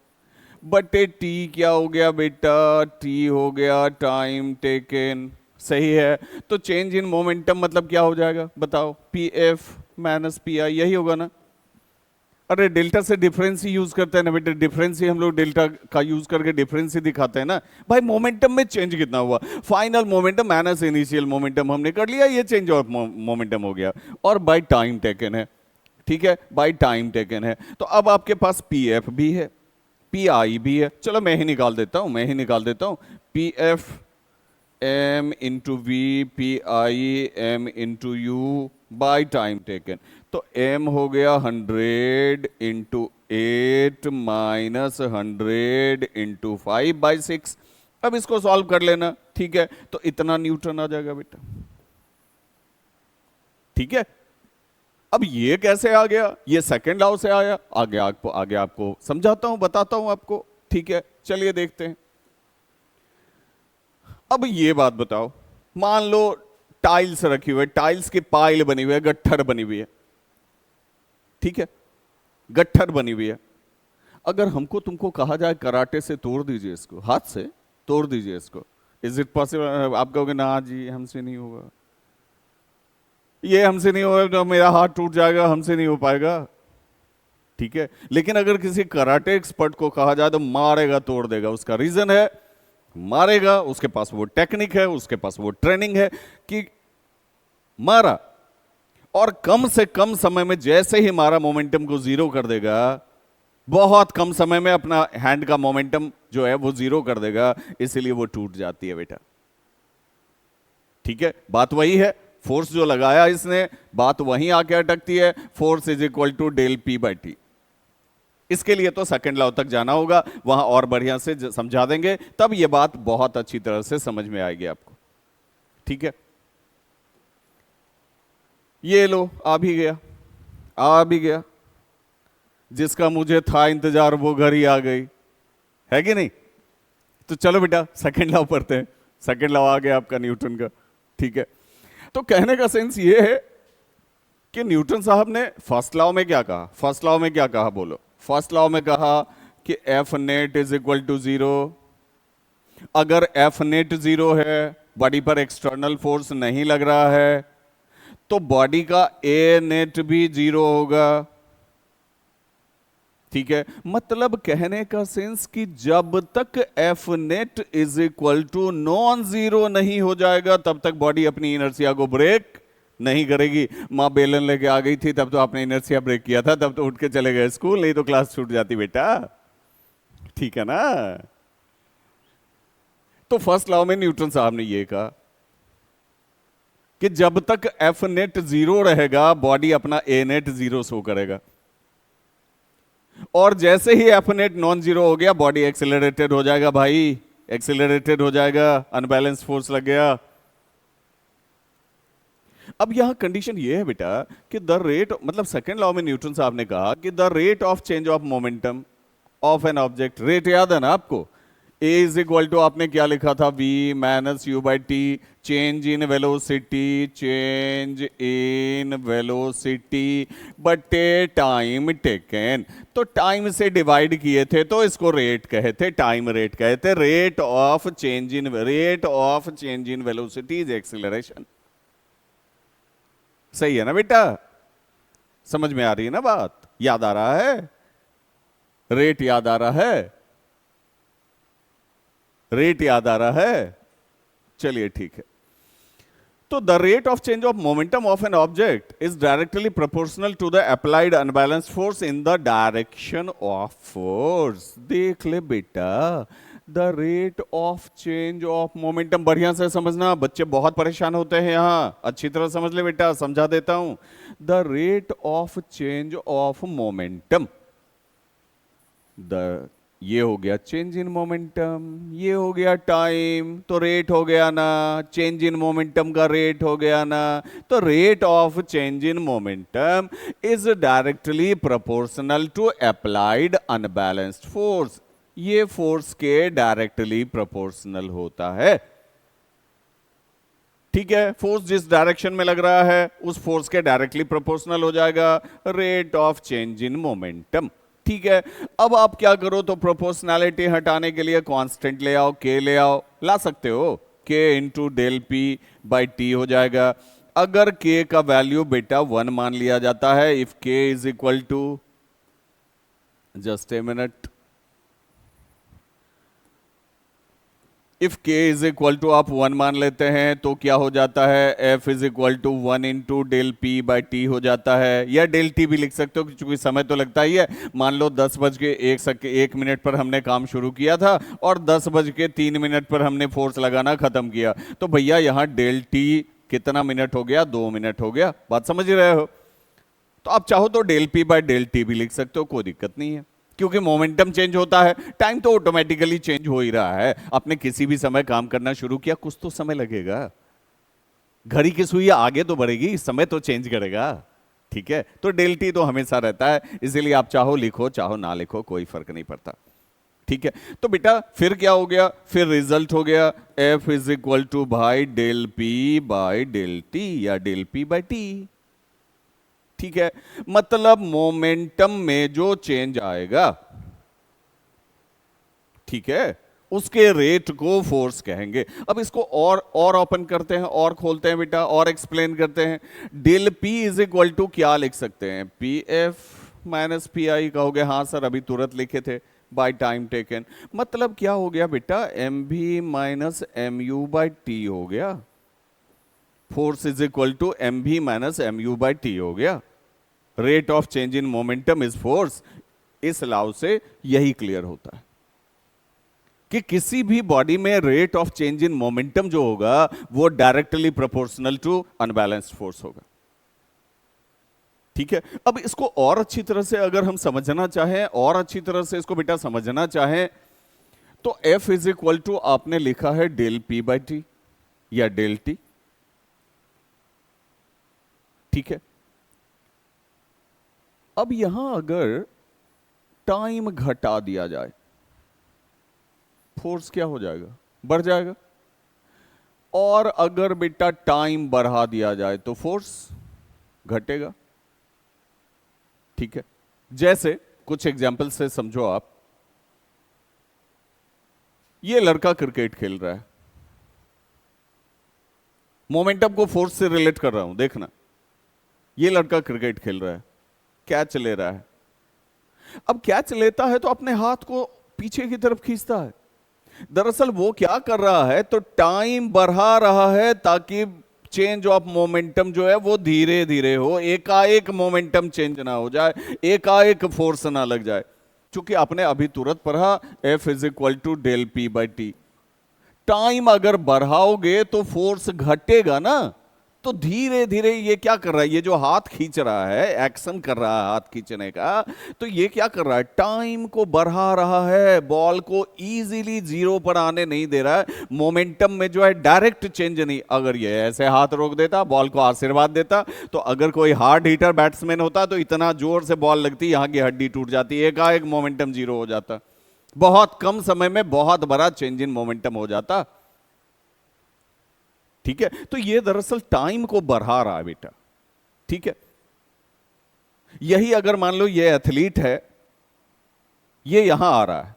A: बटे टी क्या हो गया बेटा? टी हो गया टाइम टेकन। सही है। तो चेंज इन मोमेंटम मतलब क्या हो जाएगा बताओ? पी एफ माइनस पी आई, यही होगा ना? अरे डेल्टा से डिफरेंस ही यूज करते हैं ना बेटे, डिफरेंस ही हम लोग डेल्टा का यूज करके डिफरेंस ही दिखाते हैं ना भाई। मोमेंटम में चेंज कितना हुआ? Final momentum minus initial momentum हमने कर लिया, ये चेंज ऑफ मोमेंटम हो गया। और बाय टाइम टेकन है, ठीक है, बाय टाइम टेकन है। तो अब आपके पास पी एफ भी है, पी आई भी है। चलो मैं ही निकाल देता हूं, मैं ही निकाल देता हूं। P F M into V, P I M into U by time taken. तो m हो गया 100 इंटू 8 माइनस 100 इंटू 5/6। अब इसको सॉल्व कर लेना, ठीक है? तो इतना न्यूटन आ जाएगा बेटा, ठीक है? अब ये कैसे आ गया? ये सेकंड लॉ से आया। आगे आपको समझाता हूं, बताता हूं आपको, ठीक है? चलिए देखते हैं। अब ये बात बताओ, मान लो टाइल्स रखी हुई है, टाइल्स की पाइल बनी हुई है, गट्ठर बनी हुई है, ठीक है? गट्ठर बनी हुई है। अगर हमको तुमको कहा जाए कराटे से तोड़ दीजिए इसको, हाथ से तोड़ दीजिए इसको, इज इट पॉसिबल? आप कहोगे ना जी हमसे नहीं होगा, ये हमसे नहीं होगा, तो मेरा हाथ टूट जाएगा, हमसे नहीं हो पाएगा, ठीक है? लेकिन अगर किसी कराटे एक्सपर्ट को कहा जाए तो मारेगा, तोड़ देगा। उसका रीजन है, मारेगा, उसके पास वो टेक्निक है, उसके पास वो ट्रेनिंग है कि मारा और कम से कम समय में जैसे ही मारा मोमेंटम को जीरो कर देगा, बहुत कम समय में अपना हैंड का मोमेंटम जो है वो जीरो कर देगा, इसीलिए वो टूट जाती है बेटा, ठीक है? बात वही है, फोर्स जो लगाया इसने, बात वहीं आके अटकती है। Force is equal to del P by T. इसके लिए तो सेकंड लॉ तक जाना होगा, वहां और बढ़िया से समझा देंगे, तब ये बात बहुत अच्छी तरह से समझ में आएगी आपको, ठीक है? ये लो आ भी गया, आ भी गया। जिसका मुझे था इंतजार वो घर ही आ गई, है कि नहीं? तो चलो बेटा सेकंड लॉ पढ़ते हैं। सेकंड लॉ आ गया आपका न्यूटन का, ठीक है? तो कहने का सेंस ये है कि न्यूटन साहब ने फर्स्ट लॉ में क्या कहा? फर्स्ट लॉ में क्या कहा बोलो? फर्स्ट लॉ में कहा कि F net is equal to zero. अगर एफ नेट जीरो है, बॉडी पर एक्सटर्नल फोर्स नहीं लग रहा है, तो बॉडी का ए नेट भी जीरो होगा, ठीक है? मतलब कहने का सेंस कि जब तक F net is equal to non zero नहीं हो जाएगा, तब तक बॉडी अपनी इनर्शिया को ब्रेक नहीं करेगी। मां बेलन लेके आ गई थी तब तो आपने इनर्शिया ब्रेक किया था, तब तो उठ के चले गए स्कूल, नहीं तो क्लास छूट जाती बेटा, ठीक है ना? तो फर्स्ट लॉ में न्यूटन साहब ने यह कहा कि जब तक एफ नेट जीरो रहेगा, बॉडी अपना ए नेट जीरो शो करेगा, और जैसे ही एफ नेट नॉन जीरो हो गया, बॉडी एक्सेलरेटेड हो जाएगा भाई, एक्सेलरेटेड हो जाएगा, अनबैलेंस फोर्स लग गया। अब यहां कंडीशन ये है बेटा कि द रेट, मतलब सेकंड लॉ में न्यूटन साहब ने कहा कि the rate of change of momentum of an object, rate याद है ना आपको? ए इज इक्वल टू आपने क्या लिखा था? v minus you by T, change in velocity, change in velocity बटे टाइम टेकन। तो टाइम से डिवाइड किए थे तो इसको रेट कहे थे, टाइम रेट कहे थे। Rate of change in velocity is acceleration. सही है ना बेटा? समझ में आ रही है ना बात? याद आ रहा है? रेट याद आ रहा है? रेट याद आ रहा है? चलिए ठीक है। तो the rate of change of momentum of an object is directly proportional to the applied unbalanced force in the direction of force. देख ले बेटा, the rate of change of momentum, बढ़िया से समझना, बच्चे बहुत परेशान होते हैं यहां, अच्छी तरह समझ ले बेटा, समझा देता हूं। The rate of change of momentum, the ये हो गया चेंज इन मोमेंटम, ये हो गया टाइम, तो रेट हो गया ना, चेंज इन मोमेंटम का रेट हो गया ना। तो rate of change in momentum is directly proportional to applied unbalanced force. ये फोर्स के डायरेक्टली प्रोपोर्शनल होता है। ठीक है, फोर्स जिस डायरेक्शन में लग रहा है उस फोर्स के डायरेक्टली प्रोपोर्शनल हो जाएगा rate of change in momentum. ठीक है, अब आप क्या करो तो प्रोपोर्शनैलिटी हटाने के लिए कांस्टेंट ले आओ, के ले आओ, ला सकते हो, K into del P by T हो जाएगा। अगर के का वैल्यू बेटा 1 मान लिया जाता है, if K is equal to, just a minute, if k is equal to आप 1 मान लेते हैं तो क्या हो जाता है, f is equal to 1 into del P by T हो जाता है, या डेल टी भी लिख सकते हो क्योंकि समय तो लगता ही है। मान लो 10:01 पर हमने काम शुरू किया था और 10:03 पर हमने फोर्स लगाना खत्म किया, तो भैया यहां डेल टी कितना मिनट हो गया, 2 मिनट हो गया। बात समझ रहे हो? तो आप चाहो तो del P by del T भी लिख सकते हो, कोई दिक्कत नहीं है, क्योंकि मोमेंटम चेंज होता है, टाइम तो ऑटोमेटिकली चेंज हो ही रहा है। आपने किसी भी समय काम करना शुरू किया, कुछ तो समय लगेगा, घड़ी की सुई आगे तो बढ़ेगी, समय तो चेंज करेगा। ठीक है, तो डेल टी तो हमेशा रहता है, इसीलिए आप चाहो लिखो चाहो ना लिखो कोई फर्क नहीं पड़ता। ठीक है, तो बेटा फिर क्या हो गया, फिर रिजल्ट हो गया F is equal to by del P by del T या डेल पी बाई टी। ठीक है, मतलब मोमेंटम में जो चेंज आएगा, ठीक है, उसके रेट को फोर्स कहेंगे। अब इसको और ओपन करते हैं, और खोलते हैं बेटा, और एक्सप्लेन करते हैं। Del P is equal to क्या लिख सकते हैं, P F minus P I कहोगे, हाँ सर अभी तुरंत लिखे थे, बाय टाइम टेकन। मतलब क्या हो गया बेटा, m v minus m u by T हो गया, force is equal to m v minus m u by T हो गया। Rate of change in momentum is force. इस लॉ से यही क्लियर होता है कि किसी भी बॉडी में rate of change in momentum जो होगा वो directly proportional to unbalanced force होगा। ठीक है, अब इसको और अच्छी तरह से अगर हम समझना चाहें, और अच्छी तरह से इसको बेटा समझना चाहें, तो F इज इक्वल टू आपने लिखा है डेल पी बाई टी या डेल टी। ठीक है, अब यहां अगर टाइम घटा दिया जाए, फोर्स क्या हो जाएगा, बढ़ जाएगा। और अगर बेटा टाइम बढ़ा दिया जाए तो फोर्स घटेगा। ठीक है, जैसे कुछ एग्जाम्पल से समझो आप, ये लड़का क्रिकेट खेल रहा है, मोमेंटम को फोर्स से रिलेट कर रहा हूं, देखना, ये लड़का क्रिकेट खेल रहा है, कैच ले रहा है। अब कैच लेता है तो अपने हाथ को पीछे की तरफ खींचता है। दरअसल वो क्या कर रहा है, तो टाइम बढ़ा रहा है ताकि चेंज ऑफ मोमेंटम जो है वो धीरे धीरे हो, एकाएक मोमेंटम चेंज ना हो जाए, एकाएक फोर्स ना लग जाए। क्योंकि आपने अभी तुरंत पढ़ा F is equal to del P by T. Time अगर बढ़ाओगे तो फोर्स घटेगा ना, तो धीरे धीरे ये क्या कर रहा है, ये जो हाथ खींच रहा है, एक्शन कर रहा है हाथ खींचने का, तो ये क्या कर रहा है, टाइम को बढ़ा रहा है, बॉल को इजीली जीरो पर आने नहीं दे रहा है। मोमेंटम में जो है डायरेक्ट चेंज नहीं। अगर ये ऐसे हाथ रोक देता, बॉल को आशीर्वाद देता, तो अगर कोई हार्ड हिटर बैट्समैन होता तो इतना जोर से बॉल लगती, यहां की हड्डी टूट जाती, एकाएक मोमेंटम जीरो हो जाता, बहुत कम समय में बहुत बड़ा चेंज इन मोमेंटम हो जाता। ठीक है, तो ये दरअसल टाइम को बढ़ा रहा है बेटा। ठीक है, यही अगर मान लो ये एथलीट है, ये यहां आ रहा है,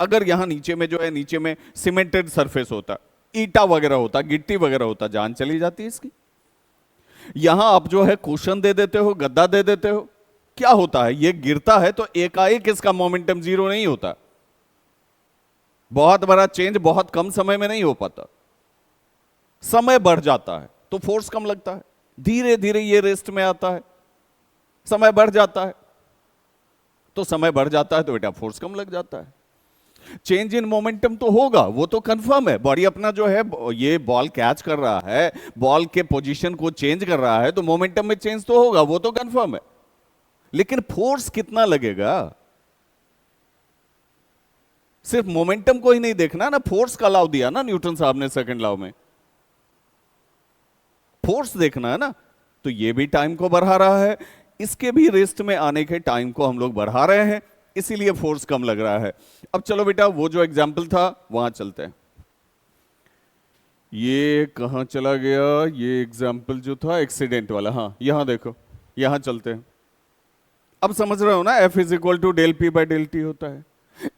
A: अगर यहां नीचे में जो है, नीचे में सीमेंटेड सरफेस होता, ईटा वगैरह होता, गिट्टी वगैरह होता, जान चली जाती है इसकी। यहां आप जो है कुशन दे देते हो, गद्दा दे देते हो, क्या होता है, ये गिरता है तो एकाएक इसका मोमेंटम जीरो नहीं होता, बहुत बड़ा चेंज बहुत कम समय में नहीं हो पाता, समय बढ़ जाता है तो फोर्स कम लगता है, धीरे धीरे ये रेस्ट में आता है, समय बढ़ जाता है, तो समय बढ़ जाता है तो बेटा फोर्स कम लग जाता है। चेंज इन मोमेंटम तो होगा, वो तो कंफर्म है, बॉडी अपना जो है ये बॉल कैच कर रहा है, बॉल के पोजीशन को चेंज कर रहा है, तो मोमेंटम में चेंज तो होगा, वो तो कंफर्म है। लेकिन फोर्स कितना लगेगा, सिर्फ मोमेंटम को ही नहीं देखना ना, फोर्स का लॉ दिया ना न्यूटन साहब ने सेकंड लॉ में, फोर्स देखना है ना। तो ये भी टाइम को बढ़ा रहा है, इसके भी रेस्ट में आने के टाइम को हम लोग बढ़ा रहे हैं। इसीलिए फोर्स कम लग रहा है। अब चलो बेटा वो जो एग्जाम्पल था वहां चलते हैं। ये कहां चला गया, ये एग्जाम्पल जो था एक्सीडेंट वाला, हाँ यहां देखो, यहां चलते हैं। अब समझ रहे हो ना, F is equal to del P by del T होता है।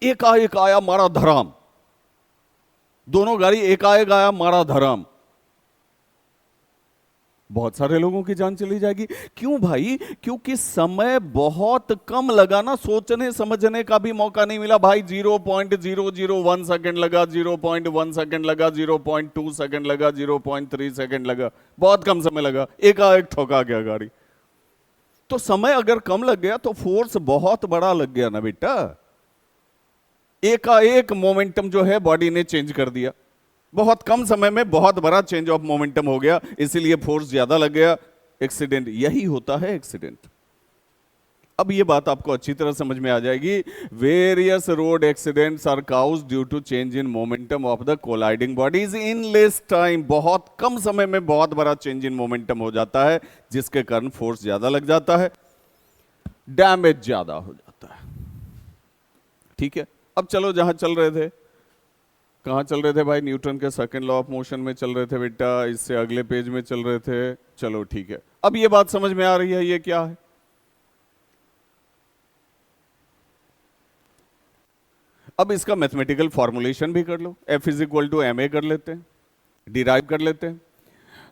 A: एक आया मारा धराम, दोनों गाड़ी एकाएक आया मारा धराम, बहुत सारे लोगों की जान चली जाएगी। क्यों भाई? क्योंकि समय बहुत कम लगा ना, सोचने समझने का भी मौका नहीं मिला भाई। 0.001 सेकंड लगा, 0.1 सेकंड लगा, 0.2 सेकंड लगा, 0.3 सेकंड लगा, बहुत कम समय लगा, एकाएक ठोका गया गाड़ी। तो समय अगर कम लग गया तो फोर्स बहुत बड़ा लग गया ना बेटा। एकाएक मोमेंटम जो है बॉडी ने चेंज कर दिया, बहुत कम समय में बहुत बड़ा चेंज ऑफ मोमेंटम हो गया, इसीलिए फोर्स ज्यादा लग गया। एक्सीडेंट यही होता है, एक्सीडेंट। अब ये बात आपको अच्छी तरह समझ में आ जाएगी। Various road accidents are caused due to change in momentum of the colliding bodies in less time. बहुत कम समय में बहुत बड़ा चेंज इन मोमेंटम हो जाता है, जिसके कारण फोर्स ज्यादा लग जाता है, डैमेज ज्यादा हो जाता है। ठीक है, अब चलो जहां चल रहे थे, कहां चल रहे थे भाई? न्यूटन के सेकंड लॉ ऑफ मोशन में चल रहे थे बेटा, इससे अगले पेज में चल रहे थे। चलो ठीक है, अब ये बात समझ में आ रही है, ये क्या है? अब इसका मैथमेटिकल फॉर्मुलेशन भी कर लो, F is equal to M A कर लेते हैं, डिराइव कर लेते हैं।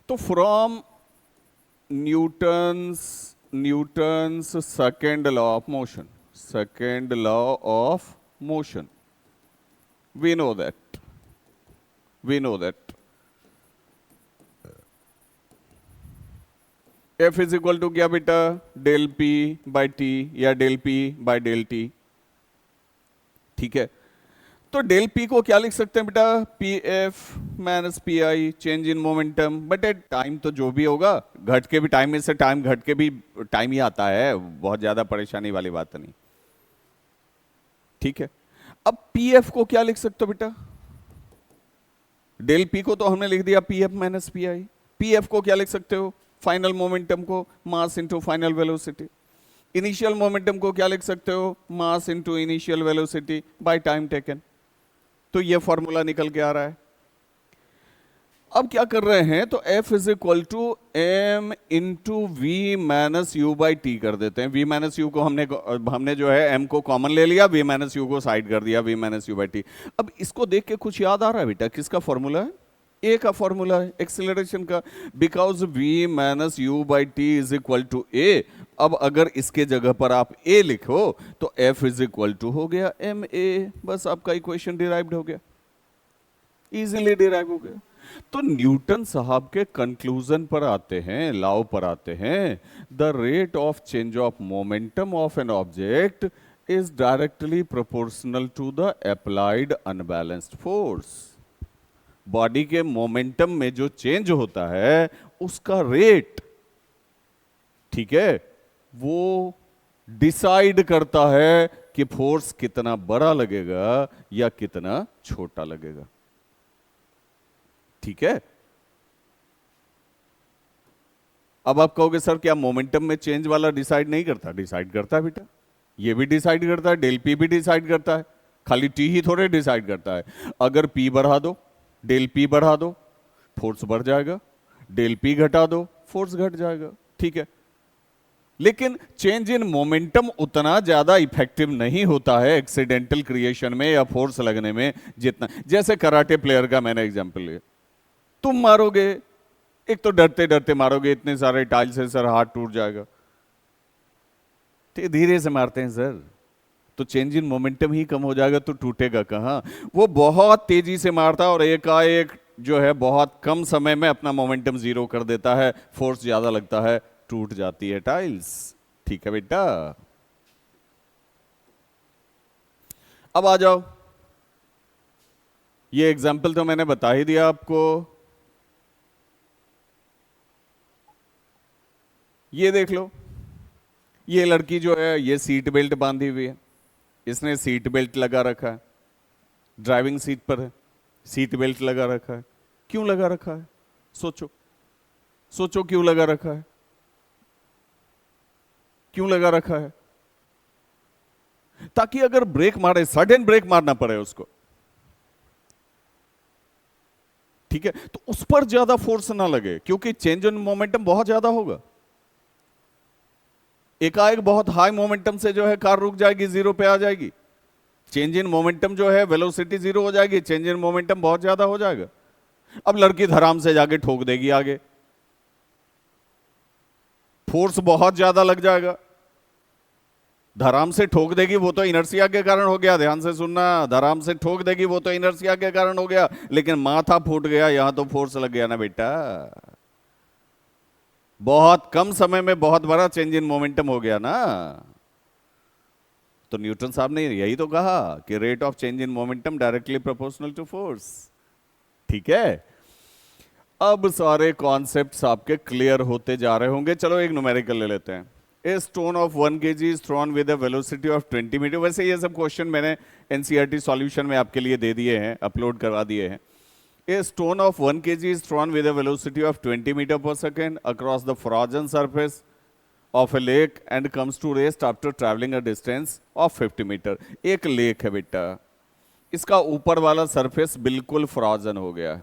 A: तो from Newton's second law of motion, second law of motion, we know that F is equal to क्या बेटा? डेल पी बाई टी या del P by del T. ठीक है, तो डेल पी को क्या लिख सकते हैं बेटा? P F minus P I, change in momentum, but at time तो जो भी होगा, घट के भी टाइम में से टाइम घट के भी टाइम ही आता है, बहुत ज्यादा परेशानी वाली बात नहीं। ठीक है, अब पी एफ को क्या लिख सकते हो बेटा? डेल पी को तो हमने लिख दिया पी एफ माइनस पी आई, पी एफ को क्या लिख सकते हो? फाइनल मोमेंटम को mass into final velocity. Initial momentum को क्या लिख सकते हो? Mass into initial velocity by time taken. तो ये फॉर्मूला निकल के आ रहा है। अब क्या कर रहे हैं? तो F is equal to M into V minus you by T कर देते हैं। v माइनस यू को हमने जो है m को कॉमन ले लिया, v माइनस यू को साइड कर दिया, v minus you by T. अब इसको देख के कुछ याद आ रहा है बेटा? किसका फॉर्मूला है? ए का फॉर्मूला है, एक्सेलरेशन का। Because v minus you by t is equal to a. अब अगर इसके जगह पर आप a लिखो तो F इज इक्वल टू हो गया एम ए, बस आपका इक्वेशन डिराइव्ड हो गया, इजीली डिराइव हो गया। तो न्यूटन साहब के कंक्लूजन पर आते हैं, लॉ पर आते हैं। The rate of change of momentum of an object is directly proportional to the applied unbalanced force. Body के मोमेंटम में जो चेंज होता है उसका रेट, ठीक है, वो डिसाइड करता है कि फोर्स कितना बड़ा लगेगा या कितना छोटा लगेगा। ठीक है, अब आप कहोगे सर क्या मोमेंटम में चेंज वाला डिसाइड नहीं करता? डिसाइड करता है बेटा, ये भी डिसाइड करता है, डेल पी भी डिसाइड करता है, खाली टी ही थोड़े डिसाइड करता है। अगर पी बढ़ा दो, डेल पी बढ़ा दो, फोर्स बढ़ जाएगा, डेल पी घटा दो, फोर्स घट जाएगा। ठीक है, लेकिन चेंज इन मोमेंटम उतना ज्यादा इफेक्टिव नहीं होता है एक्सीडेंटल क्रिएशन में या फोर्स लगने में जितना, जैसे कराटे प्लेयर का मैंने एग्जांपल लिया। तुम मारोगे, एक तो डरते डरते मारोगे, इतने सारे टाइल से सर हाथ टूट जाएगा, तो धीरे से मारते हैं सर, तो चेंज इन मोमेंटम ही कम हो जाएगा, तो टूटेगा कहां? वो बहुत तेजी से मारता है और एकाएक जो है बहुत कम समय में अपना मोमेंटम जीरो कर देता है, फोर्स ज्यादा लगता है, टूट जाती है टाइल्स। ठीक है बेटा, अब आ जाओ, ये एग्जाम्पल तो मैंने बता ही दिया आपको। ये देख लो, ये लड़की जो है ये सीट बेल्ट बांधी हुई है, इसने सीट बेल्ट लगा रखा है, ड्राइविंग सीट पर है, सीट बेल्ट लगा रखा है। क्यों लगा रखा है? सोचो सोचो, क्यों लगा रखा है? क्यों लगा रखा है? ताकि अगर ब्रेक मारे, सडन ब्रेक मारना पड़े उसको, ठीक है, तो उस पर ज्यादा फोर्स ना लगे, क्योंकि चेंज इन मोमेंटम बहुत ज्यादा होगा। एकाएक बहुत हाई मोमेंटम से जो है कार रुक जाएगी, जीरो पे आ जाएगी। चेंज इन मोमेंटम जो है, वेलोसिटी जीरो हो जाएगी, चेंज इन मोमेंटम बहुत ज्यादा हो जाएगा। अब लड़की धराम से जाके ठोक देगी आगे, फोर्स बहुत ज्यादा लग जाएगा। धराम से ठोक देगी वो तो इनर्शिया के कारण हो गया, ध्यान से सुनना, धराम से ठोक देगी वो तो इनर्शिया के कारण हो गया, लेकिन माथा फूट गया, यहां तो फोर्स लग गया ना बेटा। बहुत कम समय में बहुत बड़ा चेंज इन मोमेंटम हो गया ना। तो न्यूटन साहब ने यही तो कहा कि rate of change in momentum directly proportional to force. ठीक है, अब सारे कॉन्सेप्ट्स आपके क्लियर होते जा रहे होंगे। चलो एक न्यूमेरिकल ले लेते हैं। A stone of 1 kg is thrown with a velocity of 20 metre. वैसे ये सब क्वेश्चन मैंने एनसीईआरटी सॉल्यूशन में आपके लिए दे दिए हैं, अपलोड करवा दिए हैं। A stone of 1 kg is thrown with a velocity of 20 metre per second across the frozen surface of a lake and comes to rest after travelling a distance of 50 metre. एक lake है बेटा, इसका ऊपर वाला surface बिल्कुल frozen हो गया,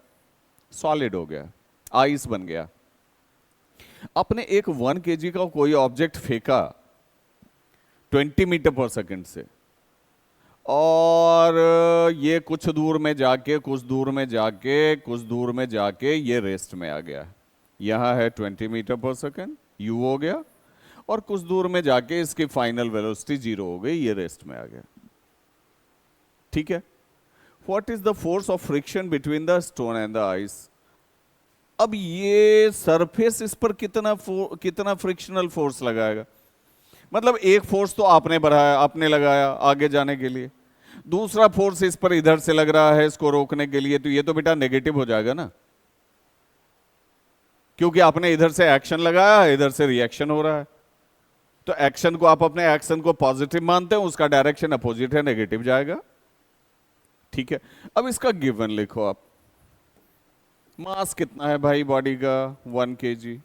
A: solid हो गया, आइस बन गया। आपने एक 1 kg का कोई ऑब्जेक्ट फेंका 20 मीटर पर सेकेंड से, और ये कुछ दूर में जाके कुछ दूर में जाके कुछ दूर में जाके ये रेस्ट में आ गया। यहां है 20 मीटर पर सेकेंड, यू हो गया, और कुछ दूर में जाके इसकी फाइनल वेलोसिटी 0 हो गई, ये रेस्ट में आ गया। ठीक है, what is the force of friction between the stone and the ice. अब ये सरफेस इस पर कितना फ्रिक्शनल फोर्स लगाएगा। मतलब एक फोर्स तो आपने बढ़ाया, आपने लगाया आगे जाने के लिए, दूसरा फोर्स इस पर इधर से लग रहा है इसको रोकने के लिए, तो ये तो बेटा नेगेटिव हो जाएगा ना, क्योंकि आपने इधर से एक्शन लगाया, इधर से रिएक्शन हो रहा है। तो एक्शन को आप अपने एक्शन को पॉजिटिव मानते हैं, उसका डायरेक्शन अपोजिट है, नेगेटिव जाएगा। ठीक है, अब इसका गिवन लिखो आप। मास कितना है भाई बॉडी का, 1 kg।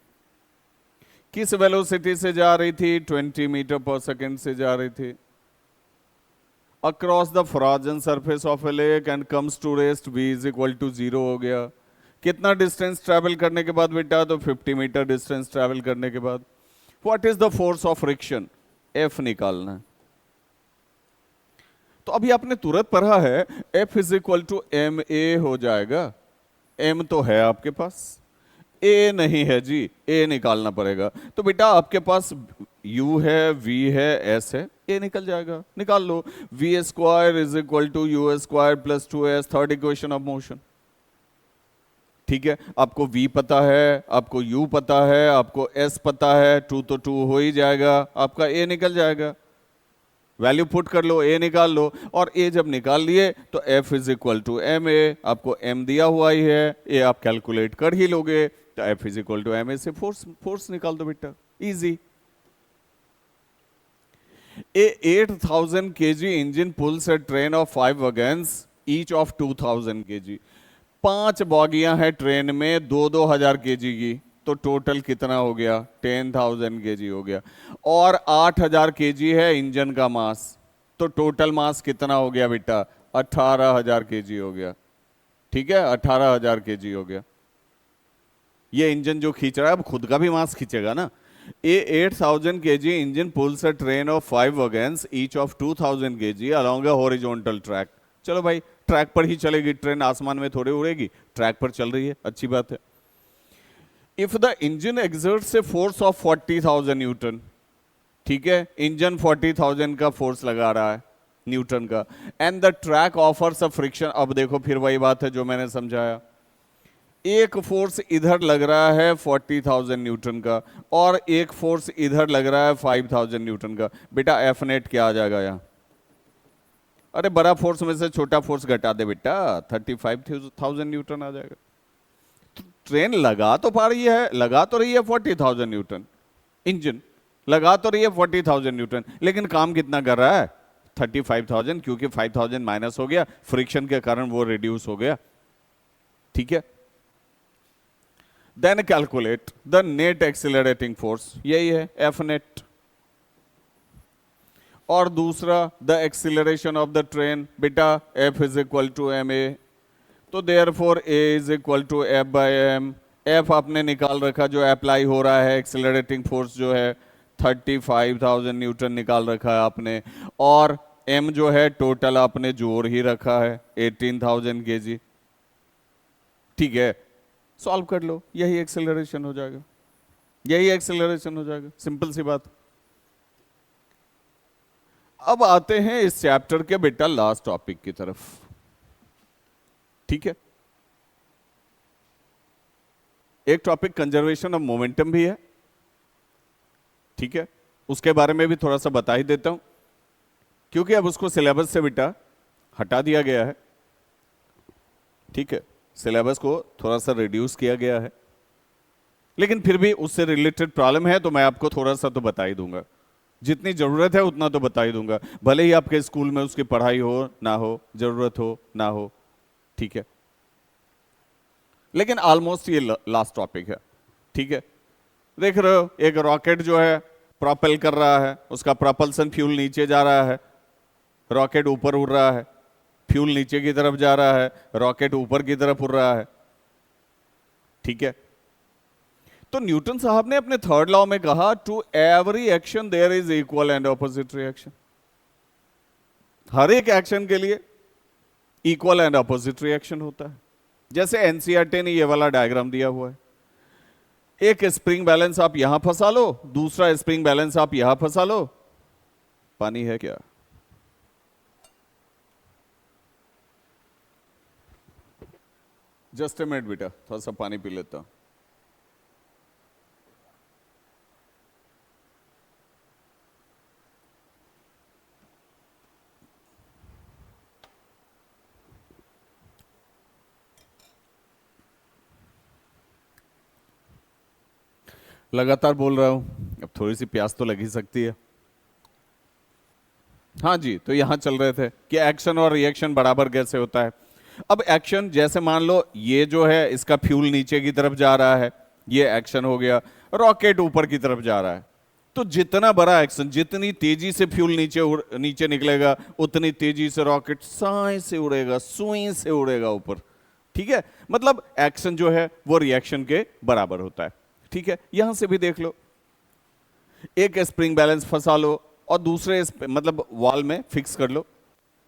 A: किस वेलोसिटी से जा रही थी, 20 मीटर पर सेकेंड से जा रही थी, across the frozen surface of a lake and comes to rest, v is equal to 0 हो गया। कितना डिस्टेंस ट्रैवल करने के बाद बेटा, तो 50 मीटर डिस्टेंस ट्रैवल करने के बाद। What is the force of friction, F निकालना। तो अभी आपने तुरंत पढ़ा है F is equal to ma हो जाएगा। M तो है आपके पास, A नहीं है जी, A निकालना पड़ेगा। तो बेटा आपके पास U है, V है, S है, A निकल जाएगा, निकाल लो। V square is equal to U square plus 2S, third equation of motion. ठीक है, आपको V पता है, आपको U पता है, आपको S पता है, 2 तो 2 हो ही जाएगा, आपका A निकल जाएगा। वैल्यू पुट कर लो, A निकाल लो, और A जब निकाल लिए तो F is equal to ma, आपको M दिया हुआ ही है, A आप कैलकुलेट कर ही लोगे, तो F is equal to ma से फोर्स निकाल दो बेटा, easy. A 8000 kg engine pulls a train of 5 wagons each of 2000 kg। 5 बॉगियां हैं ट्रेन में, 2000 kg की, तो टोटल कितना हो गया, 10,000 kg हो गया। और 8000 kg है इंजन का मास, तो टोटल मास कितना हो गया बेटा, 18,000 kg हो गया। ठीक है, 18,000 kg हो गया। ये इंजन जो खींच रहा है अब खुद का भी मास खींचेगा ना। A 8000 kg engine pulls a train of 5 wagons each of 2000 kg along a horizontal track. चलो भाई, ट्रैक पर ही चलेगी ट्रेन, आसमान में थोड़ी उड़ेगी, ट्रैक पर चल रही है, अच्छी बात है। If the engine exerts a force of 40,000 Newton, ठीक है, इंजन 40,000 का फोर्स लगा रहा है न्यूटन का, and the track offers a friction. अब देखो फिर वही बात है जो मैंने समझाया, एक फोर्स इधर लग रहा है 40,000 न्यूटन का, और एक फोर्स इधर लग रहा है 5,000 न्यूटन का। बेटा एफ नेट क्या आ जाएगा यहाँ, अरे बड़ा फोर्स में से छोटा फोर्स घटा दे बेटा, 35,000 न्यूटन आ जाएगा। ट्रेन लगा तो पा रही है, लगा तो रही है 40,000 न्यूटन, इंजन लगा तो रही है 40,000 न्यूटन, लेकिन काम कितना कर रहा है, 35,000, क्योंकि 5,000 माइनस हो गया फ्रिक्शन के कारण, वो रिड्यूस हो गया। ठीक है, then calculate the net accelerating force, यही है एफ नेट। और दूसरा the acceleration of the train, बेटा F is equal to M a, तो therefore A is equal to F by m. F आपने निकाल रखा जो अप्लाई हो रहा है, एक्सिलरेटिंग फोर्स जो है 35,000 न्यूटन निकाल रखा है आपने, और M जो है टोटल आपने जोड़ ही रखा है 18,000 kg। ठीक है, सॉल्व कर लो, यही एक्सेलरेशन हो जाएगा, यही एक्सेलरेशन हो जाएगा, सिंपल सी बात। अब आते हैं इस चैप्टर के बेटा लास्ट टॉपिक की तरफ। ठीक है, एक टॉपिक कंजर्वेशन ऑफ मोमेंटम भी है। ठीक है, उसके बारे में भी थोड़ा सा बता ही देता हूं, क्योंकि अब उसको सिलेबस से बेटा हटा दिया गया है। ठीक है, सिलेबस को थोड़ा सा रिड्यूस किया गया है, लेकिन फिर भी उससे रिलेटेड प्रॉब्लम है तो मैं आपको थोड़ा सा तो बता ही दूंगा, जितनी जरूरत है उतना तो बता ही दूंगा, भले ही आपके स्कूल में उसकी पढ़ाई हो ना हो, जरूरत हो ना हो। ठीक है, लेकिन ऑलमोस्ट ये लास्ट टॉपिक है। ठीक है, देख रहे हो एक रॉकेट जो है प्रोपेल कर रहा है, उसका प्रोपल्सन फ्यूल नीचे जा रहा है, रॉकेट ऊपर उड़ रहा है, फ्यूल नीचे की तरफ जा रहा है, रॉकेट ऊपर की तरफ उड़ रहा है। ठीक है, तो न्यूटन साहब ने अपने थर्ड लॉ में कहा to every action there is equal and opposite reaction. हर एक एक्शन के लिए इक्वल एंड ऑपोजिट रिएक्शन होता है। जैसे एनसीईआरटी ने ये वाला डायग्राम दिया हुआ है, एक स्प्रिंग बैलेंस आप यहां फंसा लो, दूसरा स्प्रिंग बैलेंस आप यहां फंसा लो, पानी है क्या? जस्ट ए मिनट बेटा, थोड़ा सा पानी पी लेता हूं। लगातार बोल रहा हूं, अब थोड़ी सी प्यास तो लग ही सकती है। हाँ जी, तो यहां चल रहे थे कि एक्शन और रिएक्शन बराबर कैसे होता है। अब एक्शन जैसे मान लो ये जो है इसका फ्यूल नीचे की तरफ जा रहा है, ये एक्शन हो गया, रॉकेट ऊपर की तरफ जा रहा है, तो जितना बड़ा एक्शन, जितनी तेजी से फ्यूल नीचे निकलेगा, उतनी तेजी से रॉकेट साए से उड़ेगा, सुई से उड़ेगा ऊपर। ठीक है, मतलब एक्शन जो है वो रिएक्शन के बराबर होता है। ठीक है, यहां से भी देख लो, एक स्प्रिंग बैलेंस फंसा लो और दूसरे मतलब वॉल में फिक्स कर लो,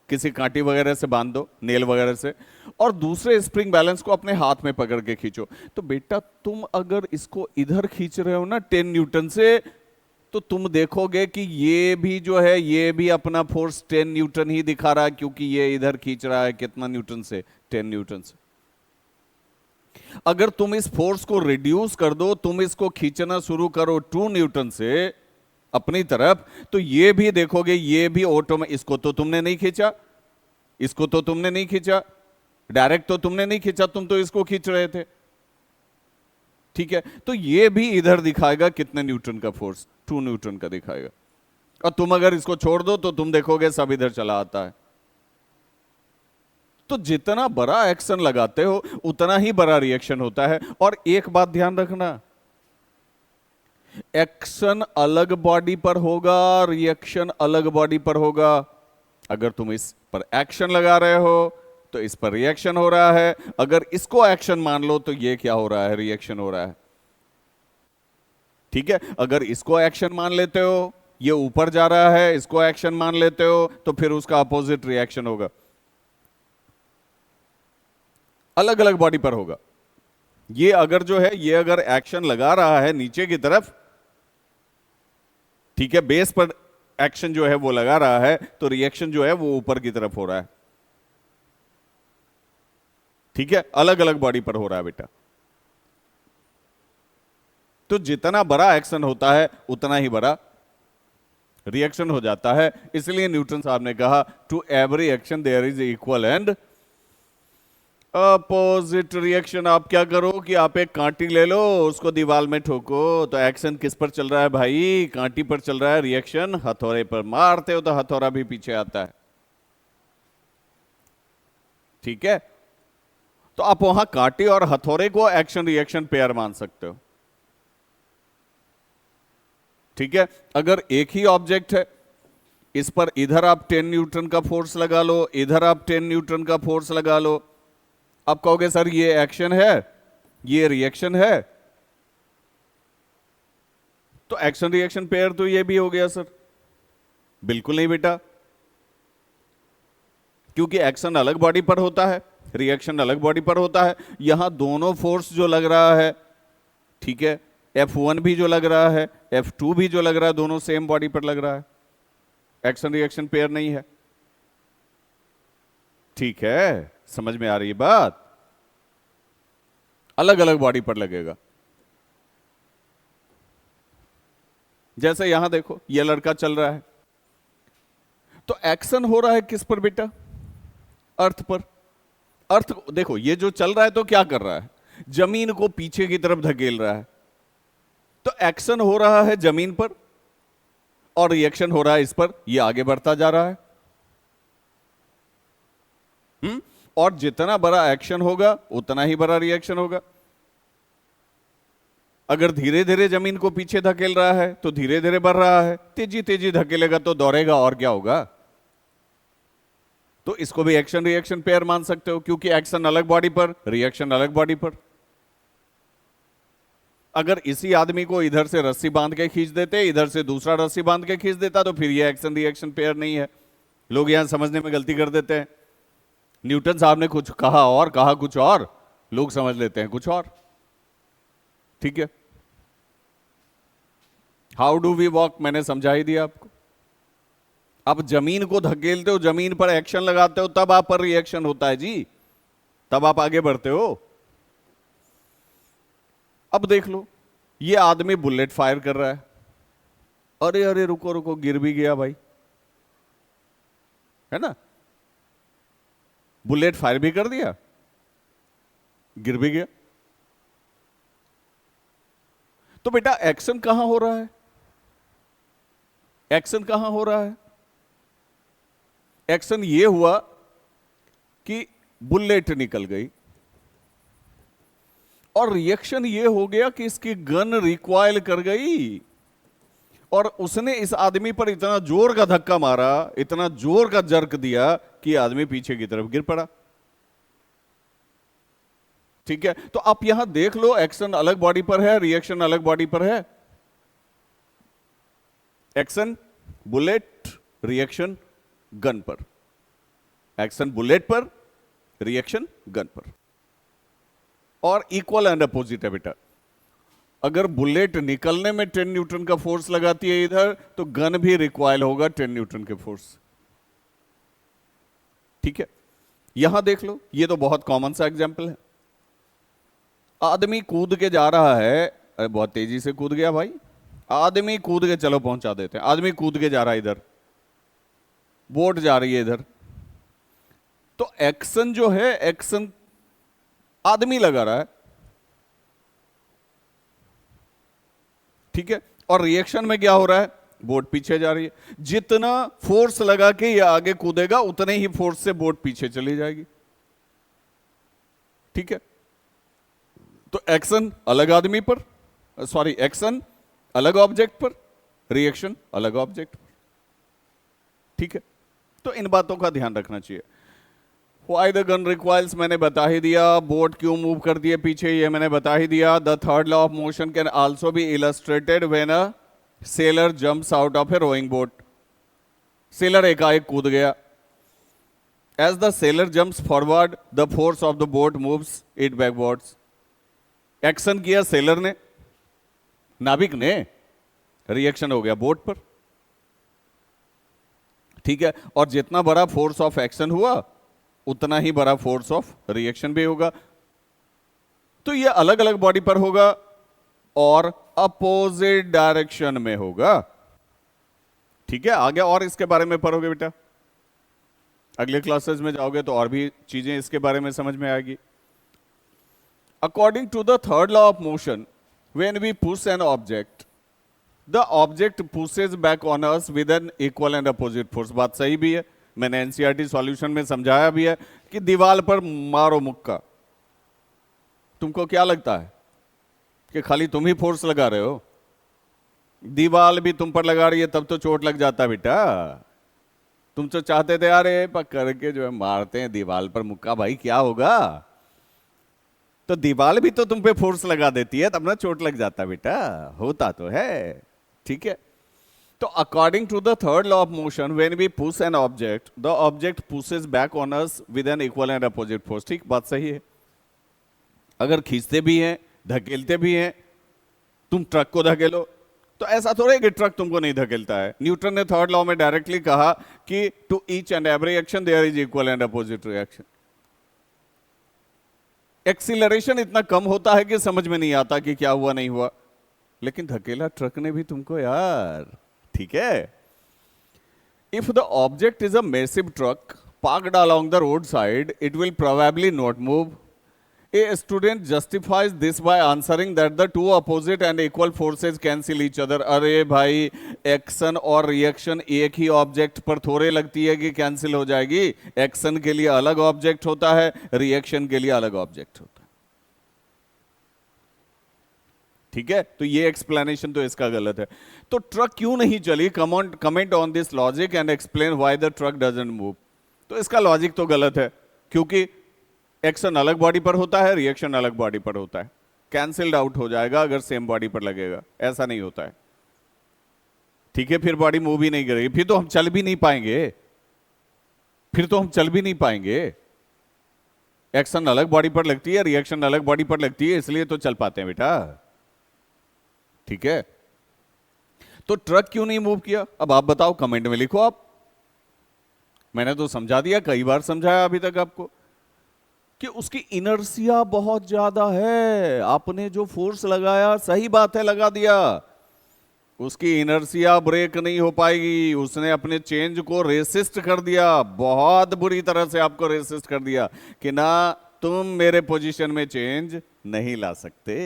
A: किसी कांटी वगैरह से बांध दो, नेल वगैरह से, और दूसरे स्प्रिंग बैलेंस को अपने हाथ में पकड़ के खींचो। तो बेटा तुम अगर इसको इधर खींच रहे हो ना 10 न्यूटन से, तो तुम देखोगे कि ये भी जो है ये भी अपना फोर्स 10 न्यूटन ही दिखा रहा है, क्योंकि ये इधर खींच रहा है कितना न्यूटन से, 10 न्यूटन से। अगर तुम इस फोर्स को रिड्यूस कर दो, तुम इसको खींचना शुरू करो 2 न्यूटन से अपनी तरफ, तो ये भी देखोगे ये भी ऑटोमेटिक, इसको तो तुमने नहीं खींचा, इसको तो तुमने नहीं खींचा, डायरेक्ट तो तुमने नहीं खींचा, तुम तो इसको खींच रहे थे। ठीक है, तो ये भी इधर दिखाएगा कितने न्यूटन का फोर्स, 2 न्यूटन का दिखाएगा। और तुम अगर इसको छोड़ दो तो तुम देखोगे सब इधर चला आता है। तो जितना बड़ा एक्शन लगाते हो उतना ही बड़ा रिएक्शन होता है। और एक बात ध्यान रखना, एक्शन अलग बॉडी पर होगा, रिएक्शन अलग बॉडी पर होगा। अगर तुम इस पर एक्शन लगा रहे हो तो इस पर रिएक्शन हो रहा है, अगर इसको एक्शन मान लो तो ये क्या हो रहा है, रिएक्शन हो रहा है। ठीक है, अगर इसको एक्शन मान लेते हो, ये ऊपर जा रहा है, इसको एक्शन मान लेते हो, तो फिर उसका अपोजिट रिएक्शन होगा, अलग अलग बॉडी पर होगा। ये अगर जो है ये अगर एक्शन लगा रहा है नीचे की तरफ, ठीक है, बेस पर एक्शन जो है वो लगा रहा है, तो रिएक्शन जो है वो ऊपर की तरफ हो रहा है। ठीक है, अलग अलग बॉडी पर हो रहा है बेटा। तो जितना बड़ा एक्शन होता है उतना ही बड़ा रिएक्शन हो जाता है। इसलिए न्यूटन साहब ने कहा to every action there is equal and opposite reaction. आप क्या करो कि आप एक कांटी ले लो, उसको दीवार में ठोको, तो एक्शन किस पर चल रहा है भाई, कांटी पर चल रहा है। रिएक्शन हथौड़े पर मारते हो तो हथौड़ा भी पीछे आता है। ठीक है, तो आप वहां कांटे और हथौड़े को एक्शन रिएक्शन पेयर मान सकते हो। ठीक है, अगर एक ही ऑब्जेक्ट है, इस पर इधर आप 10 न्यूटन का फोर्स लगा लो, इधर आप 10 न्यूटन का फोर्स लगा लो। आप कहोगे सर ये एक्शन है, ये रिएक्शन है, तो एक्शन रिएक्शन पेयर तो ये भी हो गया सर। बिल्कुल नहीं बेटा, क्योंकि एक्शन अलग बॉडी पर होता है, रिएक्शन अलग बॉडी पर होता है। यहां दोनों फोर्स जो लग रहा है, ठीक है, F1 भी जो लग रहा है, F2 भी जो लग रहा है, दोनों सेम बॉडी पर लग रहा है, एक्शन रिएक्शन पेयर नहीं है। ठीक है, समझ में आ रही है बात? अलग अलग बॉडी पर लगेगा। जैसे यहां देखो, ये लड़का चल रहा है, तो एक्शन हो रहा है किस पर बेटा? अर्थ पर। अर्थ देखो, ये जो चल रहा है तो क्या कर रहा है? जमीन को पीछे की तरफ धकेल रहा है, तो एक्शन हो रहा है जमीन पर और रिएक्शन हो रहा है इस पर, ये आगे बढ़ता जा रहा है। और जितना बड़ा एक्शन होगा उतना ही बड़ा रिएक्शन होगा। अगर धीरे धीरे जमीन को पीछे धकेल रहा है तो धीरे धीरे बढ़ रहा है, तेजी तेजी धकेलेगा तो दौड़ेगा, और क्या होगा? तो इसको भी एक्शन रिएक्शन पेयर मान सकते हो, क्योंकि एक्शन अलग बॉडी पर, रिएक्शन अलग बॉडी पर। अगर इसी आदमी को इधर से रस्सी बांध के खींच देते, इधर से दूसरा रस्सी बांध के खींच देता, तो फिर ये एक्शन रिएक्शन पेयर नहीं है। लोग यहां समझने में गलती कर देते हैं। न्यूटन साहब ने कुछ कहा और कहा कुछ और, लोग समझ लेते हैं कुछ और। ठीक है, हाउ डू वी वॉक मैंने समझा ही दिया आपको। आप जमीन को धकेलते हो, जमीन पर एक्शन लगाते हो, तब आप पर रिएक्शन होता है जी, तब आप आगे बढ़ते हो। अब देख लो, ये आदमी बुलेट फायर कर रहा है। अरे अरे रुको रुको, गिर भी गया भाई, है ना? बुलेट फायर भी कर दिया, गिर भी गया। तो बेटा एक्शन कहां हो रहा है? एक्शन कहां हो रहा है? एक्शन ये हुआ कि बुलेट निकल गई, और रिएक्शन ये हो गया कि इसकी गन रिकॉइल कर गई, और उसने इस आदमी पर इतना जोर का धक्का मारा, इतना जोर का जर्क दिया कि आदमी पीछे की तरफ गिर पड़ा। ठीक है, तो आप यहां देख लो, एक्शन अलग बॉडी पर है, रिएक्शन अलग बॉडी पर है। एक्शन बुलेट, रिएक्शन गन पर। एक्शन बुलेट पर, रिएक्शन गन पर, और इक्वल एंड अपोजिट है बेटा। अगर बुलेट निकलने में 10 न्यूटन का फोर्स लगाती है इधर, तो गन भी रिक्वायल होगा 10 न्यूटन के फोर्स। ठीक है, यहां देख लो, ये तो बहुत कॉमन सा एग्जांपल है। आदमी कूद के जा रहा है, अरे बहुत तेजी से कूद गया भाई, आदमी कूद के, चलो पहुंचा देते हैं। आदमी कूद के जा रहा है इधर, बोट जा रही है इधर, तो एक्शन जो है, एक्शन आदमी लगा रहा है, ठीक है, और रिएक्शन में क्या हो रहा है? बोट पीछे जा रही है। जितना फोर्स लगा के ये आगे कूदेगा, उतने ही फोर्स से बोट पीछे चली जाएगी। ठीक है, तो एक्शन अलग आदमी पर, सॉरी, एक्शन अलग ऑब्जेक्ट पर, रिएक्शन अलग ऑब्जेक्ट पर। ठीक है, तो इन बातों का ध्यान रखना चाहिए। Why the gun recoils मैंने बता ही दिया, बोट क्यों मूव कर दिए पीछे ये मैंने बता ही दिया। The third law of motion can also be illustrated when a sailor jumps out of a rowing boat. Sailor एकाएक कूद गया। As the sailor jumps forward, the force of the boat moves it backwards. Action किया sailor ने, नाविक ने, reaction हो गया boat पर। ठीक है, और जितना बड़ा फोर्स ऑफ एक्शन हुआ, उतना ही बड़ा फोर्स ऑफ रिएक्शन भी होगा। तो ये अलग अलग बॉडी पर होगा और अपोजिट डायरेक्शन में होगा। ठीक है, आगे और इसके बारे में पढ़ोगे बेटा, अगले क्लासेस में जाओगे तो और भी चीजें इसके बारे में समझ में आएगी। According to the third law of motion, when we push an object, the object pushes back on us with an equal and opposite force. बात सही भी है, मैंने एनसीईआरटी सॉल्यूशन में समझाया भी है कि दीवार पर मारो मुक्का, तुमको क्या लगता है कि खाली तुम ही फोर्स लगा रहे हो? दीवार भी तुम पर लगा रही है, तब तो चोट लग जाता बेटा। तुम तो चाहते थे अरे पकड़ के जो है मारते हैं दीवार पर मुक्का, भाई क्या होगा, तो दीवार भी तो तुम पे फोर्स लगा देती है तब ना चोट लग जाता बेटा, होता तो है। ठीक है, तो according to the third law of motion when we push an object the object pushes back on us with an equal and opposite force. ठीक, बात सही है। अगर खींचते भी हैं धकेलते भी हैं, तुम ट्रक को धकेलो तो ऐसा थोड़ा है कि ट्रक तुमको नहीं धकेलता है। न्यूटन ने थर्ड लॉ में डायरेक्टली कहा कि to each and every action there is equal and opposite reaction. Acceleration इतना कम होता है कि समझ में नहीं आता कि क्या हुआ नहीं हुआ, लेकिन धकेला ट्रक ने भी तुमको यार। ठीक है, if the object is a massive truck parked along the road side it will probably not move. A student justifies this by answering that the two opposite and equal forces cancel each other। अरे भाई, action और reaction एक ही object पर थोड़े लगती है कि cancel हो जाएगी। एक्शन के लिए अलग ऑब्जेक्ट होता है, रिएक्शन के लिए अलग ऑब्जेक्ट होता है। ठीक है, तो ये एक्सप्लेनेशन तो इसका गलत है। तो ट्रक क्यों नहीं चली, comment on this logic and explain why the truck doesn't move. तो इसका लॉजिक तो गलत है, क्योंकि एक्शन अलग बॉडी पर होता है, रिएक्शन अलग बॉडी पर होता है। कैंसिल्ड आउट हो जाएगा अगर सेम बॉडी पर लगेगा, ऐसा नहीं होता है। ठीक है, फिर बॉडी मूव भी नहीं करेगी, फिर तो हम चल भी नहीं पाएंगे, फिर तो हम चल भी नहीं पाएंगे। एक्शन अलग बॉडी पर लगती है, रिएक्शन अलग बॉडी पर लगती है, इसलिए तो चल पाते हैं बेटा। ठीक है, तो ट्रक क्यों नहीं मूव किया, अब आप बताओ, कमेंट में लिखो आप। मैंने तो समझा दिया, कई बार समझाया अभी तक आपको कि उसकी इनर्सिया बहुत ज्यादा है। आपने जो फोर्स लगाया, सही बात है लगा दिया, उसकी इनर्सिया ब्रेक नहीं हो पाएगी। उसने अपने चेंज को रेसिस्ट कर दिया, बहुत बुरी तरह से आपको रेसिस्ट कर दिया कि ना तुम मेरे पोजीशन में चेंज नहीं ला सकते।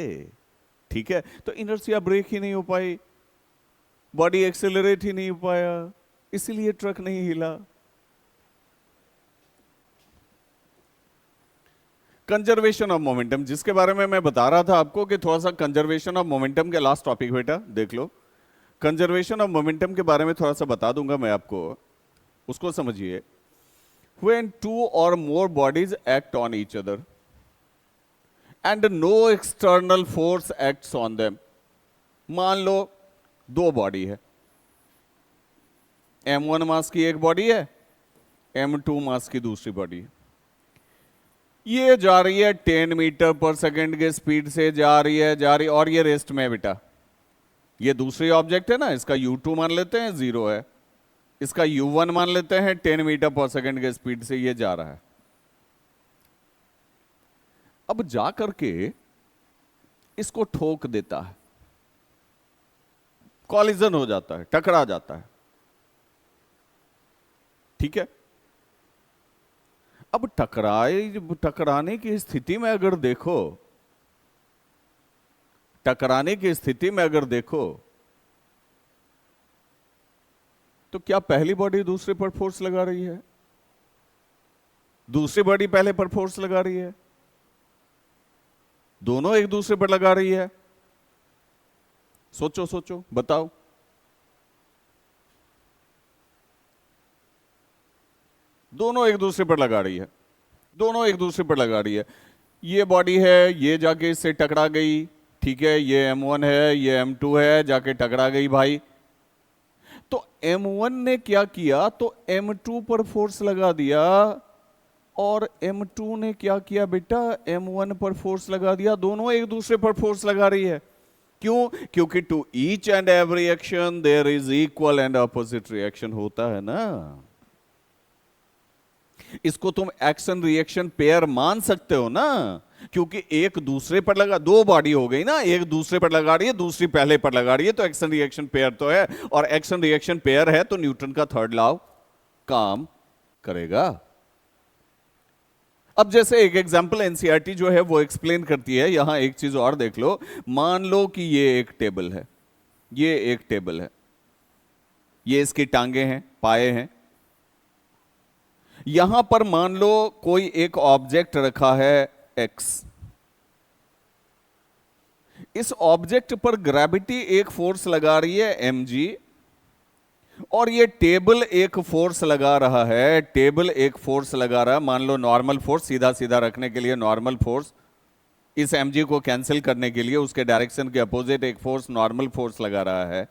A: ठीक है, तो इनर्सिया ब्रेक ही नहीं हो पाई, बॉडी एक्सेलरेट ही नहीं हो पाया, इसलिए ट्रक नहीं हिला। कंजर्वेशन ऑफ मोमेंटम, जिसके बारे में मैं बता रहा था आपको कि थोड़ा सा कंजर्वेशन ऑफ मोमेंटम के लास्ट टॉपिक बेटा देख लो। कंजर्वेशन ऑफ मोमेंटम के बारे में थोड़ा सा बता दूंगा मैं आपको, उसको समझिए। When two or more bodies act on each other and no external force acts on them। मान लो दो बॉडी है, m1 मास की एक बॉडी है, m2 मास की दूसरी बॉडी है। ये जा रही है 10 मीटर पर सेकेंड के स्पीड से जा रही है, और ये रेस्ट में है बेटा। ये दूसरी ऑब्जेक्ट है ना, इसका u2 मान लेते हैं 0 है, इसका u1 मान लेते हैं 10 मीटर पर सेकेंड के स्पीड से ये जा रहा है। अब जा करके इसको ठोक देता है, कॉलिजन हो जाता है, टकरा जाता है। ठीक है, अब टकराने की स्थिति में अगर देखो, टकराने की स्थिति में अगर देखो तो क्या पहली बॉडी दूसरे पर फोर्स लगा रही है, दूसरी बॉडी पहले पर फोर्स लगा रही है, दोनों एक दूसरे पर लगा रही है? सोचो सोचो बताओ। दोनों एक दूसरे पर लगा रही है, दोनों एक दूसरे पर लगा रही है। ये बॉडी है, ये जाके इससे टकरा गई। ठीक है, ये m1 है, ये m2 है, जाके टकरा गई भाई। तो m1 ने क्या किया, तो m2 पर फोर्स लगा दिया, और m2 ने क्या किया बेटा, m1 पर फोर्स लगा दिया। दोनों एक दूसरे पर फोर्स लगा रही है। क्यों? क्योंकि to each and every action there is equal and opposite reaction होता है ना। इसको तुम एक्शन रिएक्शन पेयर मान सकते हो ना, क्योंकि एक दूसरे पर लगा, दो बॉडी हो गई ना, एक दूसरे पर लगा रही है, दूसरी पहले पर लगा रही है, तो एक्शन रिएक्शन पेयर तो है। और एक्शन रिएक्शन पेयर है तो न्यूटन का थर्ड लॉ काम करेगा। अब जैसे एक एग्जांपल एनसीईआरटी जो है वो एक्सप्लेन करती है, यहां एक चीज और देख लो। मान लो कि ये एक टेबल है, ये एक टेबल है, ये इसकी टांगे हैं, पाए हैं। यहां पर मान लो कोई एक ऑब्जेक्ट रखा है x। इस ऑब्जेक्ट पर ग्रेविटी एक फोर्स लगा रही है mg, और ये टेबल एक फोर्स लगा रहा है, टेबल एक फोर्स लगा रहा है, मान लो नॉर्मल फोर्स, सीधा सीधा रखने के लिए नॉर्मल फोर्स, इस mg को कैंसिल करने के लिए उसके डायरेक्शन के अपोजिट एक फोर्स नॉर्मल फोर्स लगा रहा है।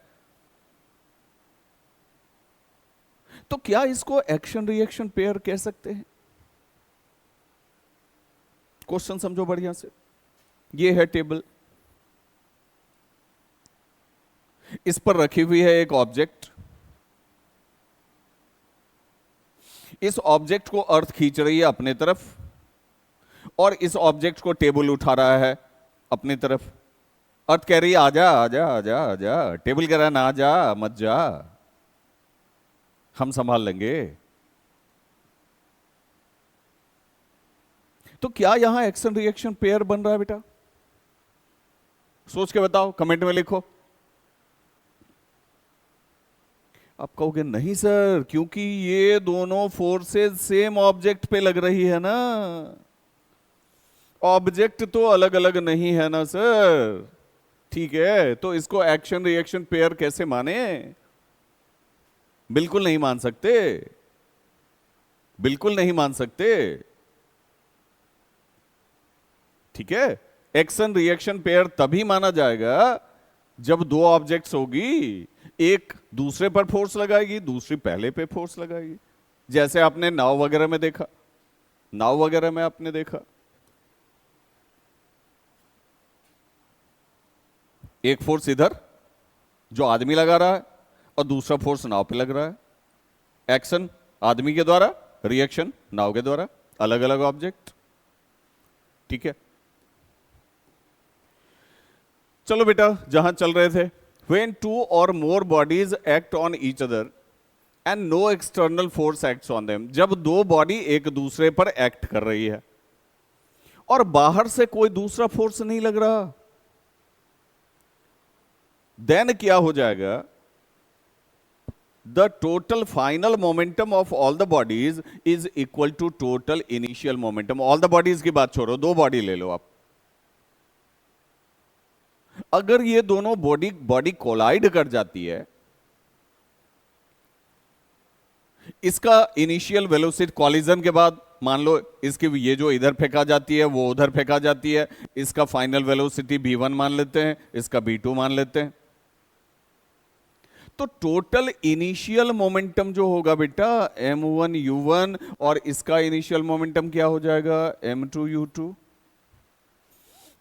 A: तो क्या इसको एक्शन रिएक्शन पेयर कह सकते हैं? क्वेश्चन समझो बढ़िया से। ये है टेबल, इस पर रखी हुई है एक ऑब्जेक्ट, इस ऑब्जेक्ट को अर्थ खींच रही है अपने तरफ, और इस ऑब्जेक्ट को टेबल उठा रहा है अपनी तरफ। अर्थ कह रही है आजा आजा आजा आजा, टेबल कह रहा है ना जा मत जा, हम संभाल लेंगे। तो क्या यहां एक्शन रिएक्शन पेयर बन रहा है बेटा? सोच के बताओ, कमेंट में लिखो। आप कहोगे नहीं सर, क्योंकि ये दोनों फोर्सेस सेम ऑब्जेक्ट पे लग रही है ना, ऑब्जेक्ट तो अलग अलग नहीं है ना सर। ठीक है, तो इसको एक्शन रिएक्शन पेयर कैसे माने? बिल्कुल नहीं मान सकते, बिल्कुल नहीं मान सकते। ठीक है, एक्शन रिएक्शन पेयर तभी माना जाएगा जब दो ऑब्जेक्ट्स होगी, एक दूसरे पर फोर्स लगाएगी, दूसरी पहले पे फोर्स लगाएगी। जैसे आपने नाव वगैरह में देखा, नाव वगैरह में आपने देखा, एक फोर्स इधर जो आदमी लगा रहा है और दूसरा फोर्स नाव पे लग रहा है। एक्शन आदमी के द्वारा, रिएक्शन नाव के द्वारा, अलग अलग ऑब्जेक्ट। ठीक है, चलो बेटा जहां चल रहे थे, when two or more bodies act on each other and no external force acts on them, जब दो बॉडी एक दूसरे पर एक्ट कर रही है और बाहर से कोई दूसरा फोर्स नहीं लग रहा, देन क्या हो जाएगा? The total final momentum of all the bodies is equal to total initial momentum. All the bodies की बात छोड़ो, दो बॉडी ले लो आप। अगर ये दोनों बॉडी कोलाइड कर जाती है, इसका इनिशियल वेलोसिटी कॉलिजन के बाद मान लो इसकी ये जो इधर फेंका जाती है वो उधर फेंका जाती है, इसका फाइनल वेलोसिटी v1 मान लेते हैं, इसका v2 मान लेते हैं। तो टोटल इनिशियल मोमेंटम जो होगा बेटा m1 u1, और इसका इनिशियल मोमेंटम क्या हो जाएगा? m2 u2।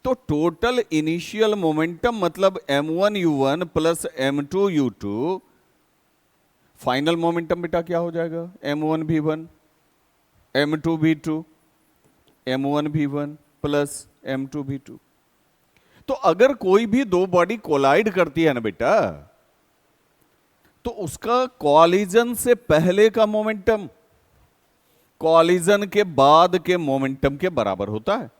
A: तो टोटल इनिशियल मोमेंटम मतलब m1 u1 plus m2 u2, final momentum बेटा क्या हो जाएगा? m1 v1 m2 v2, m1 v1 plus m2 v2। तो अगर कोई भी दो बॉडी कोलाइड करती है ना बेटा, तो उसका कॉलिजन से पहले का मोमेंटम कॉलिजन के बाद के मोमेंटम के बराबर होता है।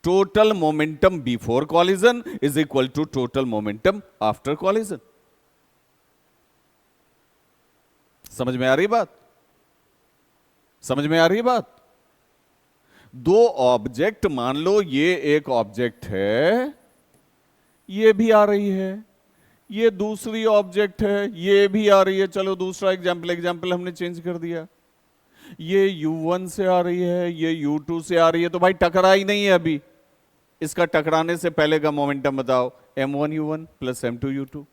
A: Total momentum before collision is equal to total momentum after collision. समझ में आ रही बात? समझ में आ रही बात? दो ऑब्जेक्ट, मान लो ये एक ऑब्जेक्ट है, ये भी आ रही है, ये दूसरी ऑब्जेक्ट है, ये भी आ रही है। चलो दूसरा एग्जाम्पल हमने चेंज कर दिया, ये u1 से आ रही है, ये u2 से आ रही है, तो भाई टकरा ही नहीं है अभी। इसका टकराने से पहले का मोमेंटम बताओ, m1 u1 plus m2 u2।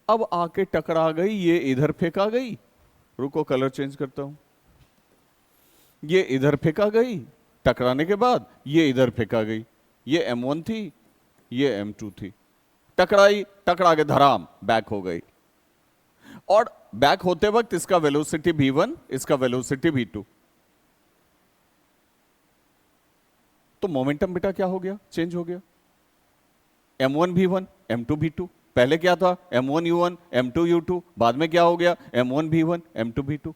A: अब आके टकरा गई, ये इधर फेंका गई, रुको कलर चेंज करता हूं, ये इधर फेंका गई, टकराने के बाद ये इधर फेंका गई, ये m1 थी, ये m2 थी, टकराई, टकरा के धराम बैक हो गई, और बैक होते वक्त इसका वेलोसिटी v1, इसका वेलोसिटी v2। तो मोमेंटम बेटा क्या हो गया? चेंज हो गया। m1 v1 m2 v2, पहले क्या था? m1 u1 m2 u2, बाद में क्या हो गया? m1 v1 m2 v2।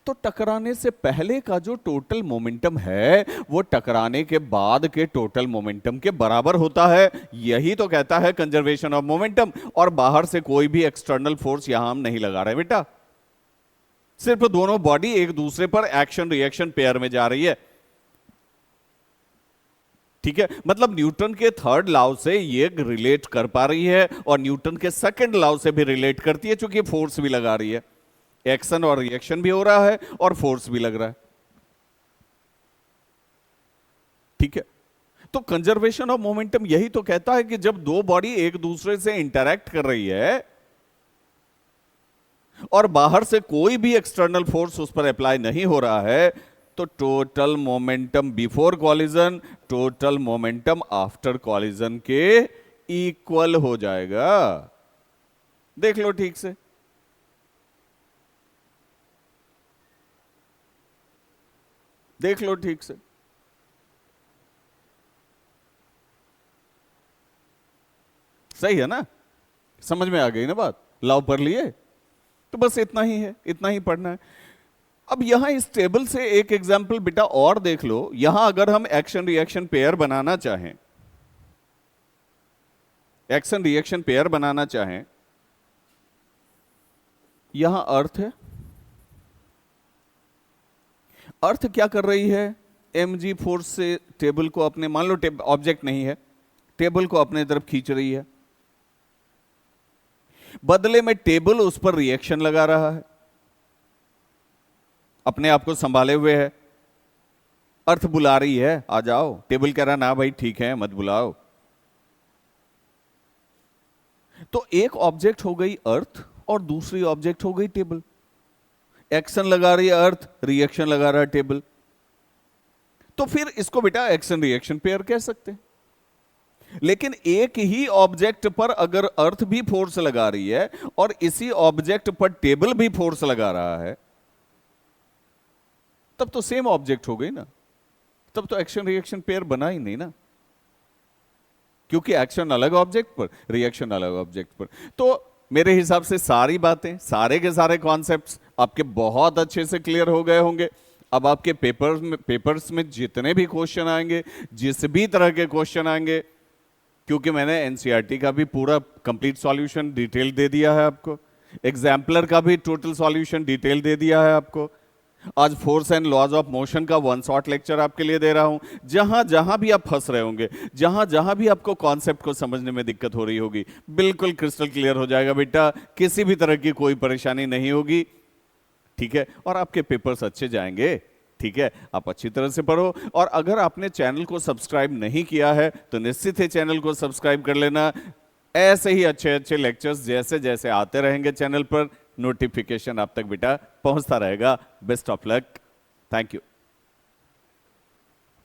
A: तो टकराने से पहले का जो टोटल मोमेंटम है वो टकराने के बाद के टोटल मोमेंटम के बराबर होता है। यही तो कहता है कंजर्वेशन ऑफ मोमेंटम। और बाहर से कोई भी एक्सटर्नल फोर्स यहां हम नहीं लगा रहे बेटा, सिर्फ दोनों बॉडी एक दूसरे पर एक्शन रिएक्शन पेयर में जा रही है। ठीक है, मतलब न्यूटन के थर्ड लॉ से ये रिलेट कर पा रही है और न्यूटन के सेकंड लॉ से भी रिलेट करती है, क्योंकि फोर्स भी लगा रही है। एक्शन और रिएक्शन भी हो रहा है और फोर्स भी लग रहा है। ठीक है, तो कंजर्वेशन ऑफ मोमेंटम यही तो कहता है कि जब दो बॉडी एक दूसरे से इंटरैक्ट कर रही है और बाहर से कोई भी एक्सटर्नल फोर्स उस पर अप्लाई नहीं हो रहा है, तो total momentum before collision total momentum after collision के इक्वल हो जाएगा। देख लो ठीक से, देख लो ठीक से। सही है ना, समझ में आ गई ना बात, लॉ पढ़ लिए, तो बस इतना ही है, इतना ही पढ़ना है। अब यहां इस टेबल से एक एग्जाम्पल बेटा और देख लो। यहां अगर हम एक्शन रिएक्शन पेयर बनाना चाहें, एक्शन रिएक्शन पेयर बनाना चाहें, यहां अर्थ है, अर्थ क्या कर रही है, mg फोर्स से टेबल को अपने, मान लो ऑब्जेक्ट नहीं है, टेबल को अपने तरफ खींच रही है, बदले में टेबल उस पर रिएक्शन लगा रहा है, अपने आप को संभाले हुए है। अर्थ बुला रही है आ जाओ, टेबल कह रहा ना भाई ठीक है मत बुलाओ। तो एक ऑब्जेक्ट हो गई अर्थ और दूसरी ऑब्जेक्ट हो गई टेबल। एक्शन लगा रही है अर्थ, रिएक्शन लगा रहा है टेबल, तो फिर इसको बेटा एक्शन रिएक्शन पेयर कह सकते हैं। लेकिन एक ही ऑब्जेक्ट पर अगर अर्थ भी फोर्स लगा रही है और इसी ऑब्जेक्ट पर टेबल भी फोर्स लगा रहा है, तब तो सेम ऑब्जेक्ट हो गई ना, तब तो एक्शन रिएक्शन पेयर बना ही नहीं ना, क्योंकि एक्शन अलग ऑब्जेक्ट पर, रिएक्शन अलग ऑब्जेक्ट पर। तो मेरे हिसाब से सारी बातें, सारे के सारे कॉन्सेप्ट्स आपके बहुत अच्छे से क्लियर हो गए होंगे। अब आपके पेपर्स में जितने भी क्वेश्चन आएंगे, जिस भी तरह के क्वेश्चन आएंगे, क्योंकि मैंने एनसीईआरटी का भी पूरा कंप्लीट सॉल्यूशन डिटेल दे दिया है आपको, एग्जाम्पलर का भी टोटल सॉल्यूशन डिटेल दे दिया है आपको, आज force and laws of motion का वन शॉट लेक्चर आपके लिए दे रहा हूं। जहां जहां भी आप फंस रहे होंगे, जहां जहां भी आपको कॉन्सेप्ट को समझने में दिक्कत हो रही होगी, बिल्कुल क्रिस्टल क्लियर हो जाएगा बेटा, किसी भी तरह की कोई परेशानी नहीं होगी। ठीक है, और आपके पेपर्स अच्छे जाएंगे। ठीक है, आप अच्छी तरह से पढ़ो। और अगर आपने चैनल को सब्सक्राइब नहीं किया है तो निश्चित ही चैनल को सब्सक्राइब कर लेना। ऐसे ही अच्छे अच्छे लेक्चर्स जैसे जैसे आते रहेंगे चैनल पर, नोटिफिकेशन आप तक बेटा पहुंचता रहेगा। Best of luck, thank you.